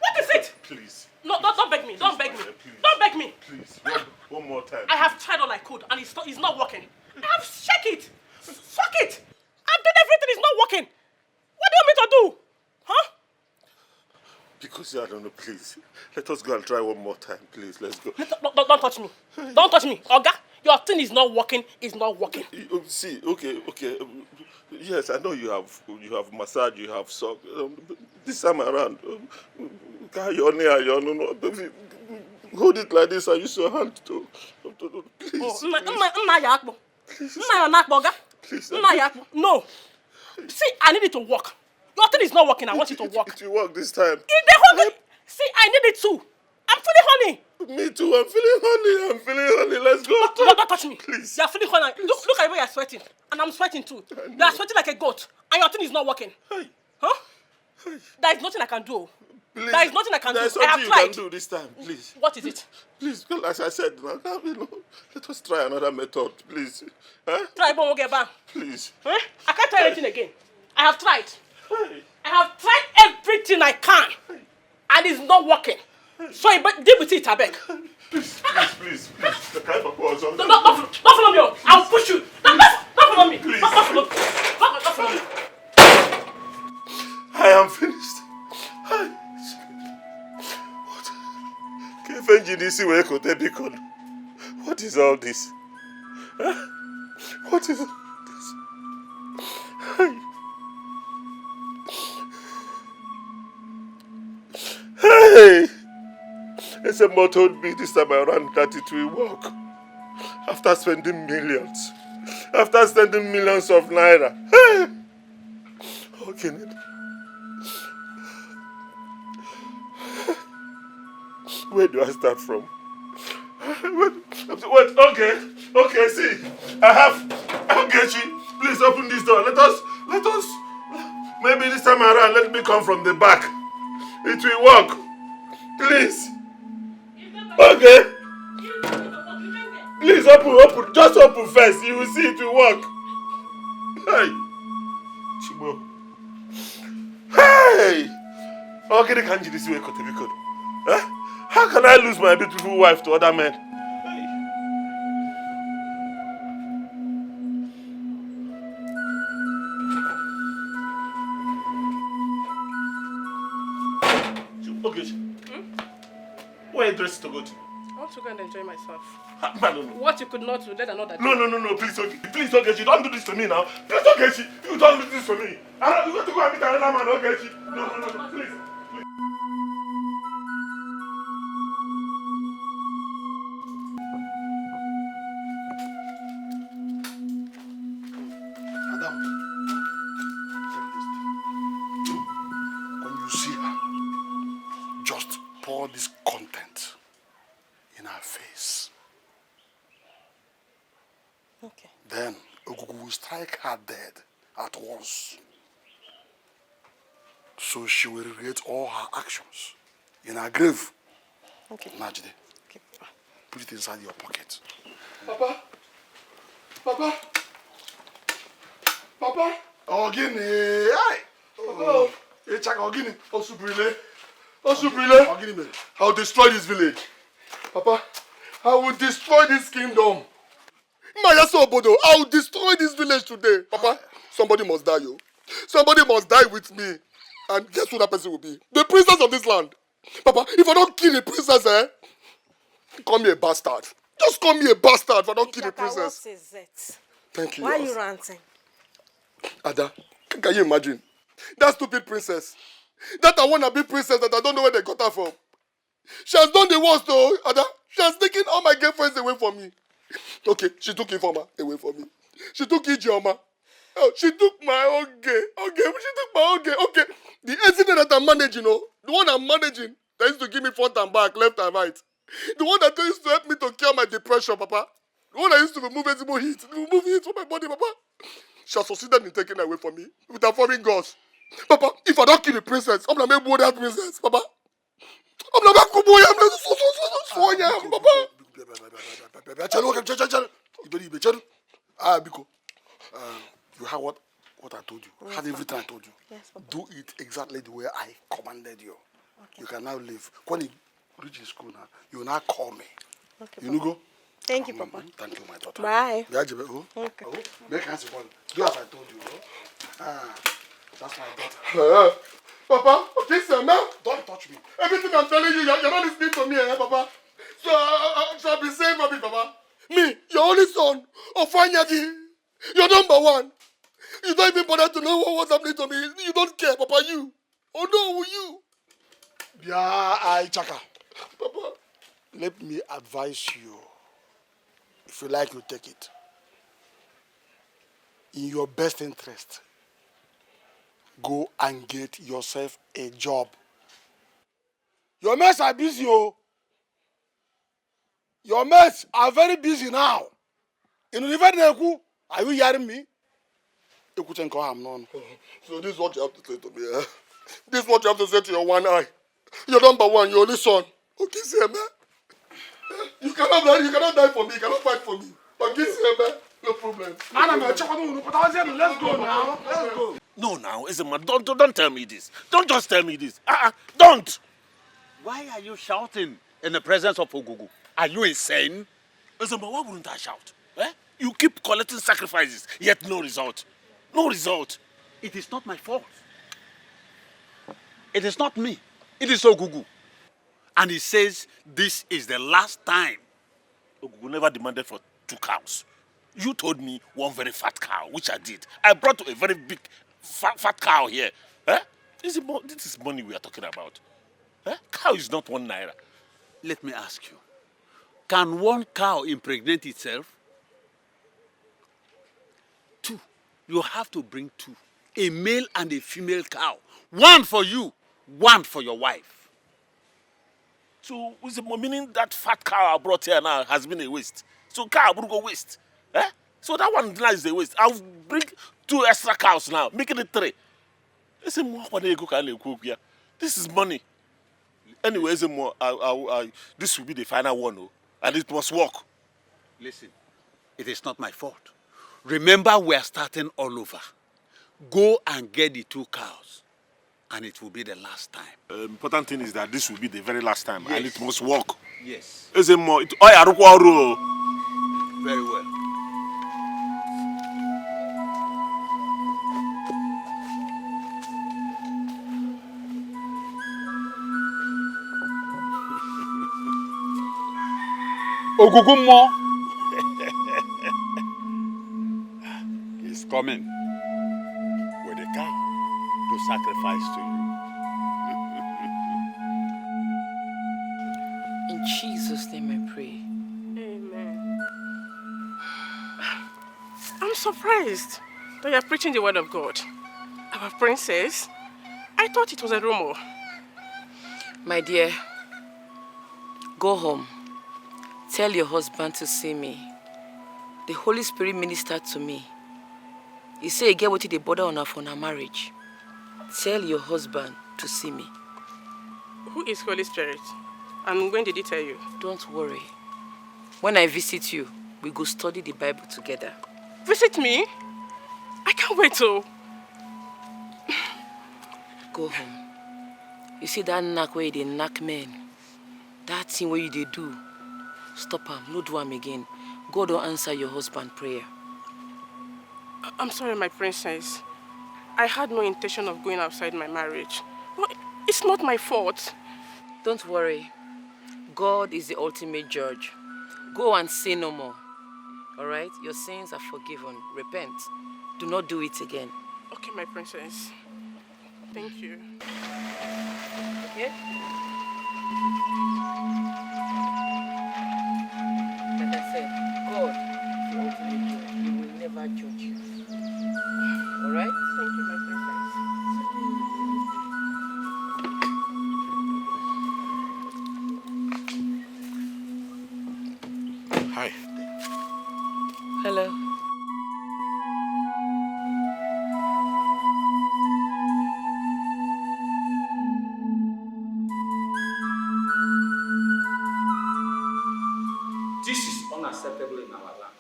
What is it? Please. No, don't beg me. Don't beg me. Don't beg me. Please. One more time. I have tried all I could and it's not working. I have checked it. Fuck it. I've done everything. It's not working. What do you want me to do? Huh? Because I don't know, please. Let us go and try one more time, please. Let's go. Don't touch me. Don't touch me. Oga, your thing is not working. It's not working. See, okay. Yes, I know you have massage, you have sock. This time around, hold it like this and use your hand to please. Please. No. See, I need it to work. Your thing is not working. I want it to work. It will work this time. See, I need it too. I'm feeling honey. Me too. I'm feeling honey. Let's go. Don't touch me. Please. You're feeling honey. Look at the way you're sweating. And I'm sweating too. You're sweating like a goat. And your thing is not working. Huh? There is nothing I can do. Please. There is nothing I can do. There's I have something you tried. can do this time, please. What is it? Please, as I said, let us try another method, please. Huh? Try, but we'll get back. Please. Huh? I can't try anything again. I have tried. I have tried everything I can. And it's not working. So I deal with it, I beg. Please. Don't follow me. I'll push you. Don't follow me. Please. Don't follow me. I am finished. What is all this? Huh? What is all this? Hey! SMO told me this time around that it will work. After spending millions. After spending millions of naira. Hey! Okay. Where do I start from? Wait, okay, see. I'll get you. Please open this door. Let us, maybe this time around, let me come from the back. It will work. Please. Okay. Please open. Just open first. You will see it will work. Hey. Chibo. Hey. Okay, they can't do this way, Kotebiko. Huh? How can I lose my beautiful wife to other men? Okay. Where are you dressed to go to? I want to go and enjoy myself. No. What you could not do, let another do. No, please, please, Ogechi, don't do this to me now. Please, Ogechi, you don't do this to me. You got to go and meet another man, Ogechi. No, please. Madam, when you see her, just pour this content in her face. Okay. Then Ogugu will strike her dead at once. So she will regret all her actions in her grave. Okay. Najide, put it inside your pocket. Papa. Ogini, hey! Papa. Echaka Ogini. Osubrile. Ogini, I'll destroy this village. Papa, I will destroy this kingdom. Mayaso Obodo, I will destroy this village today. Papa, somebody must die, yo. Somebody must die with me. And guess who that person will be? The princess of this land. Papa, if I don't kill the princess, call me a bastard. Just call me a bastard if I don't kill the princess. What is it? Thank you. Why are you ranting? Ada, can you imagine? That stupid princess. That I wanna be princess that I don't know where they got her from. She has done the worst though, Ada. She has taken all my girlfriends away from me. Okay, she took Ifeoma away from me. She took Ijeoma. Oh, she took my own gay. Okay, she took my own gay. Okay, the incident that I'm managing, the one I'm managing, that used to give me front and back, left and right. The one that used to help me to cure my depression, Papa. The one that used to remove heat from my body, Papa. She has succeeded in taking away from me with her foreign gods. Papa, if I don't kill the princess, I'm gonna make that princess, Papa. I'm gonna make Papa. Biko, you have what I told you. Yes, Had everything I told you. Yes, Papa. Do it exactly the way I commanded you. Okay. You can now leave. When you reach school now, you will now call me. Okay, you know go? Thank you, Papa. Thank you, my daughter. Bye. Okay. Make hands upon. Do as I told you. That's my daughter. Papa, okay, sir, now. Don't touch me. Everything I'm telling you, you're not listening to me, Papa. So I shall be safe for me, Papa. Me, your only son, Ofanyagi. You're number one. You don't even bother to know what's happening to me. You don't care, Papa, you. Oh no, you. Yeah, Chaka. Papa, let me advise you. If you like, you take it. In your best interest, go and get yourself a job. Your mates are busy, oh. Your mates are very busy now. In the are you hearing me? So this is what you have to say to me, eh? This is what you have to say to your one eye. You're number one, your only son. Okay, see, man. You cannot die for me, you cannot fight for me. Okay, see, man. No problem. Let's go now. Let's go. No, now, Ezema, don't tell me this. Don't just tell me this. Don't. Why are you shouting in the presence of Ogugu? Are you insane? Ezema, why wouldn't I shout? You keep collecting sacrifices, yet no result. No result. It is not my fault. It is not me. It is Ogugu. And he says this is the last time. Ogugu never demanded for 2 cows. You told me 1 very fat cow, which I did. I brought a very big fat cow here. This is money we are talking about. Cow is not 1 naira. Let me ask you. Can 1 cow impregnate itself? 2. You have to bring 2. A male and a female cow. 1 for you, 1 for your wife. So, meaning that fat cow I brought here now has been a waste. So, cow will go waste. So, that one now is a waste. I'll bring 2 extra cows now, making it 3. This is money. Anyway, this will be the final one, and it must work. Listen, it is not my fault. Remember, we are starting all over. Go and get the 2 cows, and it will be the last time. Important thing is that this will be the very last time, yes. And it must work. Yes. Very well. Ogugumo is coming with a cow to sacrifice to you. In Jesus' name I pray. Amen. I'm surprised that you're preaching the word of God. Our princess, I thought it was a rumor. My dear, go home. Tell your husband to see me. The Holy Spirit ministered to me. He said he get what they bother on her for her marriage. Tell your husband to see me. Who is Holy Spirit? And when did he tell you? Don't worry. When I visit you, we go study the Bible together. Visit me? I can't wait to. Go home. You see that knack where they knack men? That thing where you they do. Stop him. No do him again. God don't answer your husband prayer. I'm sorry, my princess. I had no intention of going outside my marriage. But it's not my fault. Don't worry. God is the ultimate judge. Go and sin no more. Alright? Your sins are forgiven. Repent. Do not do it again. Okay, my princess. Thank you. Yeah? Like I said, God is the ultimate judge. He will never judge you. Alright? Thank you, my princess. Hi. Hello. This is unacceptable in our land.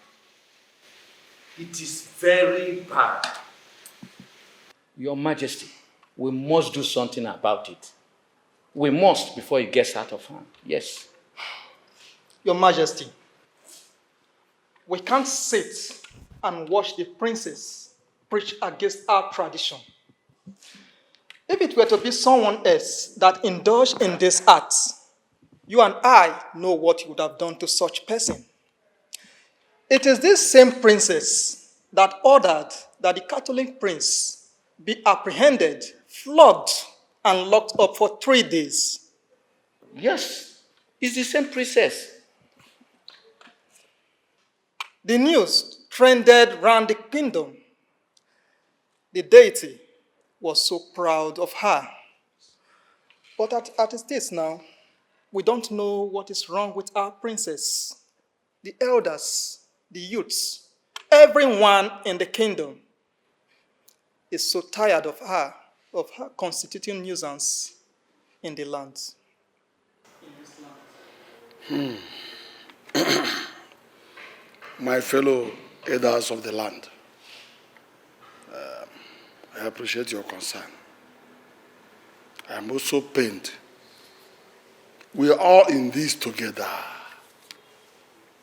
It is very bad. Your Majesty, we must do something about it. We must before it gets out of hand. Yes. Your Majesty, we can't sit and watch the princess preach against our tradition. If it were to be someone else that indulged in this act, you and I know what you would have done to such person. It is this same princess that ordered that the Catholic prince be apprehended, flogged, and locked up for 3 days. Yes, it's the same princess. The news trended round the kingdom. The deity was so proud of her. But at this now, we don't know what is wrong with our princess. The elders, the youths, everyone in the kingdom is so tired of her constituting nuisance in the land. My fellow elders of the land, I appreciate your concern. I am also pained. We are all in this together.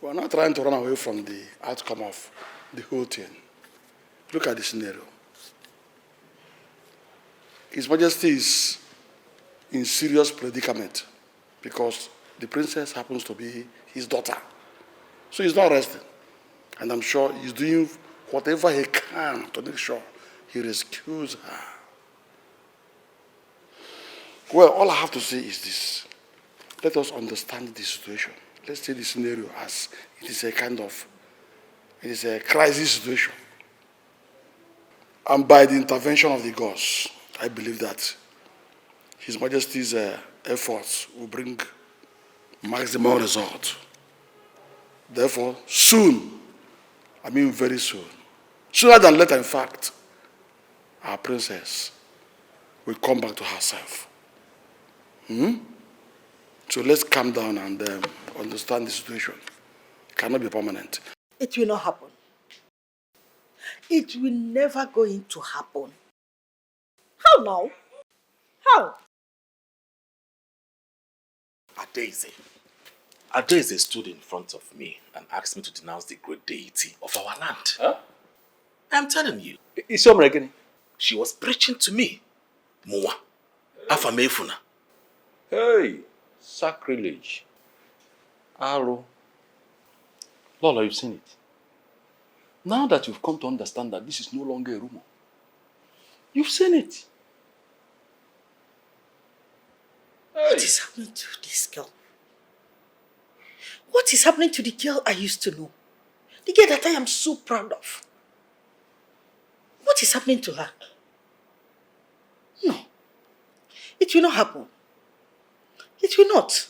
We are not trying to run away from the outcome of the whole thing. Look at the scenario. His Majesty is in serious predicament because the princess happens to be his daughter. So he's not resting. And I'm sure he's doing whatever he can to make sure he rescues her. Well, all I have to say is this. Let us understand the situation. Let's take the scenario as it is a crisis situation. And by the intervention of the gods, I believe that His Majesty's efforts will bring maximum result. Therefore, soon, I mean very soon, sooner than later, in fact, our princess will come back to herself. So let's calm down and understand the situation. It cannot be permanent. It will not happen. It will never going to happen. How now? How? Adeze stood in front of me and asked me to denounce the great deity of our land. Huh? I'm telling you. She was preaching to me. Moa. Hey, sacrilege. Aro. Lola, you've seen it. Now that you've come to understand that this is no longer a rumor, you've seen it. What is happening to this girl? What is happening to the girl I used to know? The girl that I am so proud of. What is happening to her? No. It will not happen. It will not.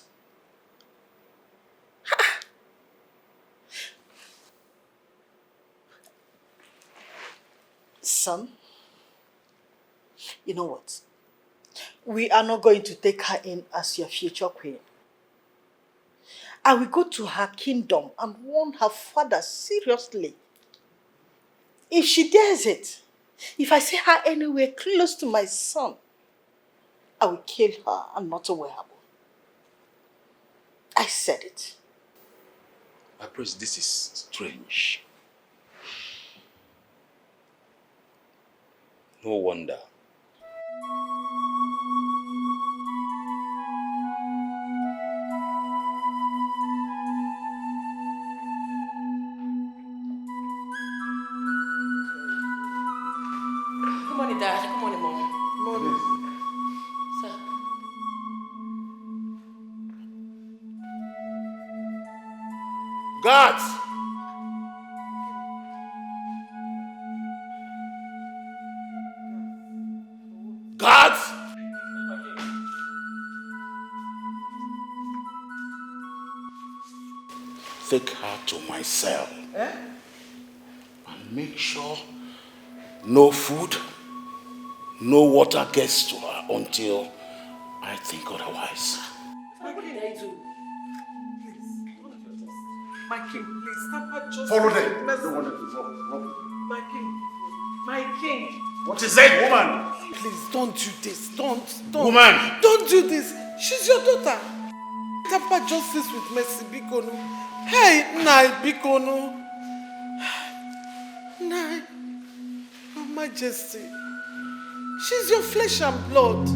Son, you know what? We are not going to take her in as your future queen. I will go to her kingdom and warn her father seriously. If she dares it, if I see her anywhere close to my son, I will kill her and not worry about it. I said it. My prince, this is strange. No wonder. Good morning, Dad. Good morning, Mom. Morning. Sir. Guards! Guards! Take her to my cell. And make sure no food, no water gets to her until I think otherwise. What did I do? My king, please, Papa, just... Follow them. Mercy. Don't want them to walk. My king. My king. What is it, woman? Please, don't do this. Don't. Woman! Don't do this. She's your daughter. Papa, justice with mercy, Bikono. Hey, Nai, Bikono. Nai, Your Majesty. She's your flesh and blood.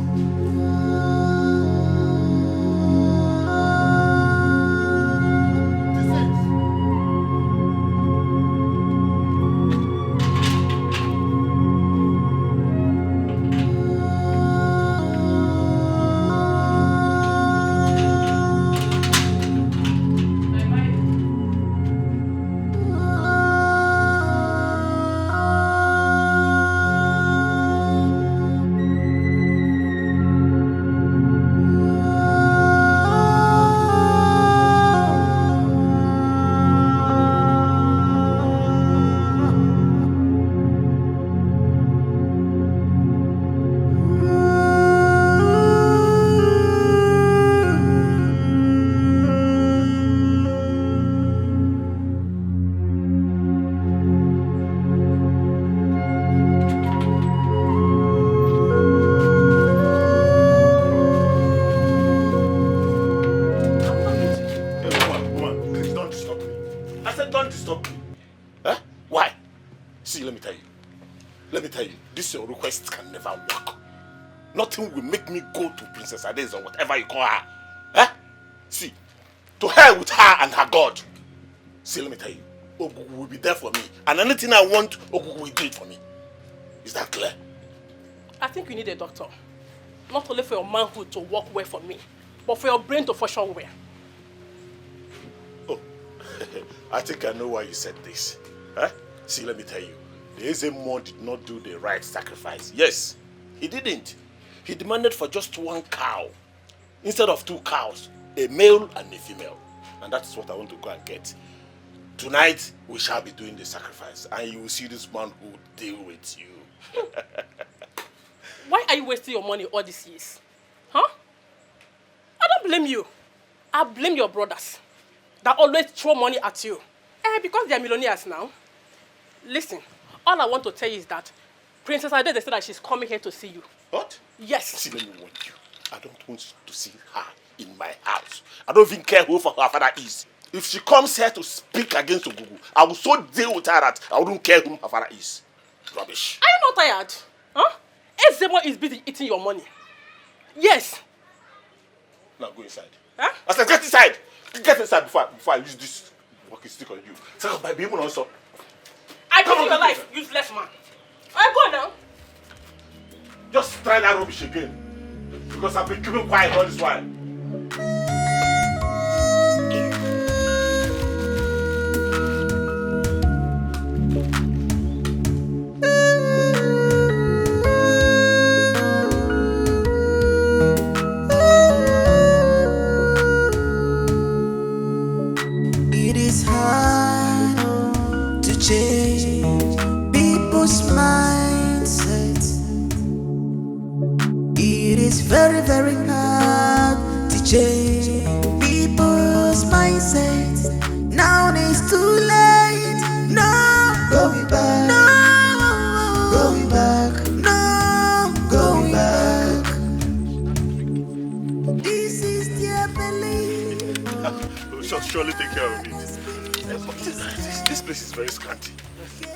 Your request can never work. Nothing will make me go to Princess Adeze or whatever you call her. See, to hell with her and her God. See, let me tell you, Ogugu will be there for me. And anything I want, Ogugu will do it for me. Is that clear? I think you need a doctor. Not only for your manhood to work well for me, but for your brain to function well. Oh, I think I know why you said this. See, let me tell you. The Ezemo did not do the right sacrifice. Yes, he didn't. He demanded for just one cow instead of 2 cows, a male and a female. And that's what I want to go and get. Tonight, we shall be doing the sacrifice, and you will see this man who will deal with you. Why are you wasting your money all these years? Huh? I don't blame you. I blame your brothers that always throw money at you. Because they are millionaires now. Listen. All I want to tell you is that Princess Adeze said that she's coming here to see you. What? Yes. See, let me warn you. I don't want to see her in my house. I don't even care who her father is. If she comes here to speak against Ogugu, I will so deal with her that I wouldn't care who her father is. Rubbish. Are you not tired? Huh? Ezemo is busy eating your money. Yes. Now go inside. Huh? I said get inside. Get inside before I use this. luck is still on you. So, by being also. I give you your life, useless man. I go now. Just try that rubbish again. Because I've been keeping quiet all this while. It is hard to change people's mindsets. It is very, very hard to change people's mindsets. Now it's too late. No going back. No going back. No going back. This is their belief. We shall surely take care of it. This place is very scanty.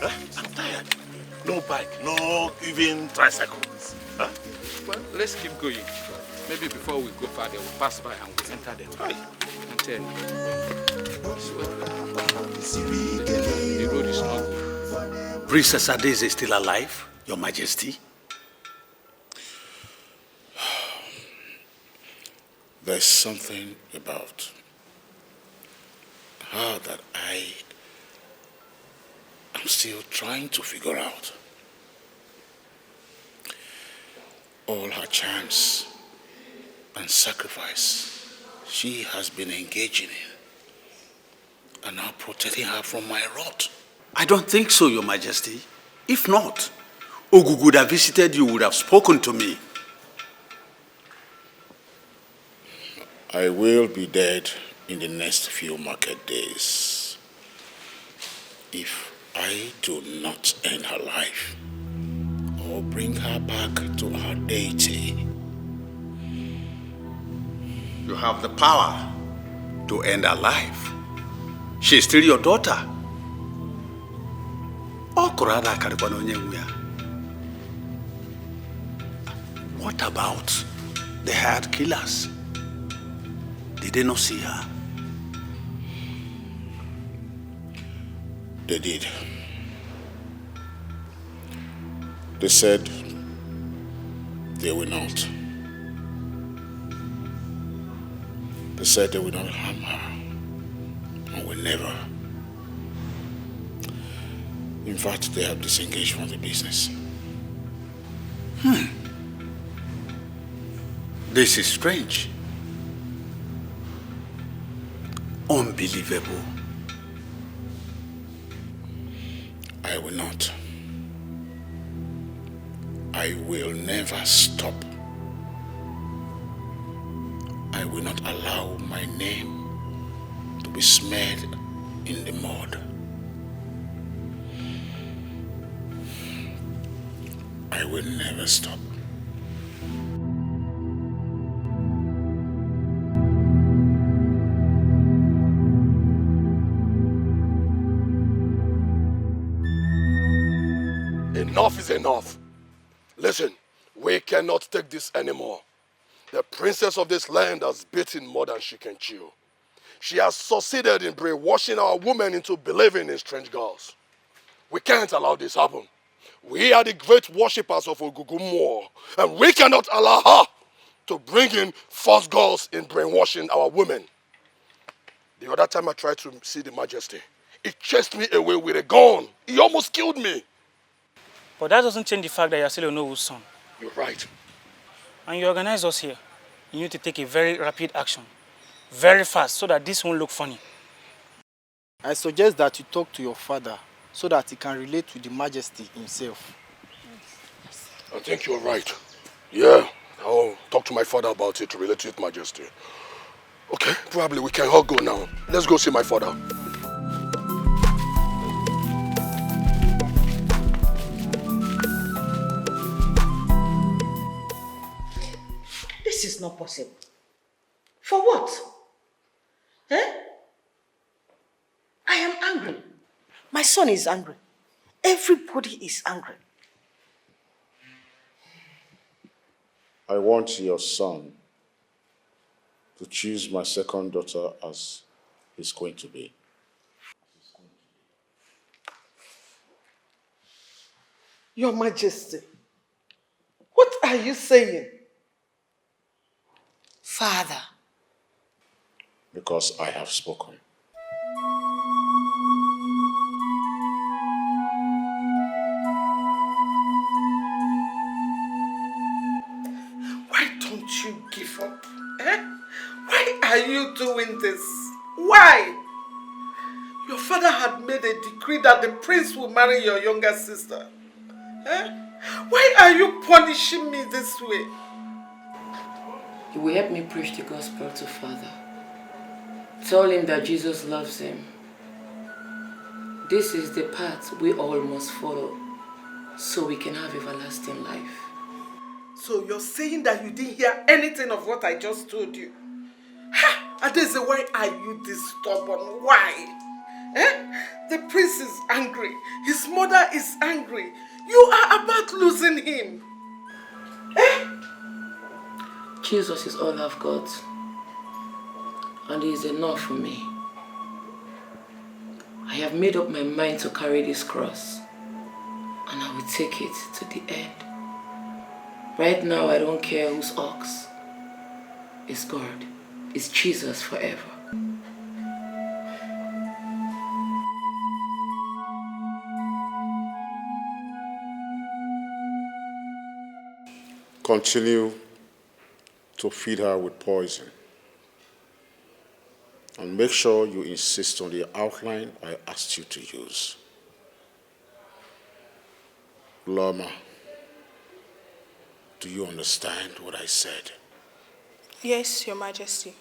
Huh? I'm tired. No bike, no even tricycle. Huh? Well, let's keep going. Maybe before we go further, we'll pass by and we'll enter them. Right. And tell you. The road is not good. Princess Adeze is still alive, Your Majesty? There's something about her that I'm still trying to figure out. All her charms and sacrifice she has been engaging in and now protecting her from my wrath. I don't think so, Your Majesty. If not, Ogugu would have visited you, would have spoken to me. I will be dead in the next few market days if I do not end her life or bring her back to her deity. You have the power to end her life. She is still your daughter. What about the hired killers? Did they not see her? They did. They said they will not. They said they will not harm her and will never. In fact, they have disengaged from the business. This is strange. Unbelievable. I will not. I will never stop. I will not allow my name to be smeared in the mud. I will never stop. Enough is enough. Listen, we cannot take this anymore. The princess of this land has bitten more than she can chew. She has succeeded in brainwashing our women into believing in strange gods. We can't allow this happen. We are the great worshippers of Ogugumo, and we cannot allow her to bring in false gods in brainwashing our women. The other time I tried to see the Majesty, he chased me away with a gun. He almost killed me. But that doesn't change the fact that you're still Onowu's son. You're right. And you organize us here. You need to take a very rapid action. Very fast, so that this won't look funny. I suggest that you talk to your father so that he can relate with the Majesty himself. I think you're right. Yeah, I'll talk to my father about it to relate to His Majesty. Okay, probably we can all go now. Let's go see my father. This is not possible. For what? Eh? I am angry. My son is angry. Everybody is angry. I want your son to choose my second daughter as his going to be. Your Majesty, what are you saying? Father. Because I have spoken. Why don't you give up? Why are you doing this? Why? Your father had made a decree that the prince will marry your younger sister. Why are you punishing me this way? You will help me preach the gospel to Father. Tell him that Jesus loves him. This is the path we all must follow so we can have everlasting life. So you're saying that you didn't hear anything of what I just told you? Adeze, why are you this stubborn? Why? The prince is angry. His mother is angry. You are about losing him. Jesus is all I've got. And he is enough for me. I have made up my mind to carry this cross. And I will take it to the end. Right now, I don't care whose ox. It's God. It's Jesus forever. Continue to feed her with poison. And make sure you insist on the outline I asked you to use. Lama, do you understand what I said? Yes, Your Majesty.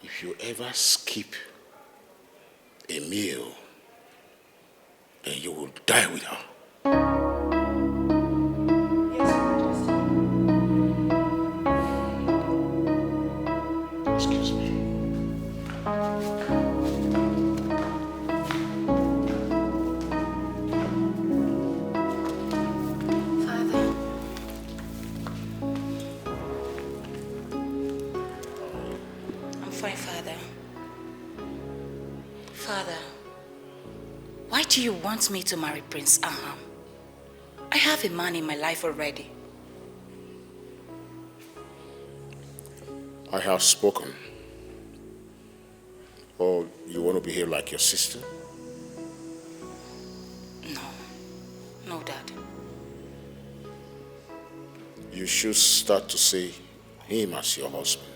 If you ever skip a meal, then you will die with her. Excuse me. Father. I'm fine, Father. Father, why do you want me to marry Prince Aham? I have a man in my life already. I have spoken. Or you want to behave like your sister? No, Dad. You should start to see him as your husband.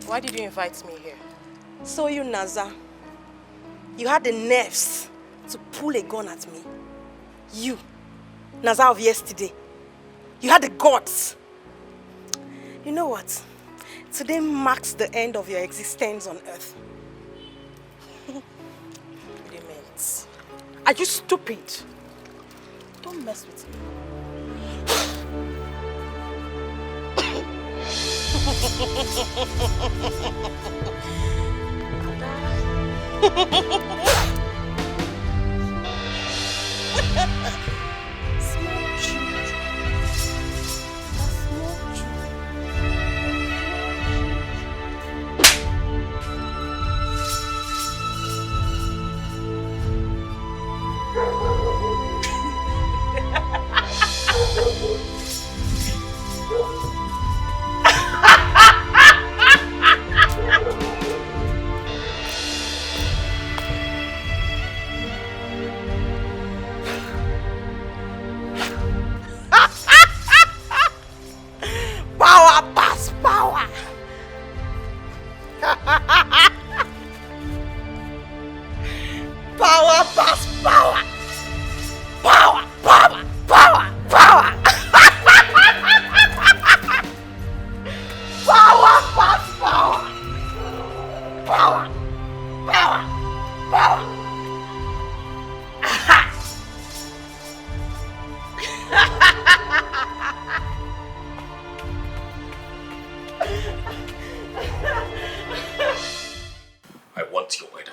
Why did you invite me here? So you, Naza, you had the nerves to pull a gun at me. You, Naza of yesterday, you had the guts. You know what? Today marks the end of your existence on earth. Clement, are you stupid? Don't mess with me.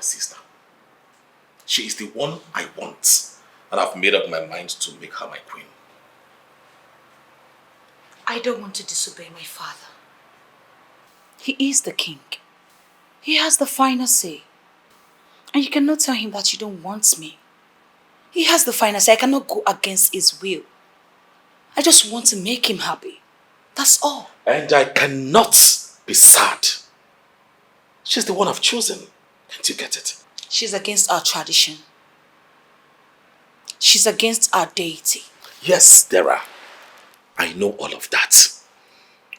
sister. She is the one I want, and I've made up my mind to make her my queen. I don't want to disobey my father. He is the king. He has the final say. And you cannot tell him that you don't want me. He has the final say. I cannot go against his will. I just want to make him happy. That's all. And I cannot be sad. She's the one I've chosen. Can't you get it? She's against our tradition. She's against our deity. Yes, Dara. I know all of that.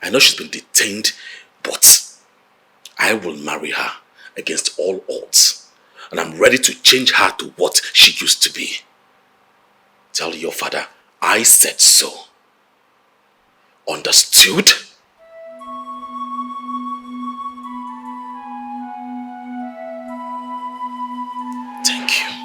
I know she's been detained, but I will marry her against all odds. And I'm ready to change her to what she used to be. Tell your father, I said so. Understood? Thank you.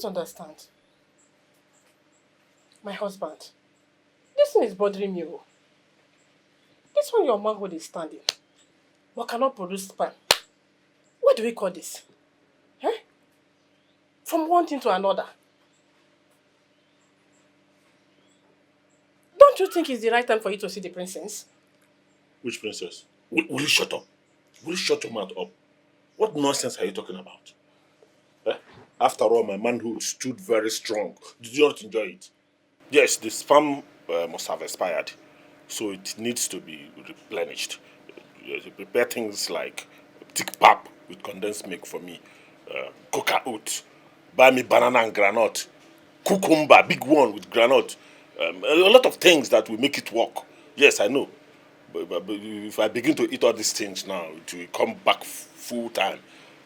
don't understand. My husband, this thing is bothering me. This one your manhood is standing, but cannot produce sperm. What do we call this? Eh? From one thing to another. Don't you think it's the right time for you to see the princess? Which princess? Will you shut up? Will you shut your mouth up? What nonsense are you talking about? Eh? After all, my manhood stood very strong. Did you not enjoy it? Yes, the sperm must have expired, so it needs to be replenished. You prepare things like thick pap with condensed milk for me, coca oat, buy me banana and granite, cucumber, big one with granite, a lot of things that will make it work. Yes, I know. But if I begin to eat all these things now, it will come back full time.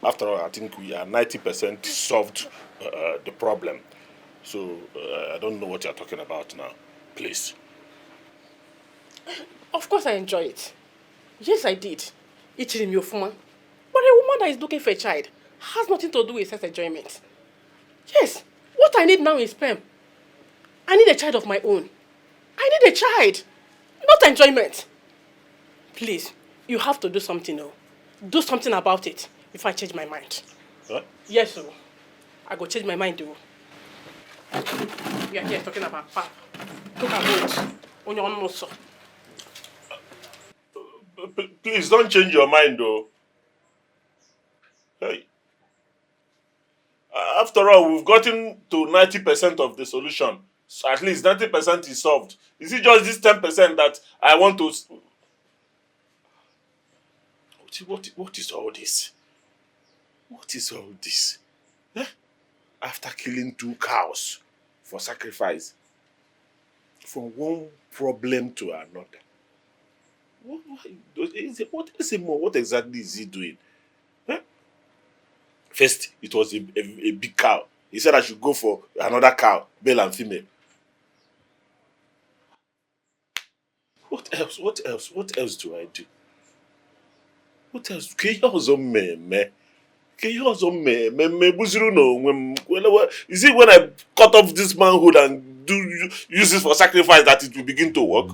After all, I think we are 90% solved the problem. So I don't know what you're talking about now. Please. Of course I enjoy it. Yes, I did. Eating in Yofuma. But a woman that is looking for a child has nothing to do with sex enjoyment. Yes, what I need now is sperm. I need a child of my own. I need a child, not enjoyment. Please, you have to do something, oh. Do something about it before I change my mind. Huh? Yes, oh. I go change my mind, oh. We are here talking about pap. Look at it. On your own, sir. Please don't change your mind, though. Hey. After all, we've gotten to 90% of the solution. So at least 90% is solved. Is it just this 10% that I want to... What is all this? What is all this? Eh? After killing 2 cows for sacrifice, from one problem to another. What exactly is he doing? Eh? First, it was a big cow. He said I should go for another cow, male and female. What else? What else? What else do I do? What else? Is it when I cut off this manhood and use it for sacrifice that it will begin to work?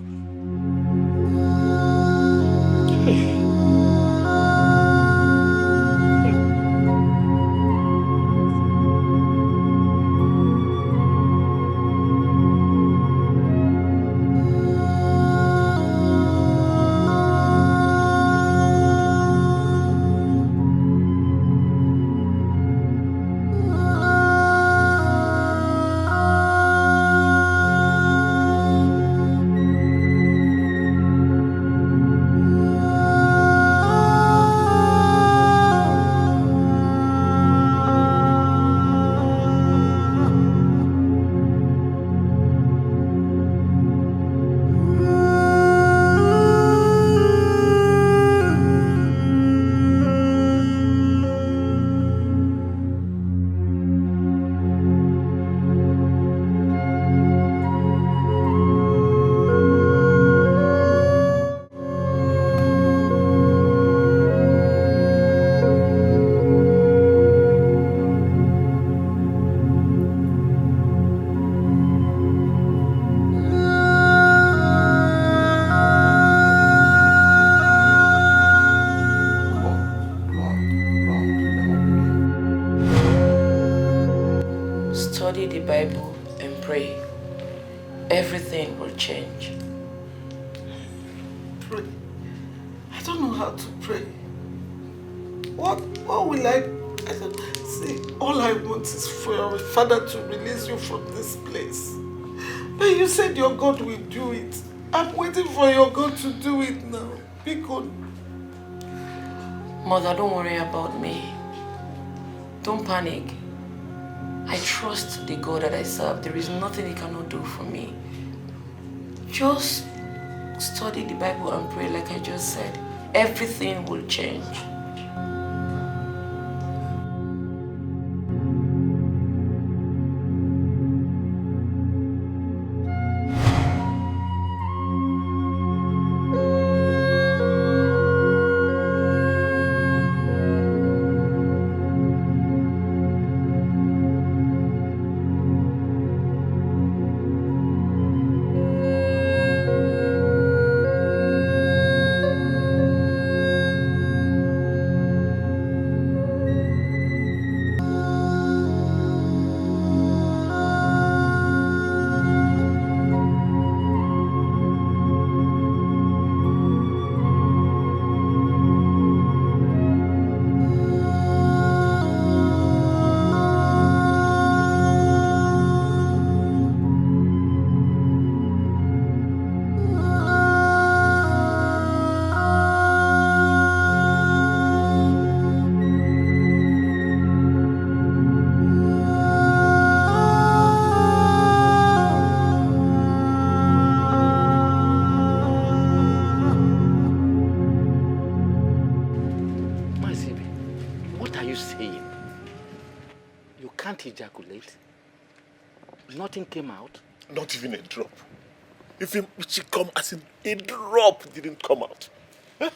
Study the Bible and pray. Everything will change. Pray. I don't know how to pray. What will I don't see. All I want is for your father to release you from this place. But you said your God will do it. I'm waiting for your God to do it now. Be good. Mother, don't worry about me. Don't panic. I trust the God that I serve. There is nothing He cannot do for me. Just study the Bible and pray like I just said. Everything will change. it? Nothing came out? Not even a drop. Even she come as in a drop didn't come out. Huh?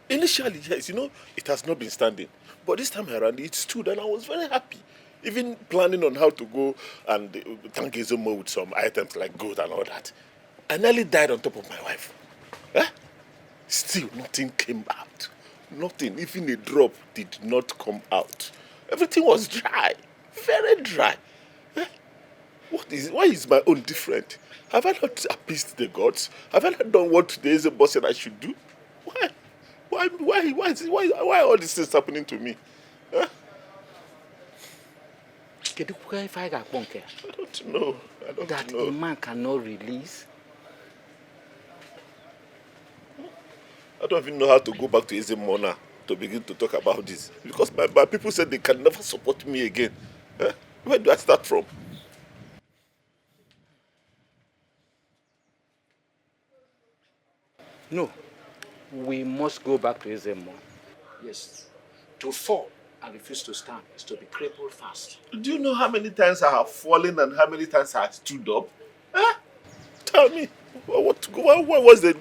Initially, yes, it has not been standing. But this time around, it stood and I was very happy. Even planning on how to go and thank Izomo with some items like gold and all that. I nearly died on top of my wife. Huh? Still, nothing came out. Nothing, even a drop did not come out. Everything was dry, very dry. Huh? Why is my own different? Have I not appeased the gods? Have I not done what the Izomo said I should do? Why are all these things happening to me? Huh? I don't know. That a man cannot release. I don't even know how to go back to Izomo now to begin to talk about this. Because my people said they can never support me again. Huh? Where do I start from? No. We must go back to Izomo. Yes. To fall and refuse to stand is to be crippled fast. Do you know how many times I have fallen and how many times I have stood up? Huh? Tell me, what was the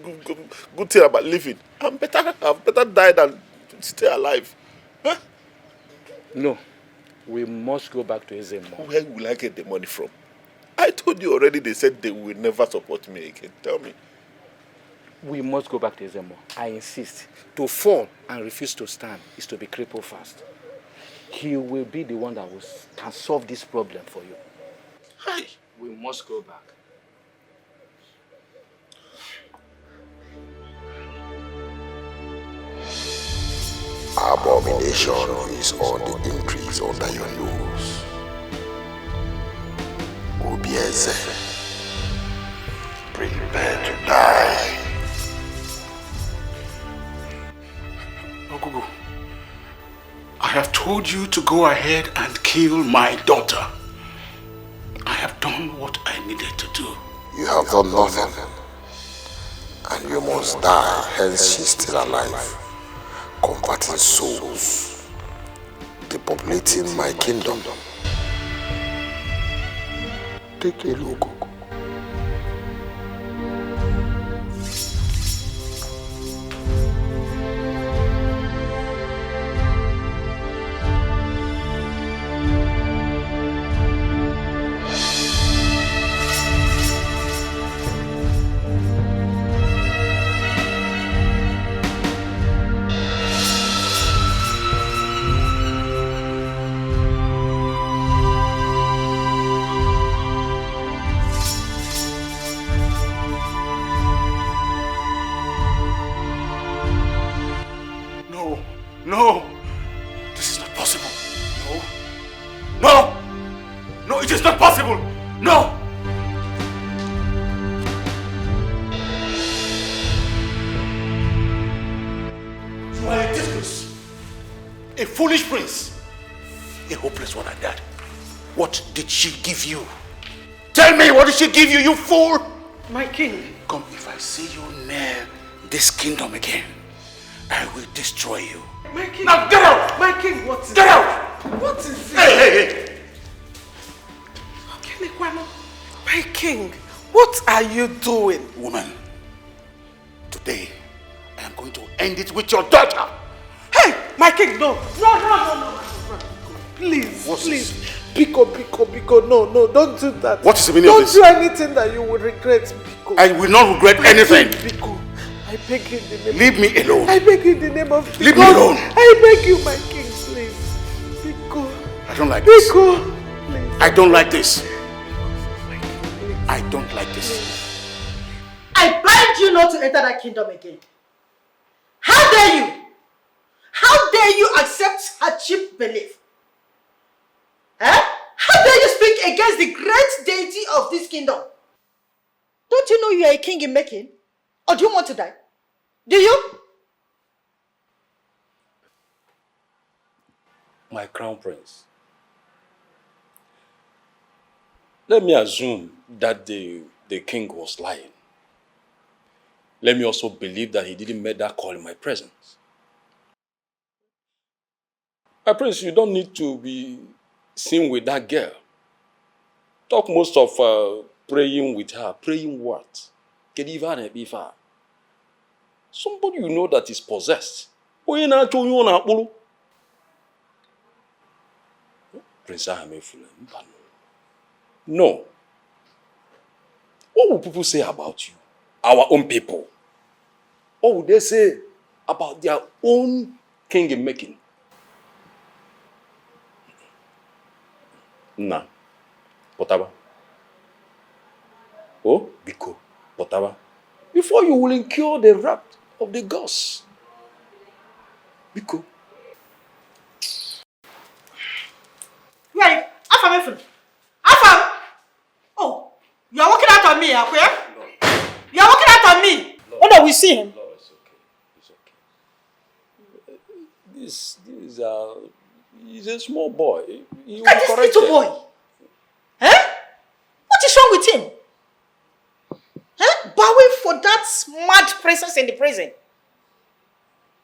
good thing about living? I've better die than stay alive. Huh? No, we must go back to Izomo. Where will I get the money from? I told you already, they said they will never support me again. Tell me. We must go back to Izomo. I insist. To fall and refuse to stand is to be crippled fast. He will be the one that can solve this problem for you. Hi. We must go back. Abomination is on the increase under your nose. Obieze, prepare to die. Ogugu, I have told you to go ahead and kill my daughter. I have done what I needed to do. You have done nothing. And you must die, hence she's still alive. Converting souls. Depopulating my kingdom. Take a look. No! This is not possible. No! No, it is not possible! No! You are a disgrace. A foolish prince. A hopeless one at that. What did she give you? Tell me, what did she give you, you fool? My king. Come, if I see you near this kingdom again, I will destroy you. My king. Now get out! My king, what is Get out! What is it? Hey! My king, what are you doing? Woman, today I am going to end it with your daughter. Hey, my king, no. Please, please. Biko, no, don't do that. What is the meaning of this? Don't do anything that you will regret, Biko. I will not regret anything. Biko, I beg you in the name Leave me alone. I beg you in the name of Biko. Leave me alone. I beg you, my king, please. Biko. I don't like this. Biko, please. I don't like this. I don't like this. I bind you not to enter that kingdom again. How dare you? How dare you accept her cheap belief? How dare you speak against the great deity of this kingdom? Don't you know you are a king in making? Or do you want to die? Do you? My crown prince, let me assume that the king was lying. Let me also believe that he didn't make that call in my presence. My prince, you don't need to be seen with that girl. talk most of praying with her. Praying what? Somebody you know that is possessed. Prince Ahamefule. No. What will people say about you? Our own people. What would they say about their own king in making? Nah. Potaba. Oh, Biko. Potaba. Before you will incur the wrath of the gods. Biko. Right, Afam. Afam! Oh, you're walking out on me, Akwe? You're walking out on me! Oh no, we see him. No, it's okay. It's okay. He's a small boy. He will Look at this correct little boy. Eh? What is wrong with him? Eh? Bowing for that mad presence in the prison.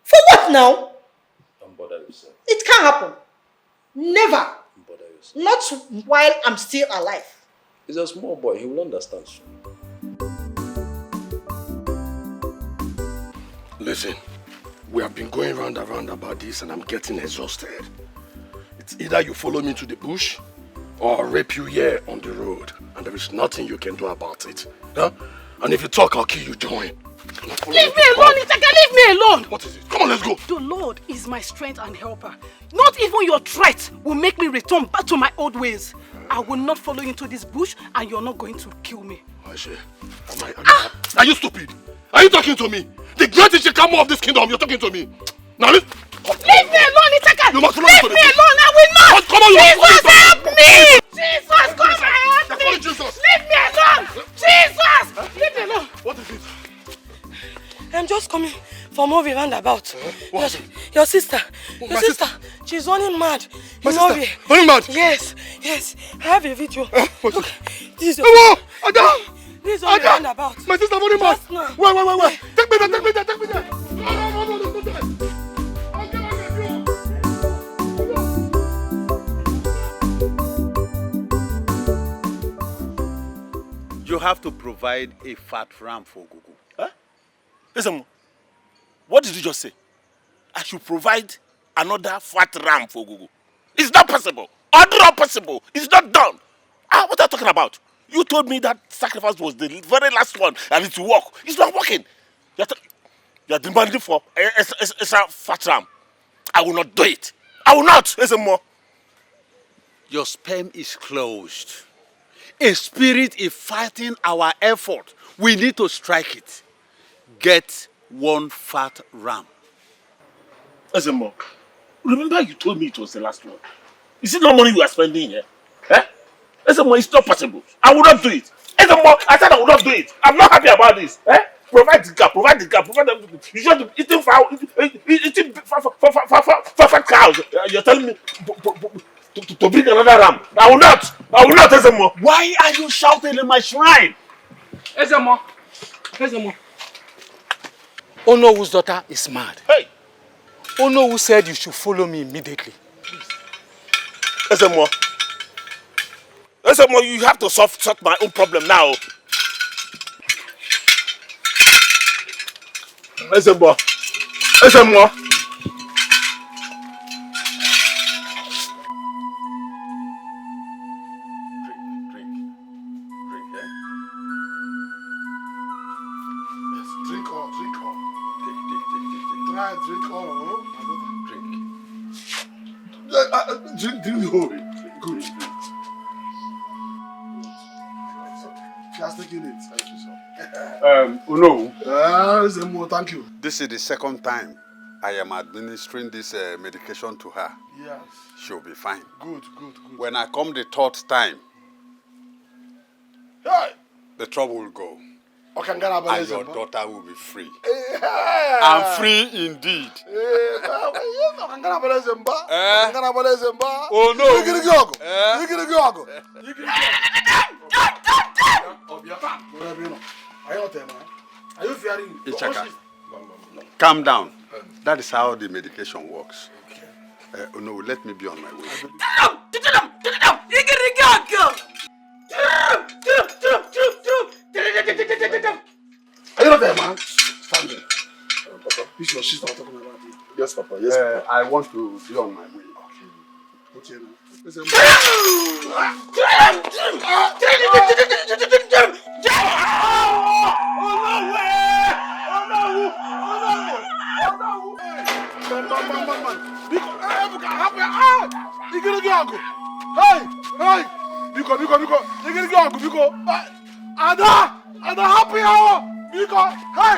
For what now? Don't bother yourself. It can't happen. Never. Don't bother yourself. Not while I'm still alive. He's a small boy. He will understand soon. Listen, we have been going round and round about this and I'm getting exhausted. It's either you follow me to the bush or I'll rape you here on the road and there is nothing you can do about it. Huh? And if you talk, I'll kill you, join. Leave me alone, Itaka, leave me alone! What is it? Come on, let's go! The Lord is my strength and helper. Not even your threat will make me return back to my old ways. I will not follow you into this bush and you're not going to kill me. Are you stupid? Are you talking to me? The greatest Shekamo of this kingdom, you're talking to me. Now listen. Leave me alone, Itaka! You must follow Leave me alone, I will not! Come on, Jesus, help me! Jesus, come and help me! Jesus. Leave me alone! Jesus! Leave me alone! What is it? I'm just coming from over roundabout. Your sister. Your my sister. She's running mad. My in sister? Norway. Running mad? Yes. Yes. I have a video. Look. This is your Ada! This is on the roundabout. My sister running mad! Just now. Wait. Take me there. No, You have to provide a fat ram for Gugu. Huh? Listen, what did you just say? I should provide another fat ram for Gugu. It's not possible. Not possible. It's not done. What are you talking about? You told me that sacrifice was the very last one and it will work. It's not working. You're demanding for a fat ram. I will not do it. I will not. Listen more. Your sperm is closed. A spirit is fighting our effort. We need to strike it. Get one fat ram. Listen more. Remember you told me it was the last one. Is it not money you are spending here? Eh? Listen more, it's not possible. I will not do it. Listen more, I said I will not do it. I'm not happy about this. Eh? Provide the gap, provide everything. You should be eating fowl, eating fat cows. You're telling me to bring another ram. I will not, Ezemo. Why are you shouting in my shrine? Ezemo. Ono whose daughter is mad. Hey. Ono who said you should follow me immediately. Ezemo, you have to sort my own problem now. Ezemo. Drink all. Try and drink all. Drink the whole. Good. She has taken it. Thank you, sir. Uno. Thank you. This is the second time I am administering this medication to her. Yes. She'll be fine. Good. When I come the third time, Hey. the trouble will go. And your daughter will be free. I'm free indeed. Oh no. Ichaka, calm down. That is how the medication works. No, let me be on my way. Yes, Papa. Yes, Papa. I want to be on my way. Okay now. Ada happy hour. Biko, hey.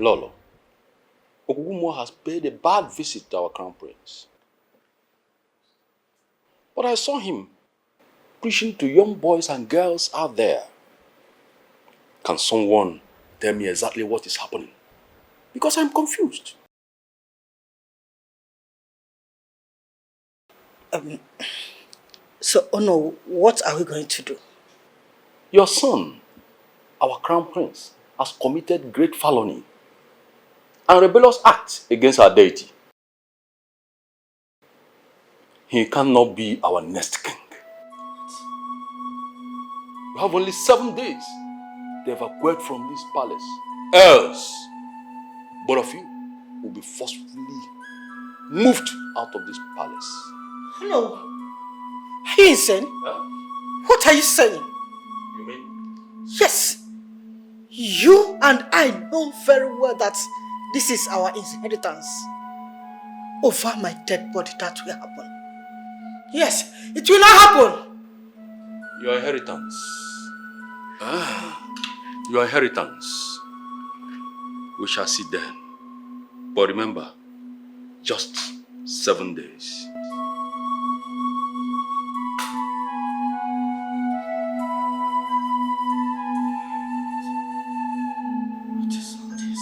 Lolo, Okugumo has paid a bad visit to our crown prince. But I saw him preaching to young boys and girls out there. Can someone tell me exactly what is happening? Because I'm confused. So, Ono, what are we going to do? Your son, our crown prince, has committed great felony and rebellious act against our deity. He cannot be our next king. We have only 7 days to evacuate from this palace. Else, both of you will be forcefully moved out of this palace. No. Are you insane? Huh? What are you saying? You mean? Yes. You and I know very well that this is our inheritance. Over my dead body, that will happen. Yes, it will not happen. Your inheritance. Your inheritance We shall see then. But remember, just 7 days. What is all this?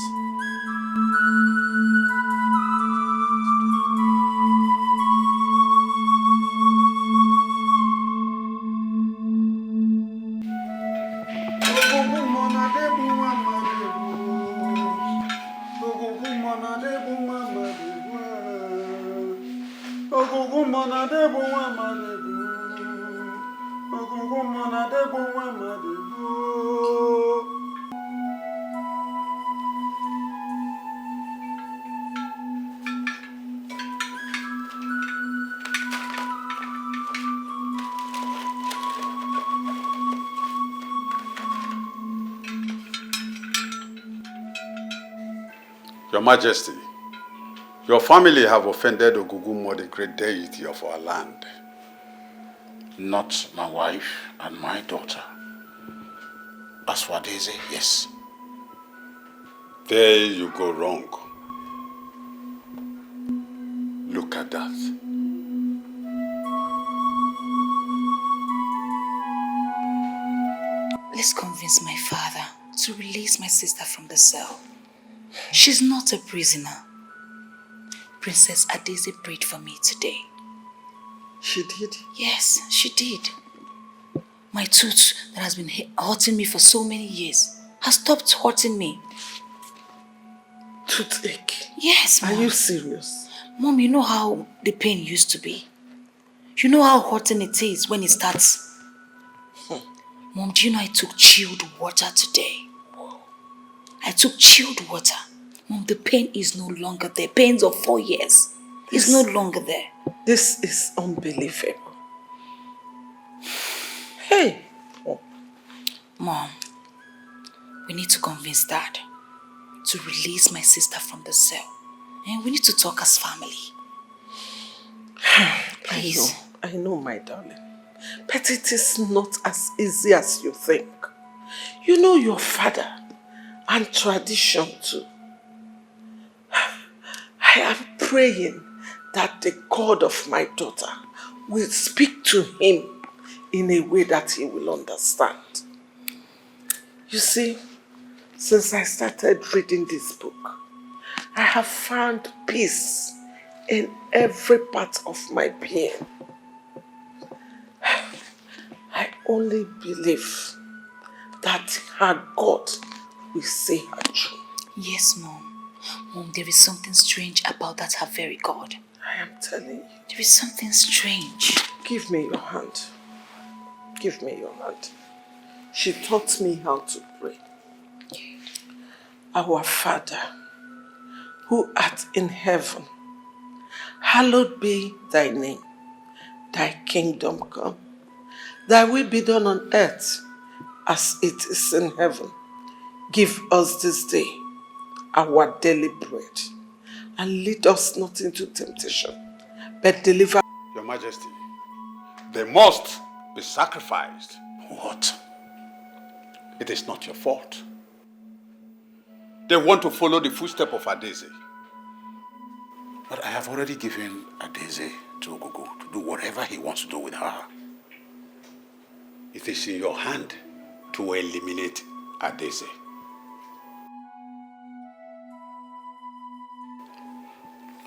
Your Majesty, your family have offended Ogugumo, the great deity of our land. Not my wife and my daughter. As for Daisy, yes. There you go wrong. Look at that. Let's convince my father to release my sister from the cell. She's not a prisoner. Princess Adeze prayed for me today. She did? Yes, she did. My tooth that has been hurting me for so many years has stopped hurting me. Toothache? Yes, Mom. Are you serious? Mom, you know how the pain used to be. You know how hurting it is when it starts. Mom, do you know I took chilled water today? I took chilled water. Mom, the pain is no longer there. Pains of 4 years is no longer there. This is unbelievable. Hey! Mom, we need to convince Dad to release my sister from the cell. And we need to talk as family. Please. I know, my darling. But it is not as easy as you think. You know your father and tradition too. I am praying that the God of my daughter will speak to him in a way that he will understand. You see, since I started reading this book, I have found peace in every part of my being. I only believe that her God will see her through. Yes, Mom. Mom, there is something strange about that her very God. I am telling you. There is something strange. Give me your hand. Give me your hand. She taught me how to pray. Our Father, who art in heaven, hallowed be thy name. Thy kingdom come. Thy will be done on earth as it is in heaven. Give us this day our daily bread, and lead us not into temptation, but deliver. Your Majesty, they must be sacrificed. What? It is not your fault. They want to follow the footsteps of Adeze. But I have already given Adeze to Ogogo to do whatever he wants to do with her. It is in your hand to eliminate Adeze.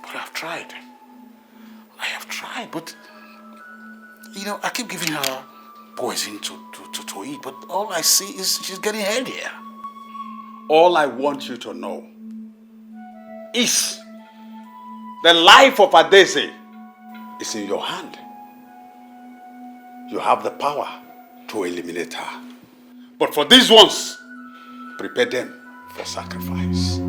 But I've tried. I have tried, but you know, I keep giving her poison to eat, but all I see is she's getting healthier. All I want you to know is the life of Adeze is in your hand. You have the power to eliminate her. But for these ones, prepare them for sacrifice.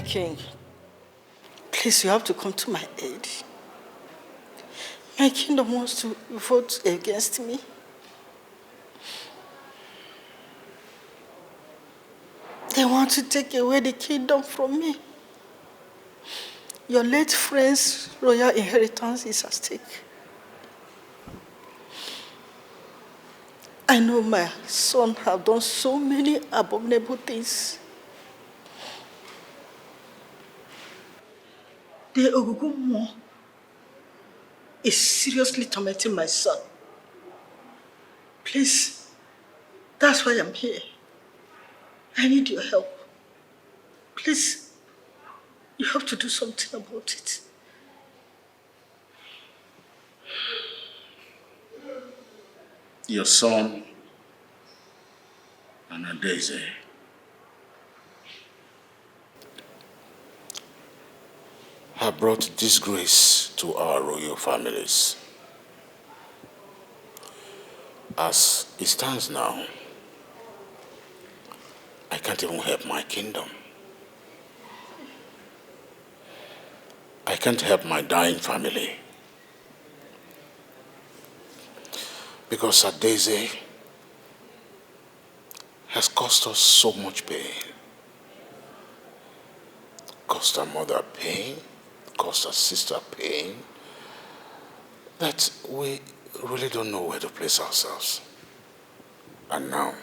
king, please, you have to come to my aid. My kingdom wants to vote against me. They want to take away the kingdom from me. Your late friend's royal inheritance is at stake. I know my son have done so many abominable things. The Ogugumo is seriously tormenting my son. Please, that's why I'm here. I need your help. Please, you have to do something about it. Your son and Daisy have brought disgrace to our royal families. As it stands now, I can't even help my kingdom. I can't help my dying family. Because Daisy has caused us so much pain. Caused her mother pain, caused her sister pain, that we really don't know where to place ourselves. And now,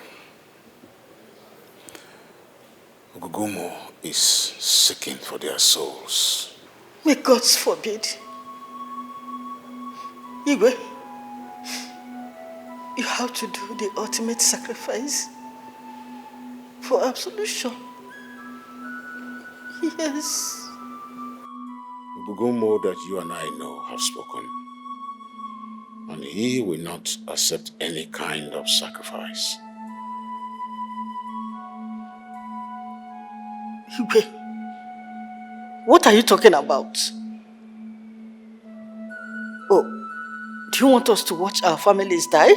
Ogugumo is seeking for their souls. May God forbid. Igwe, you have to do the ultimate sacrifice for absolution. Yes. Ogugumo that you and I know have spoken. And he will not accept any kind of sacrifice. Igwe, what are you talking about? Oh, do you want us to watch our families die?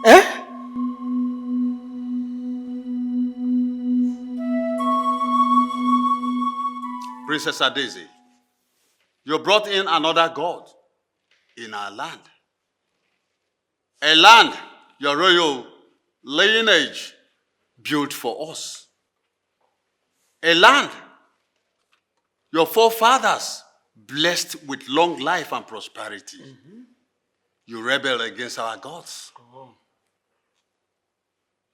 Eh? Princess Daisy, you brought in another god in our land. A land your royal lineage built for us. A land your forefathers blessed with long life and prosperity. You rebelled against our gods.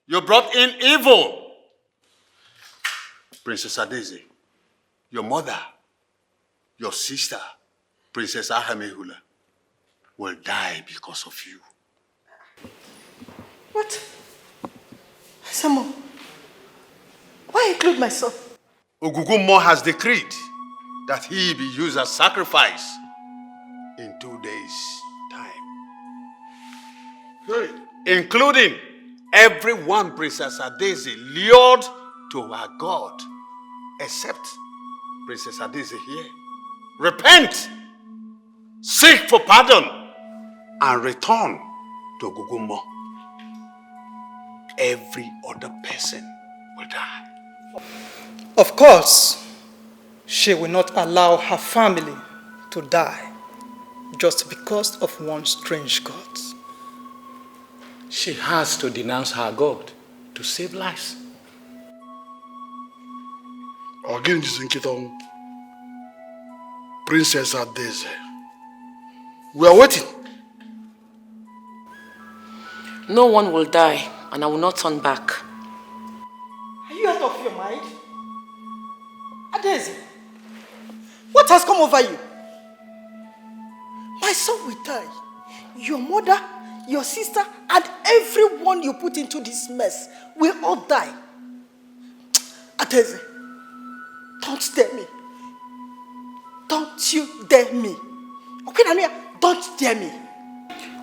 You brought in evil. Princess Daisy, your mother, your sister, Princess Ahamehula, will die because of you. What? Samo, why include myself? Ogugumo has decreed that he be used as sacrifice in 2 days' time. Including everyone Princess Daisy lured to her God, except Princess Daisy here. Repent, seek for pardon, and return to Ogugumo. Every other person will die. Of course, she will not allow her family to die just because of one strange god. She has to denounce her God to save lives. Again, Princess Daisy. We are waiting. No one will die, and I will not turn back. Are you out of your mind? Adeze, what has come over you? My son will die. Your mother, your sister, and everyone you put into this mess will all die. Adeze, don't dare me. Don't you dare me. Okay, Nania, don't dare me.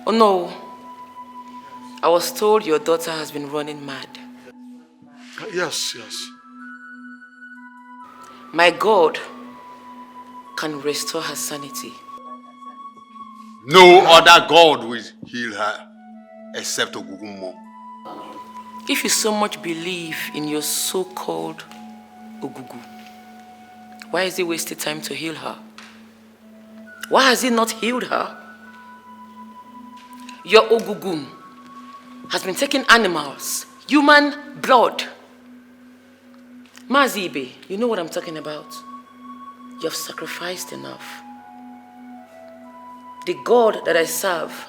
Oh no. I was told your daughter has been running mad. Yes. My God can restore her sanity. No other God will heal her except Ogugumo. If you so much believe in your so-called Ogugu, why is he wasting time to heal her? Why has he not healed her? Your Ogugu has been taking animals, human blood. Mazibe, you know what I'm talking about? You have sacrificed enough. The God that I serve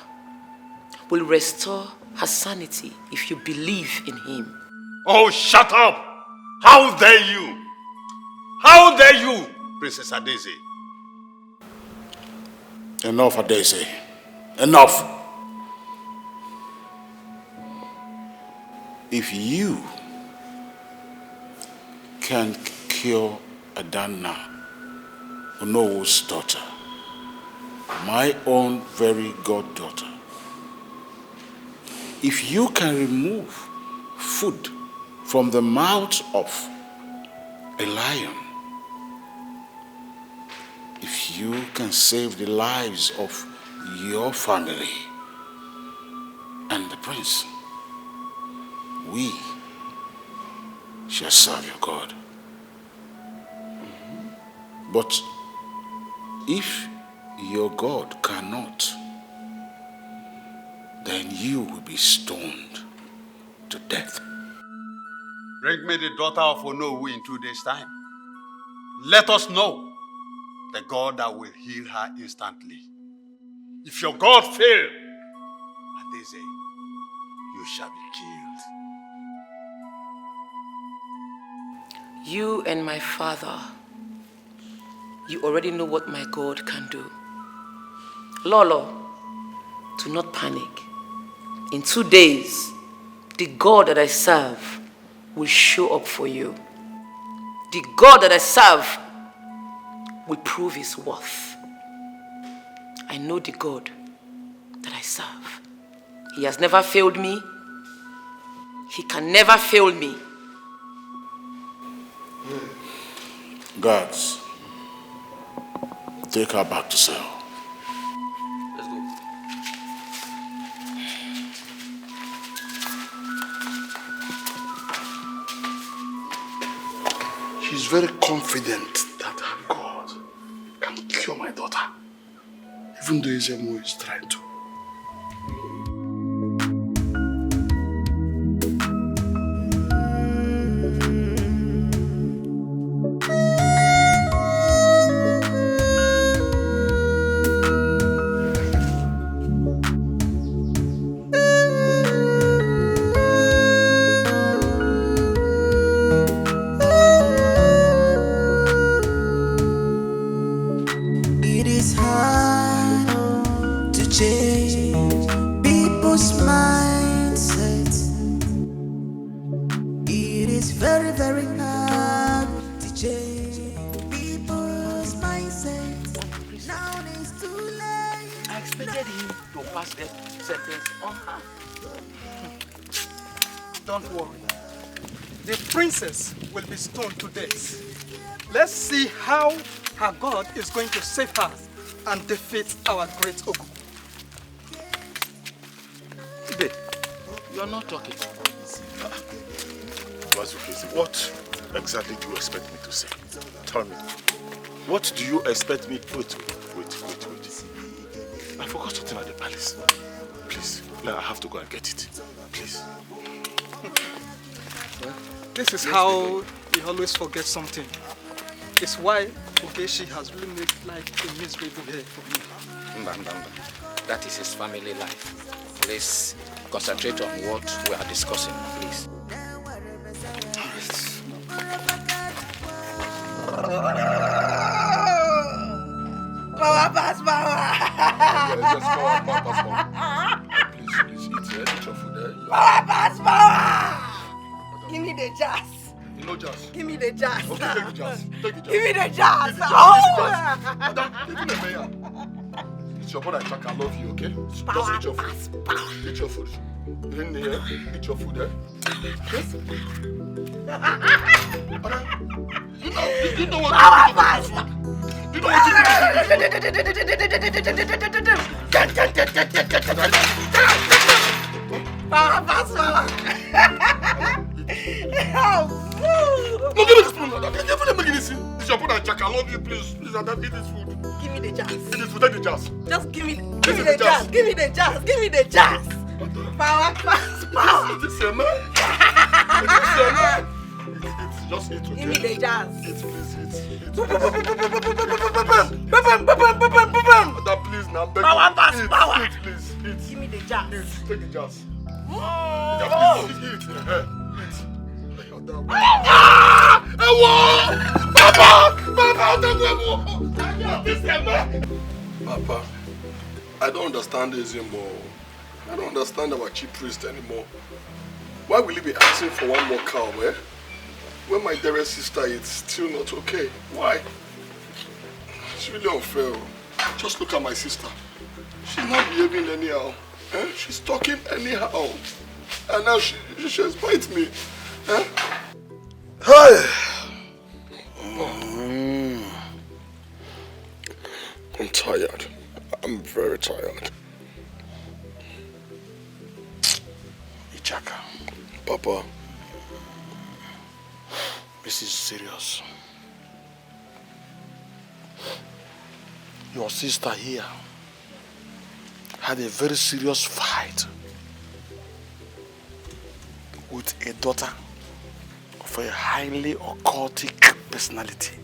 will restore her sanity if you believe in him. Oh, shut up! How dare you? How dare you, Princess Adeze? Enough, Adeze. Enough. If you can cure Adana, Onowo's daughter, my own very goddaughter, if you can remove food from the mouth of a lion, if you can save the lives of your family and the prince, we shall serve your God. But if your God cannot, then you will be stoned to death. Bring me the daughter of Onowu in 2 days' time. Let us know the God that will heal her instantly. If your God fail, Adeze, you shall be killed. You and my father, you already know what my God can do. Lolo, do not panic. In 2 days, the God that I serve will show up for you. The God that I serve will prove his worth. I know the God that I serve. He has never failed me. He can never fail me. Guards, take her back to cell. Let's go. She's very confident that her God can cure my daughter, even though Ezemo is trying to. It is hard to change people's mindsets. It is very, very hard to change people's mindsets. Now it's too late. I expected him to pass the sentence on her. Don't worry. The princess will be stoned to death. Let's see how her God is going to save her and defeat our great Ogu. Babe, you are not talking. Wazico, what exactly do you expect me to say? Tell me. What do you expect me... Wait. I forgot something at the palace. Please, I have to go and get it. Please. This is how he always forgets something. It's why Ogeshi has really made life a miserable here for me. That is his family life. Please concentrate on what we are discussing, please. Power pass Power pass power! Give me the jazz. No jazz. Give me the jazz. Okay, take the jazz. Take the jazz. Give me the jazz. Madam, take the mayor. It's your brother, Jack. I love you, okay? Just eat your food. Eat your food. In here, eat your food, eh? Yes. You know what? Power pass. You know what? Power pass power. No, give me the spoon. Let me give this. It's your food and Jack. I love you, please. Please, I don't eat this food. Give me the jazz. Eat this food, take the jazz. Just give me the the jazz. Give me the jazz. Give me the jazz. Power, power. This is your man. This is your man. Eat, just eat, okay? Give me the jazz. Eat, please, eat. Bam. Please, now, beg Power, you. pass, Eat, power. Eat, please, eat. Give me the jazz. Eat, take the jazz. Oh. Eat. Papa, I don't understand this anymore. I don't understand our chief priest anymore. Why will he be asking for one more cow, eh? When my dearest sister is still not okay. Why? It's really unfair. Just look at my sister. She's not behaving anyhow. Eh? She's talking anyhow. And now she just bites me. Eh? Hey! I'm tired. I'm very tired. Ichaka. Papa. This is serious. Your sister here had a very serious fight with a daughter of a highly occultic personality.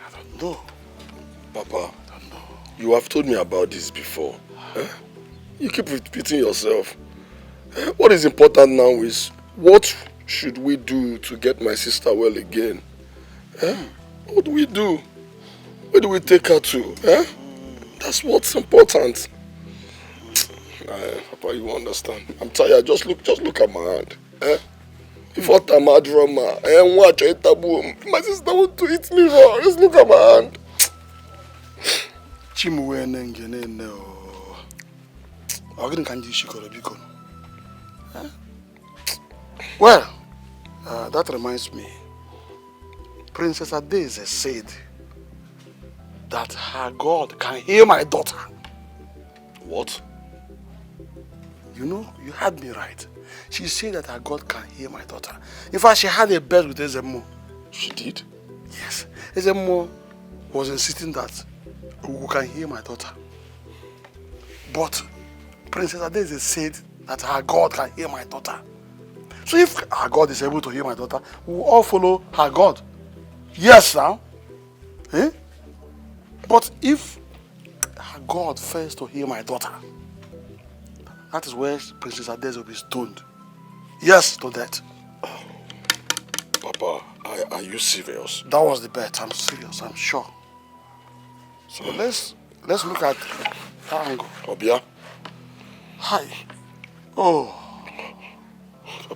I don't know. Papa, you have told me about this before. Eh? You keep repeating yourself. What is important now is what should we do to get my sister well again? Eh? What do we do? Where do we take her to? Eh? That's what's important. Papa, you understand. I'm tired. Just look at my hand. Eh? If what I'm a drama, watch a taboo. My sister want to eat me raw. Just look at my hand. Well, that reminds me. Princess Adeze said that her God can heal my daughter. What? You know, you heard me right. She said that her God can heal my daughter. In fact, she had a bet with Ezemo. She did? Yes. Ezemo was insisting that we can heal my daughter. But Princess Adeze said that her God can heal my daughter. So if her God is able to heal my daughter, we will all follow her God. Yes, now. Eh? But if her God fails to heal my daughter, that is where Princess Adeze will be stoned. Yes, to death. Papa, are you serious? That was the bet. I'm serious, I'm sure. So let's look at that angle. Obia? Hi. Oh.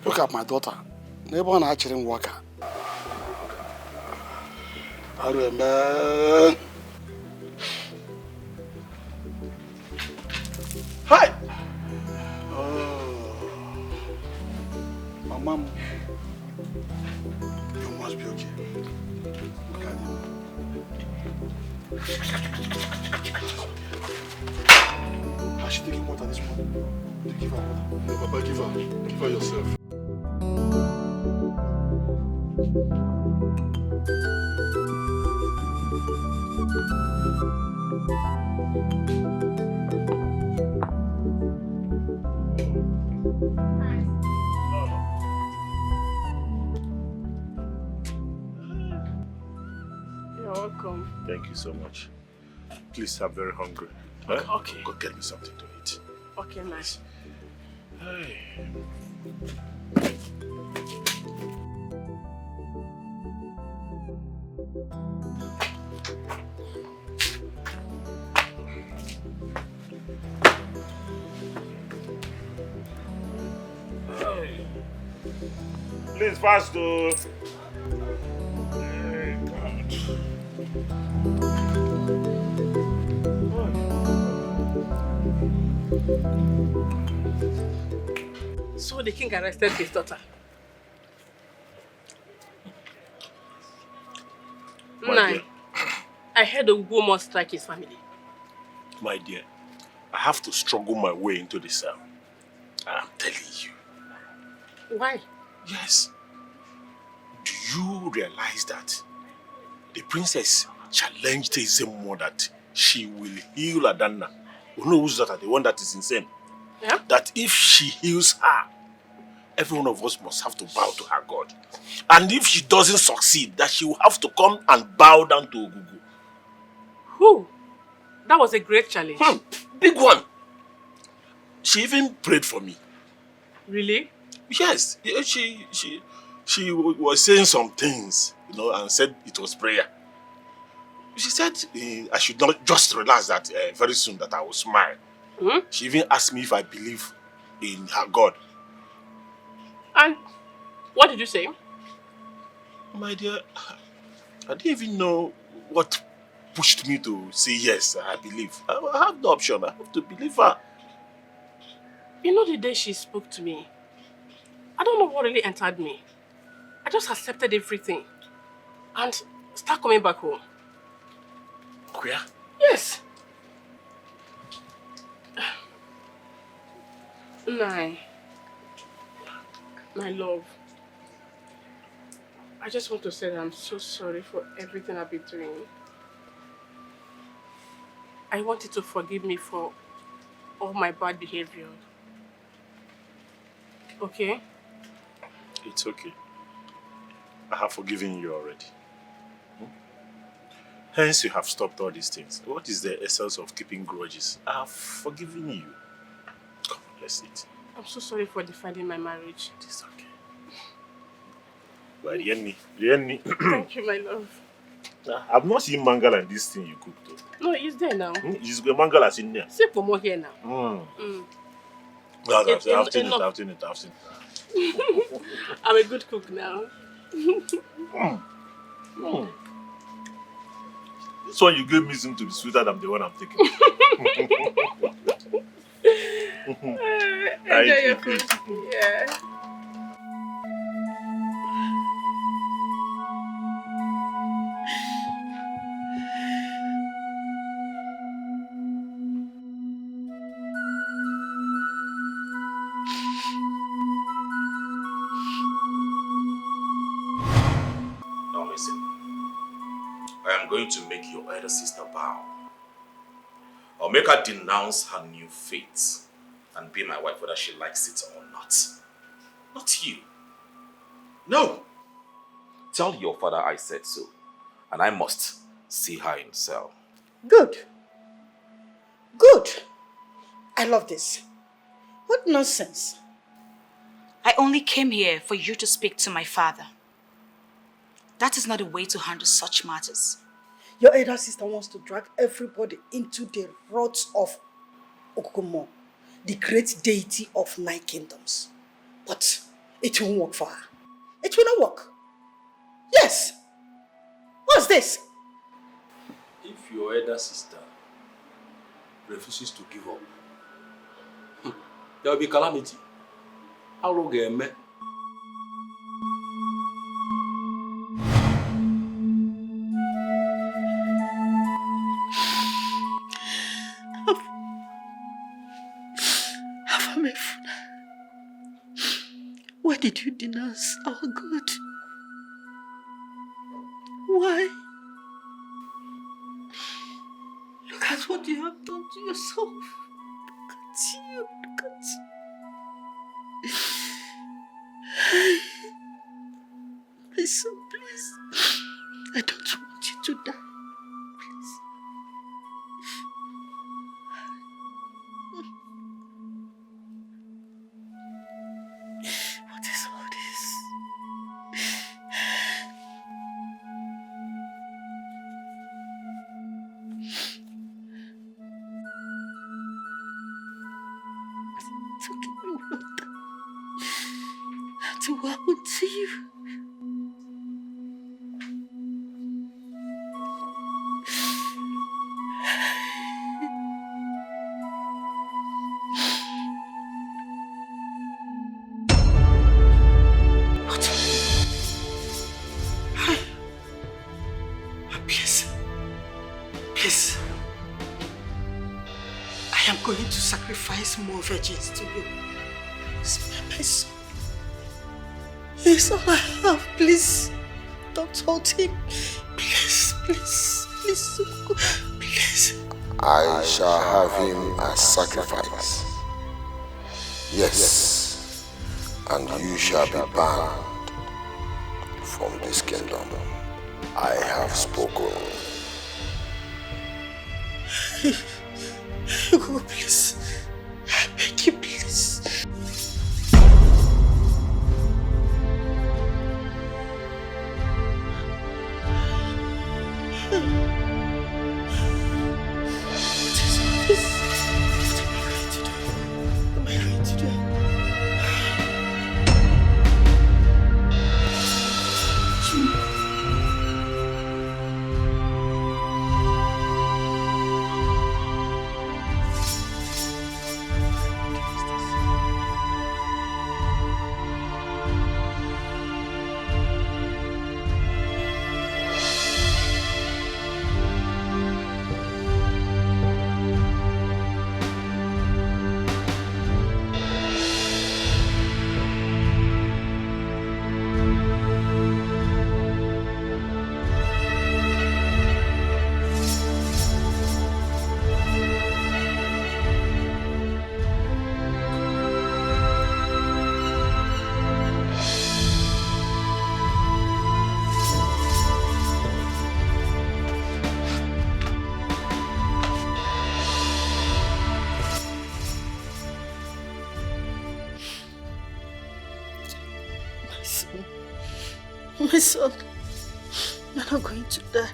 Look at my daughter. Neighbor and actually work. Man. Hi. Oh. My mom. You must be okay. Look at you. Has she taken water this morning? You give her water. No, Papa, give her. Give her yourself. You're welcome. Thank you so much. Please, I'm very hungry. Okay. Go get me something to eat. Okay, nice. Hey. Please, fast though. Hey, God. So the king arrested his daughter. My dear. I heard a woman strike his family. My dear, I have to struggle my way into the cell. I'm telling you. Why? Yes. Do you realize that the princess challenged Ezemo that she will heal Adanna? Who knows that the one that is insane? Yeah? That if she heals her, every one of us must have to bow to her God. And if she doesn't succeed, that she will have to come and bow down to Ogugu. Who? That was a great challenge. Big one. She even prayed for me. Really? Yes. She was saying some things, and said it was prayer. She said I should not just relax that very soon that I will smile. She even asked me if I believe in her God. And what did you say? My dear, I didn't even know what pushed me to say yes, I believe. I have no option. I have to believe her. You know the day she spoke to me, I don't know what really entered me. I just accepted everything and start coming back home. Where? Yes. Nine. My love. I just want to say that I'm so sorry for everything I've been doing. I want you to forgive me for all my bad behavior. Okay? It's okay. I have forgiven you already. Hence you have stopped all these things. What is the essence of keeping grudges? I have forgiven you. Come, let's eat. I'm so sorry for defending my marriage. It's okay. Well, Rienni. Thank you, my love. I've not seen mangal and this thing you cooked though. No, it's there now. It's the mangal is in there. See for more here now. I've seen it. I'm a good cook now. This one you gave me seems to be sweeter than the one I'm taking. Enjoy your food. Yeah. Now listen, I am going to make your elder sister bow. I'll make her denounce her new faith and be my wife whether she likes it or not. Not you. No. Tell your father I said so, and I must see her in cell. Good. Good. I love this. What nonsense. I only came here for you to speak to my father. That is not a way to handle such matters. Your elder sister wants to drag everybody into the wrath of Okukumo, the great deity of 9 kingdoms. But it won't work for her. It will not work. Yes. What's this? If your elder sister refuses to give up, there will be calamity. How long am I? Why did you denounce our God? Why? Look at what you have done to yourself. Look at you. Look at you. My son, please. I don't want you to die. Please. What is all this? It's okay, you will not die. Nothing will happen to you. Please. I am going to sacrifice more virgins to you. Spare my son. He's all I have. Please, don't hurt him. Please, please, please, please. I shall have him as sacrifice. Yes, and you shall be banned from this kingdom. I have spoken. Hugo, please. I beg you, please. My son, you're not going to die.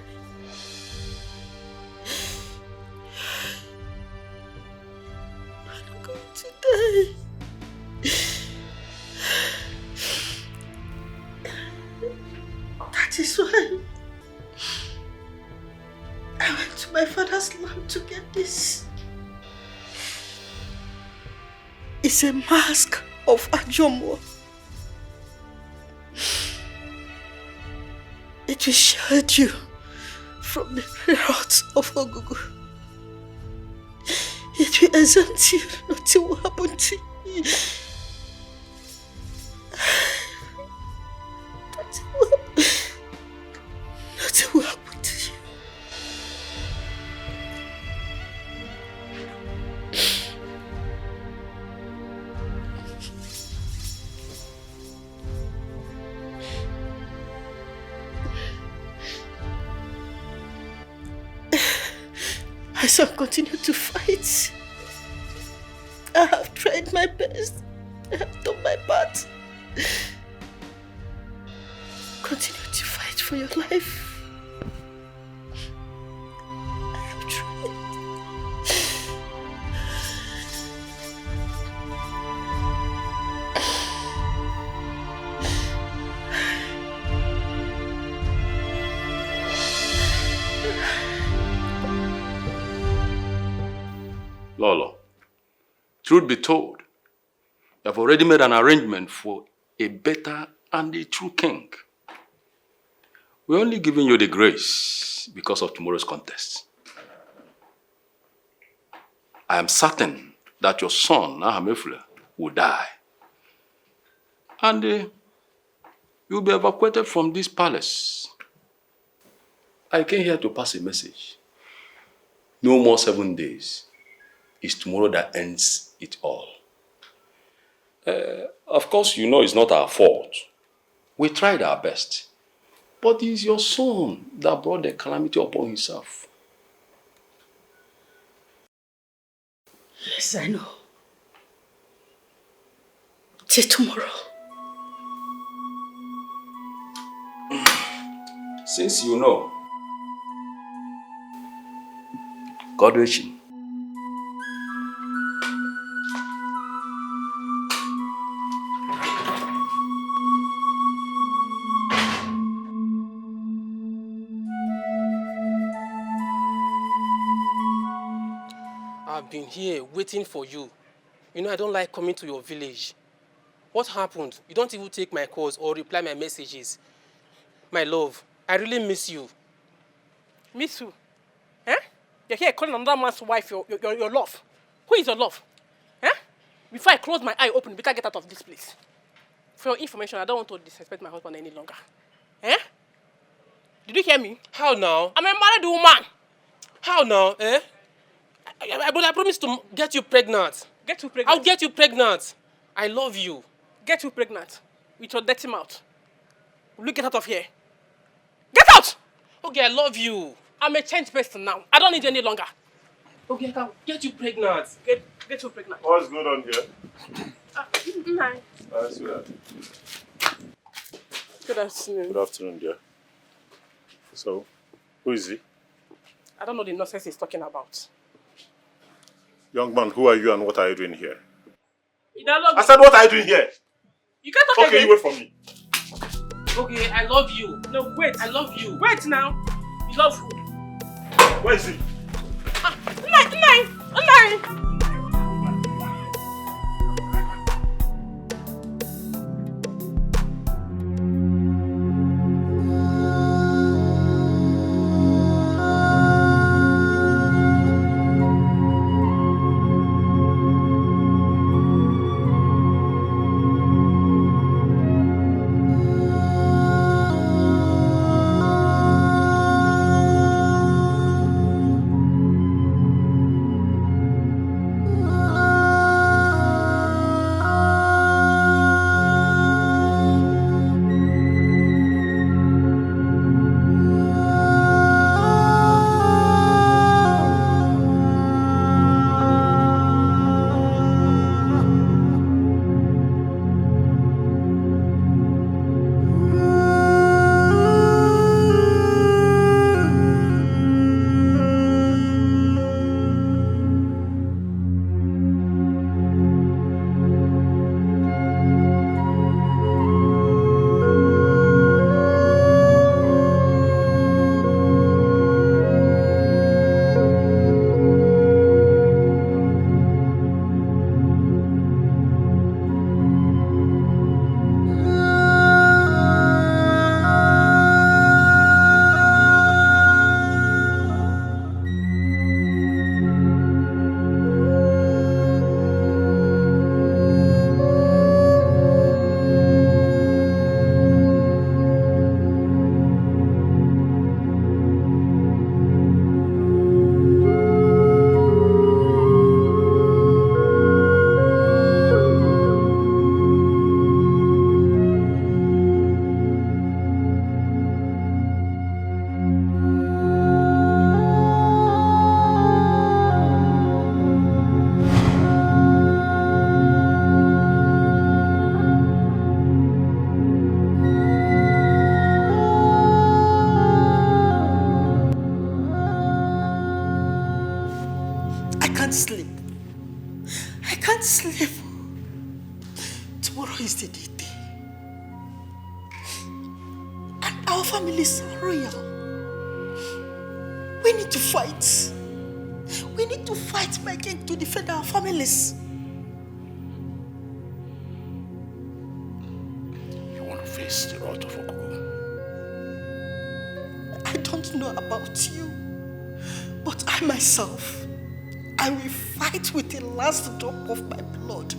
You're not going to die. That is why I went to my father's land to get this. It's a mask of Ajomo. It will shield you from the wrath of Ogugu. It will exempt you. Nothing will happen to you. Nothing will happen to you. My son, continue to fight. I have tried my best. I have done my part. Continue to fight for your life. I have tried. Lolo, truth be told, you have already made an arrangement for a better and a true king. We're only giving you the grace because of tomorrow's contest. I am certain that your son, Ahamefule, will die. And you'll be evacuated from this palace. I came here to pass a message. No more 7 days. It's tomorrow that ends it all. Of course, you know it's not our fault. We tried our best. But it's your son that brought the calamity upon himself. Yes, I know. Till tomorrow. Since you know, God willing. I've been here waiting for you. You know I don't like coming to your village. What happened? You don't even take my calls or reply my messages. My love, I really miss you. Miss who? Eh? You're here calling another man's wife your love. Who is your love? Eh? Before I close my eye open, we can get out of this place. For your information, I don't want to disrespect my husband any longer. Eh? Did you hear me? How now? I'm a married woman. How now? Eh? But I promised to get you pregnant. Get you pregnant? I'll get you pregnant. I love you. Get you pregnant with your dirty mouth. Will you get out of here? Get out! Okay, I love you. I'm a changed person now. I don't need you any longer. Okay, I can get you pregnant. Get you pregnant. What's going on here? Nice. Good afternoon. Good afternoon, dear. So, who is he? I don't know the nonsense he's talking about. Young man, who are you and what are you doing here? I said, what are you doing here? You can't talk Okay, again. you wait for me. Okay, I love you. No, wait. I love you. Wait now. You love who? Where is he? Nine. can't sleep. I can't sleep. Tomorrow is the day. And our family is royal. We need to fight. We need to fight, my king, to defend our families. You want to face the wrath of Okuku? I don't know about you, but I myself, I will fight with the last drop of my blood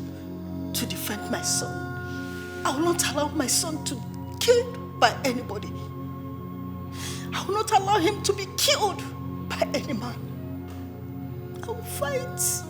to defend my son. I will not allow my son to be killed by anybody. I will not allow him to be killed by any man. I will fight.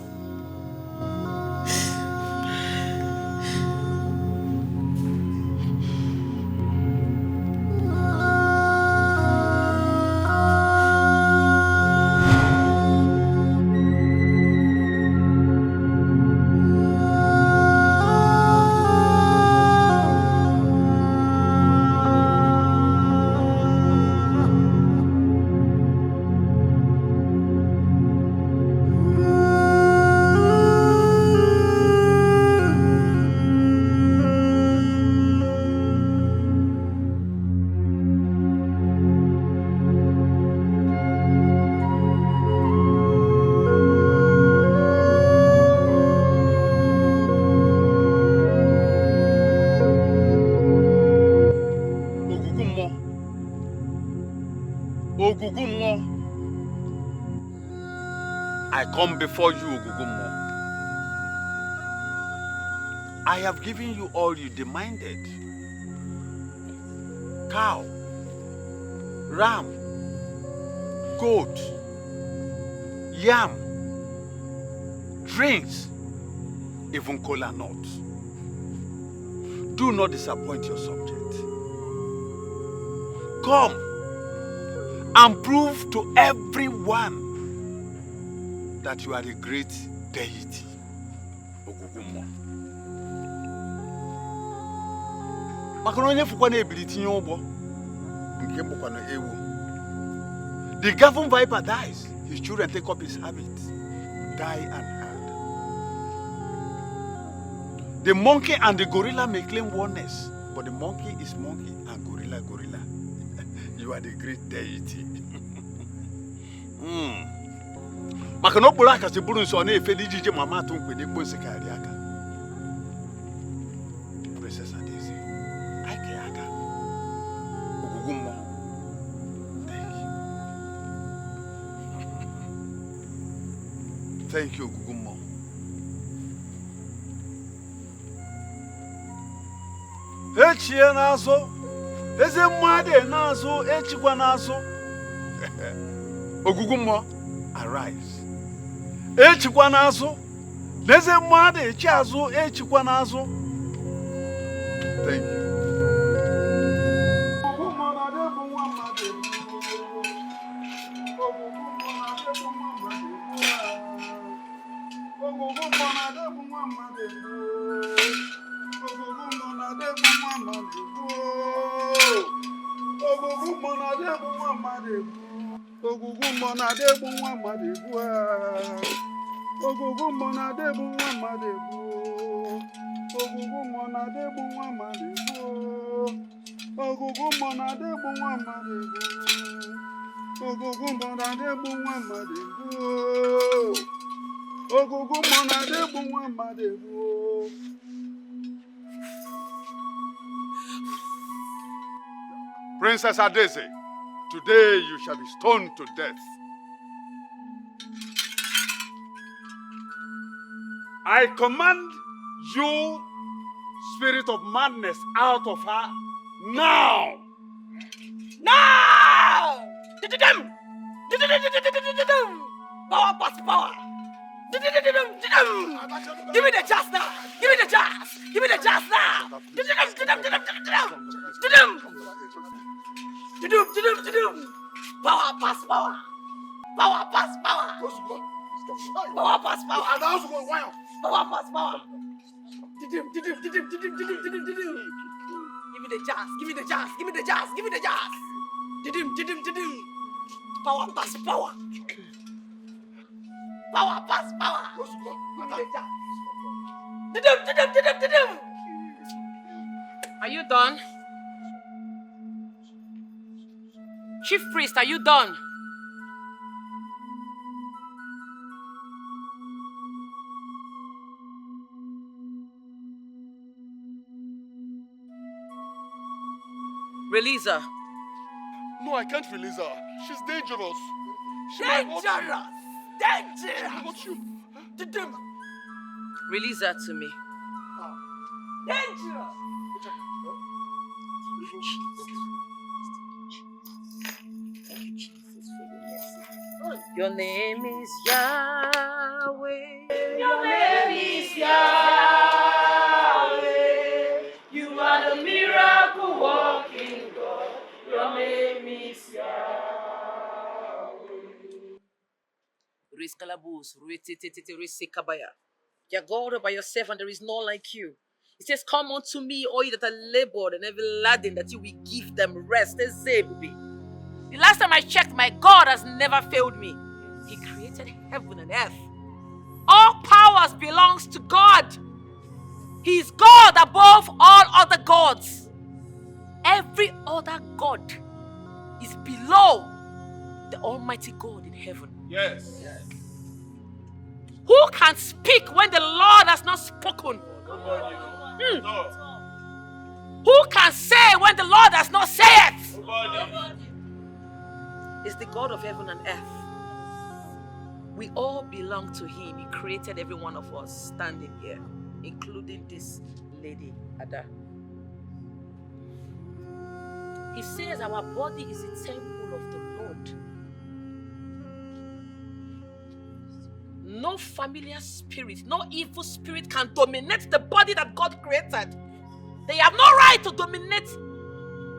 I come before you, Ogugumo. I have given you all you demanded. Cow, ram, goat, yam, drinks, even kola nut. Do not disappoint your subject. Come and prove to everyone that you are the great deity, Ogugumo. The Gavin viper dies, his children take up his habit, die unheard. The monkey and the gorilla may claim oneness, but the monkey is monkey and gorilla gorilla. You are the great deity. Makano bulaka si buru nso na efe dijije mama to nkwe de kponse kari aka. Princess Adeze, I ke aka. Ogugumo. Thank you, Ogugumo. Echie nazo. Eze mwade nazo, echikwa nazo. Ogugumo, arise. Echikwa nazo. Eze mwade echiazo, echikwa nazo. Thank you. Princess Adeze, today you shall be stoned to death. I command you, spirit of madness, out of her now. Now! Power past power. Give me the jazz now. Give me the jazz. Give me the jazz now. Power past power. Power past power. Power past power. Power past power. Give me the jazz. Give me the jazz. Give me the jazz. Give me the jazz. Power past power. Power past power. Give me the jazz. Are you done? Chief priest, are you done? Release her. No, I can't release her. She's dangerous. Dangerous! Dangerous! Release her to me. Dangerous! Your name is Yahweh. Your name is Yahweh. You are the miracle working God. Your name is Yahweh. You're God all by yourself, and there is none like you. It says, come unto me, all you that are labored and heavy laden, that you will give them rest. The last time I checked, my God has never failed me. He created heaven and earth. All powers belongs to God. He is God above all other gods. Every other God is below the Almighty God in heaven. Yes. Who can speak when the Lord has not spoken? Who can say when the Lord has not said? It's the God of heaven and earth. We all belong to Him. He created every one of us standing here. including this lady, Ada. He says our body is the temple of the Lord. No familiar spirit, no evil spirit can dominate the body that God created. They have no right to dominate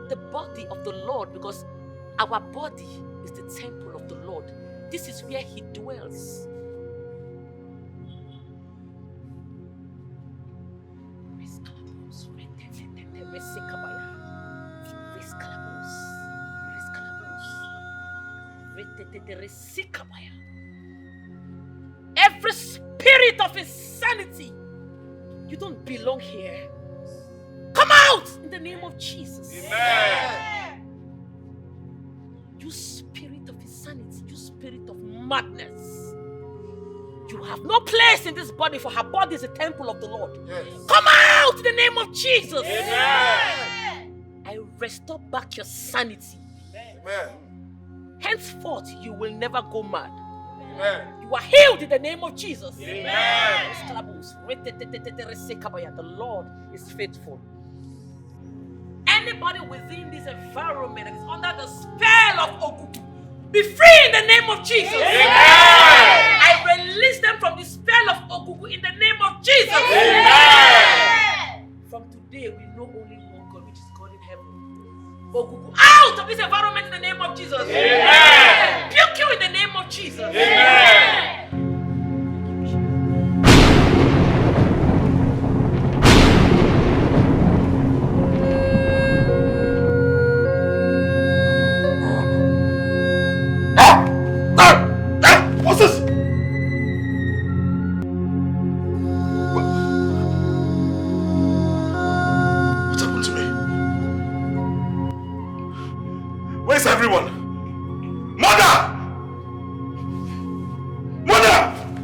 the body of the Lord because our body is the temple of the Lord. This is where He dwells. Every spirit of insanity, you don't belong here. Come out in the name of Jesus. Amen. You spirit of insanity, you spirit of madness, you have no place in this body, for her body is a temple of the Lord. Yes. Come out in the name of Jesus. Amen. I restore back your sanity. Amen. Henceforth, you will never go mad. Amen. You are healed in the name of Jesus. Amen. The Lord is faithful. Anybody within this environment that is under the spell of Ogugu, be free in the name of Jesus. Amen. I release them from the spell of Ogugu in the name of Jesus. Amen. From today, we know only one God, which is God in heaven. Ogugu, out of this environment in the name of Jesus. Amen. Rebuke you in the name of Jesus. Amen. What's this? What happened to me? Where's everyone? Mother! Mother!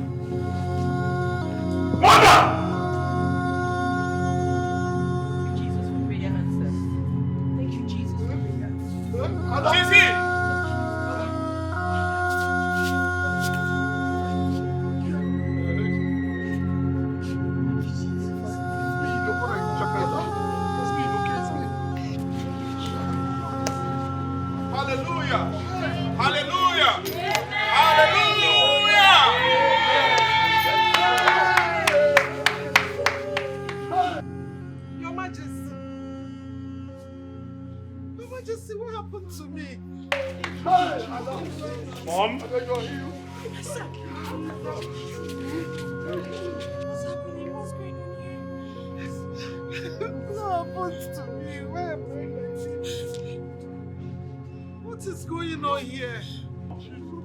Mother! Jesus for prayer answers. Thank you, Jesus for prayer answers. Lizzy! Hallelujah! Hallelujah! Hallelujah! Your Majesty. Your Majesty, what happened to me? Mom? What's happening? What's going on here? What happened to me? Where am I like this? What is going on here?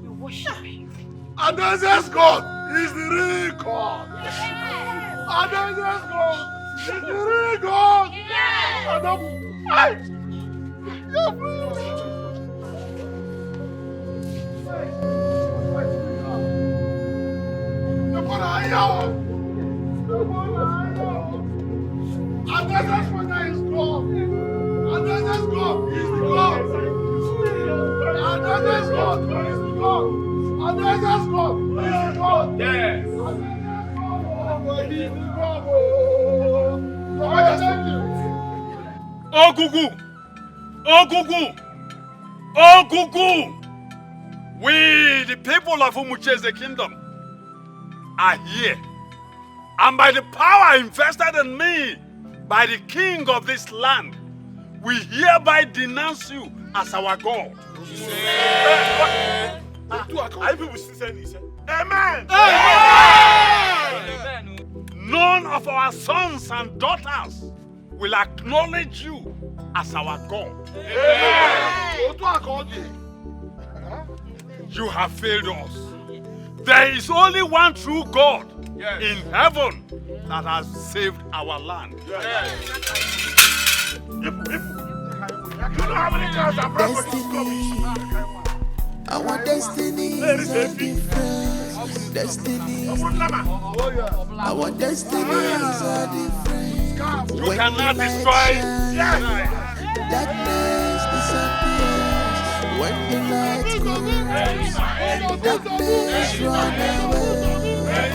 We worship Him. Adonai's God is the real God. Adonai's God is the real God. Adonai's Father is God. Adonai's God is the God. Adonai's God is the God. Adonai's God is the God. Yes. Adonai's God is the God. Ogugu! Ogugu! Ogugu! We, the people of whom we chase the kingdom, are here. And by the power invested in me by the king of this land, we hereby denounce you as our God. Are you people still saying this? Amen. Amen. None of our sons and daughters will acknowledge you as our God. Amen. You have failed us. There is only one true God in heaven that has saved our land. Our destiny is a different destiny. Our destiny is a different. You cannot destroy. Darkness disappears when the light comes, and the darkness run away.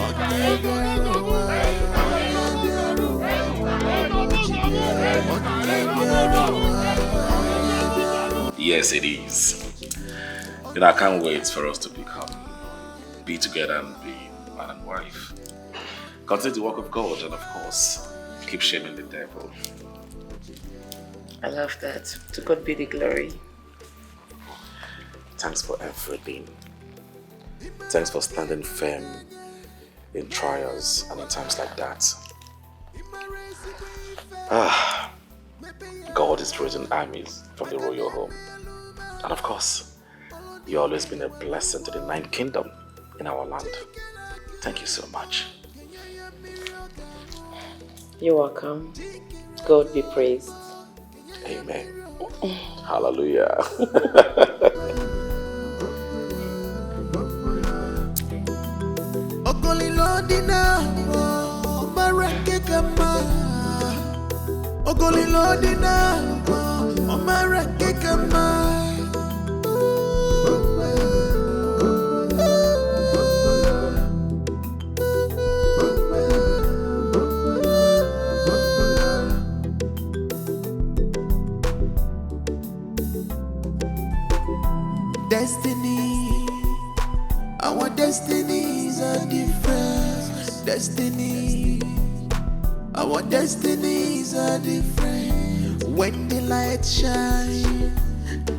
Yes, it is. You know, I can't wait for us to be together and be man and wife. Continue the work of God and, of course, keep shaming the devil. I love that. To God be the glory. Thanks for everything. Thanks for standing firm in trials and in times like that. God is raising armies from the royal home. And of course, you've always been a blessing to the 9th kingdom in our land. Thank you so much. You're welcome. God be praised. Amen. Hallelujah. Destiny, our destinies are different. Destiny, our destinies are different. When the light shines,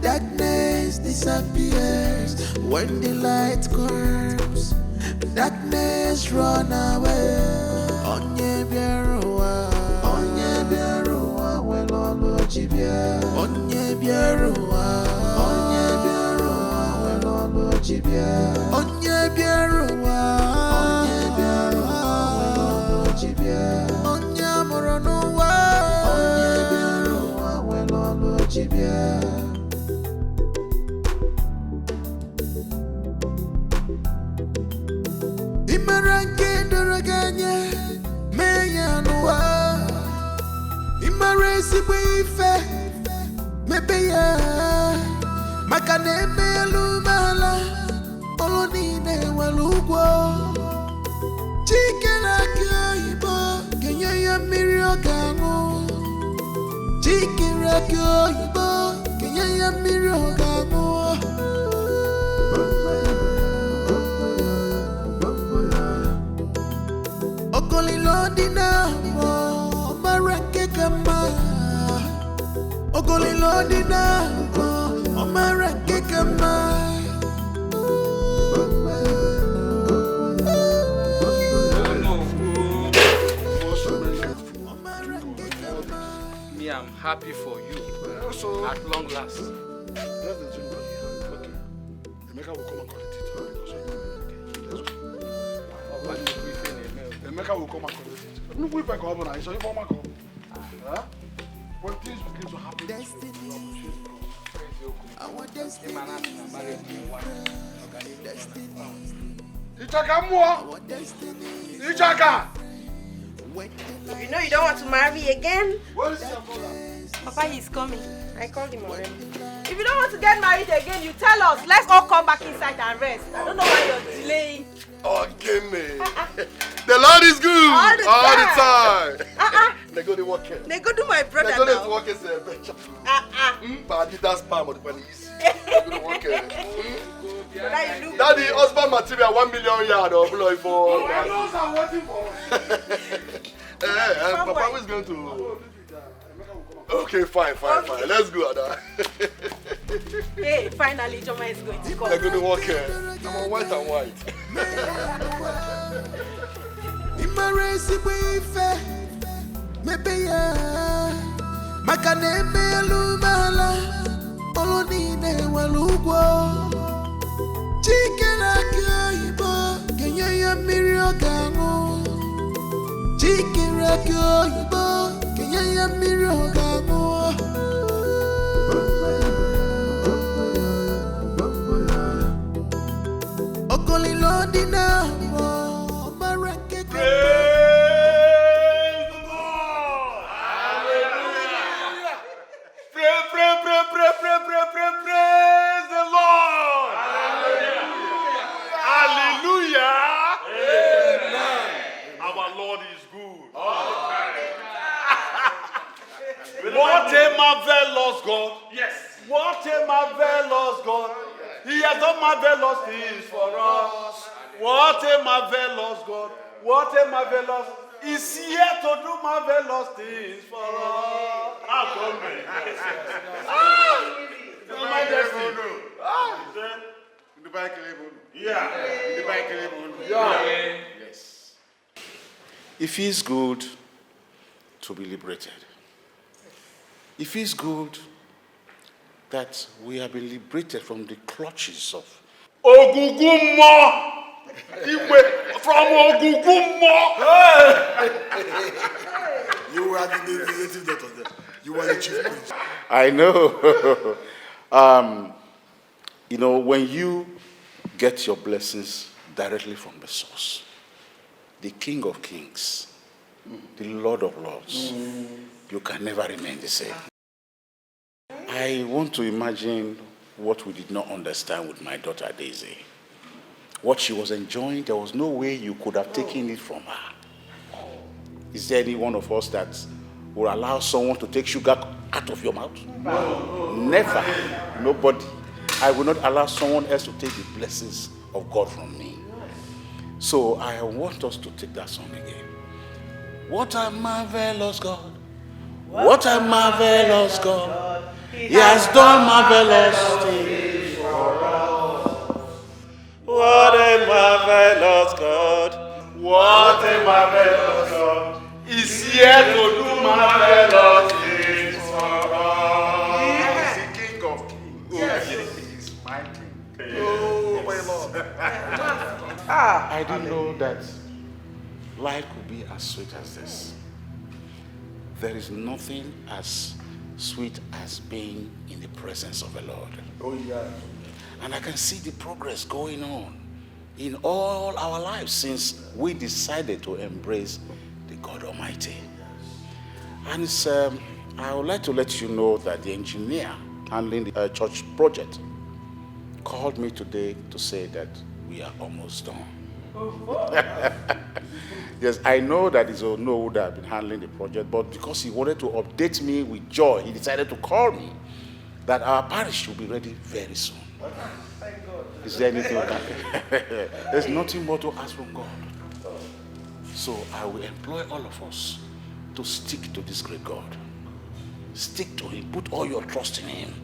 darkness disappears. When the light comes, darkness run away. Onye bịaruwa, well olochibia. Onye bịaruwa, well olochibia. Onye bịaruwa, well olochibia. Onye amụrụ n'ụwa, well olochibia. Imaranke doroganye meya n'ụwa. Imara ezigbo ife mebe ya maka na eme elu mala olu niile nwere ụgwọ. Chike na-akị oyibo ga-enye ya mmiri ọ ga-aṅụ. Chike na-akị oyibo ga-enye ya mmiri ọ ga-aṅụ. Ogolilo dị n'ahụ ọmara nke ka mma. Ogolilo dị n'ahụ ọmara nke ka mma. Me, I'm happy for you. At long last. That's the dream that you have. Okay. Emeka will come and collect it. Let's go. Emeka will come and collect it. Look, if I come on, I saw you for my call. When things begin to happen, Our destiny. Ichaka mua! Ichaka! You know you don't want to marry again? Where is your brother? Papa, he's coming. I called him already. If you don't want to get married again, you tell us. Let's all come back inside and rest. I don't know why you're delaying. Oh, give me. The Lord is good. All the time. They go to work here. They go to my brother They go now. to work here. But that's palm on the penny. They go to work here. Daddy, husband material 1 million yard or blow for. Those are waiting for Papa is going to. Okay, fine. Let's go, Ada. Hey, finally, Joma is going to come. They're going to work here. I'm on white and white. Imaresi ife mebe ya maka na eme elu mala olu niile nwere ụgwọ. Chike na-akị oyibo ga-enye ya mmiri ọ ga-aṅụ. Chike na-akị oyibo ga-enye ya mmiri ọ ga-aṅụ. Ogolilo dị n'ahụ ọmara nke ka Praise the Lord. Hallelujah. Amen. Our Lord is good. What a marvelous God. Yes. What a marvelous God. He has done marvelous things for us. What a marvelous God. What a marvelous. He's here to do marvelous things for us. Ah, come on. Your Majesty. Yeah. Yes. It feels good to be liberated. It feels good that we have been liberated from the clutches of Ogugumo. From Ogugumo. You were the native doctor there. You were the chief priest. I know. You know, when you get your blessings directly from the source, the King of Kings, the Lord of Lords, you can never remain the same. I want to imagine what we did not understand with my daughter Daisy. What she was enjoying, there was no way you could have taken it from her. Is there any one of us that will allow someone to take sugar out of your mouth? No. Never. Nobody. I will not allow someone else to take the blessings of God from me. So I want us to take that song again. What a marvelous God. What a marvelous God. He has done marvelous things for us. What a marvelous God. What a marvelous God. He's here to do marvelous things for us. He's the King of Kings. Yes. He's my King. Oh, my Lord. I didn't know that life could be as sweet as this. There is nothing as sweet as being in the presence of the Lord. Oh, yeah. And I can see the progress going on in all our lives since we decided to embrace the God Almighty. And it's, I would like to let you know that the engineer handling the church project called me today to say that we are almost done. Yes, I know that it's Ono that have been handling the project, but because he wanted to update me with joy, he decided to call me that our parish will be ready very soon. Is there anything we can do? There's nothing more to ask from God. So I will employ all of us to stick to this great God. Stick to him. Put all your trust in him.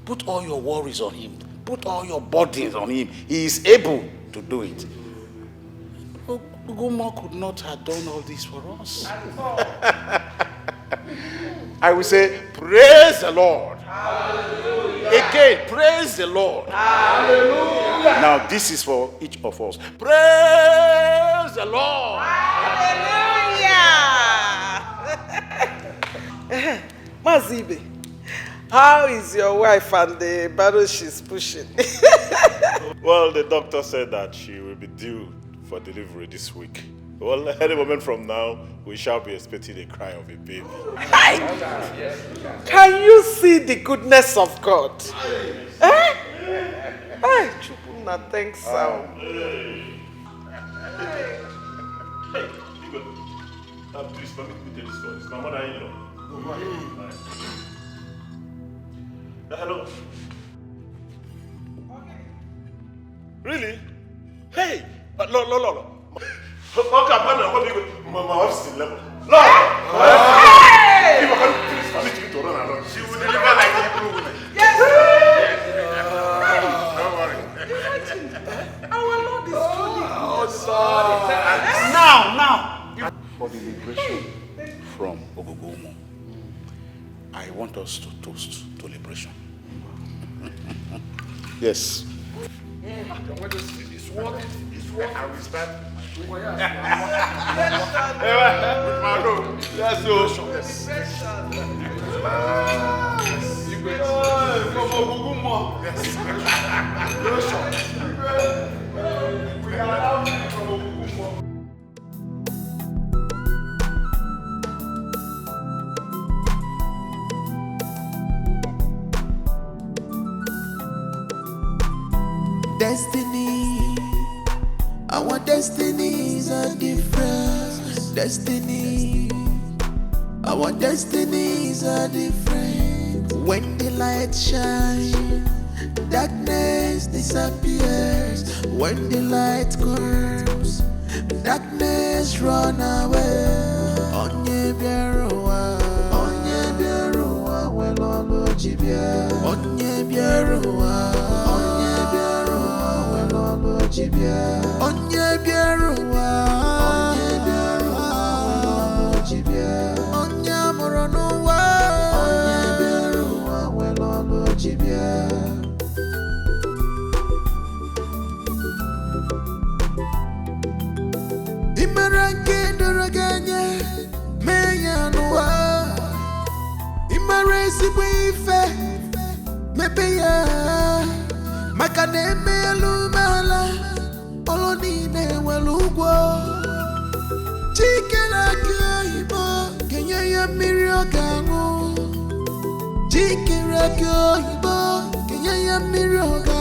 Put all your worries on him. Put all your burdens on him. He is able to do it. Ugumo could not have done all this for us. I will say, praise the Lord. Hallelujah. Again, praise the Lord. Hallelujah. Now this is for each of us. Praise the Lord. Hallelujah. Mazibe, how is your wife and the battle she's pushing? Well, the doctor said that she will be due for delivery this week. Well, any moment from now, we shall be expecting a cry of a baby. Can you see the goodness of God? Eh? Hey, Chukuna, thanks. Please permit me to tell this story. It's my mother-in-law. Hello. Really? Hey! No. Okay, my wife's in level. No! Hey! Please permit me to run along. She will deliver like the Hebrew women. Yes! Don't worry. Our Lord is truly Now! For the liberation from Ogugumo, I want us to toast to liberation. Yes. It's what? I will start with my robe. Yes, Destiny, our destinies are different. Destiny, our destinies are different. When the light shines, darkness disappears. When the light comes, darkness run away. Onye biaruwa, welolo jibia. Onye biaruwa, welolo jibia. Onye biaruwa, welolo jibia. Onye amoronuwa, welolo jibia. Imarake doroganye meyanwa. Imaresi bwife mebeya. Makane melumala olonine walugwo. Chikela kyoibo kenye mirio gangu. Chikela kyoibo kenye mirio gangu.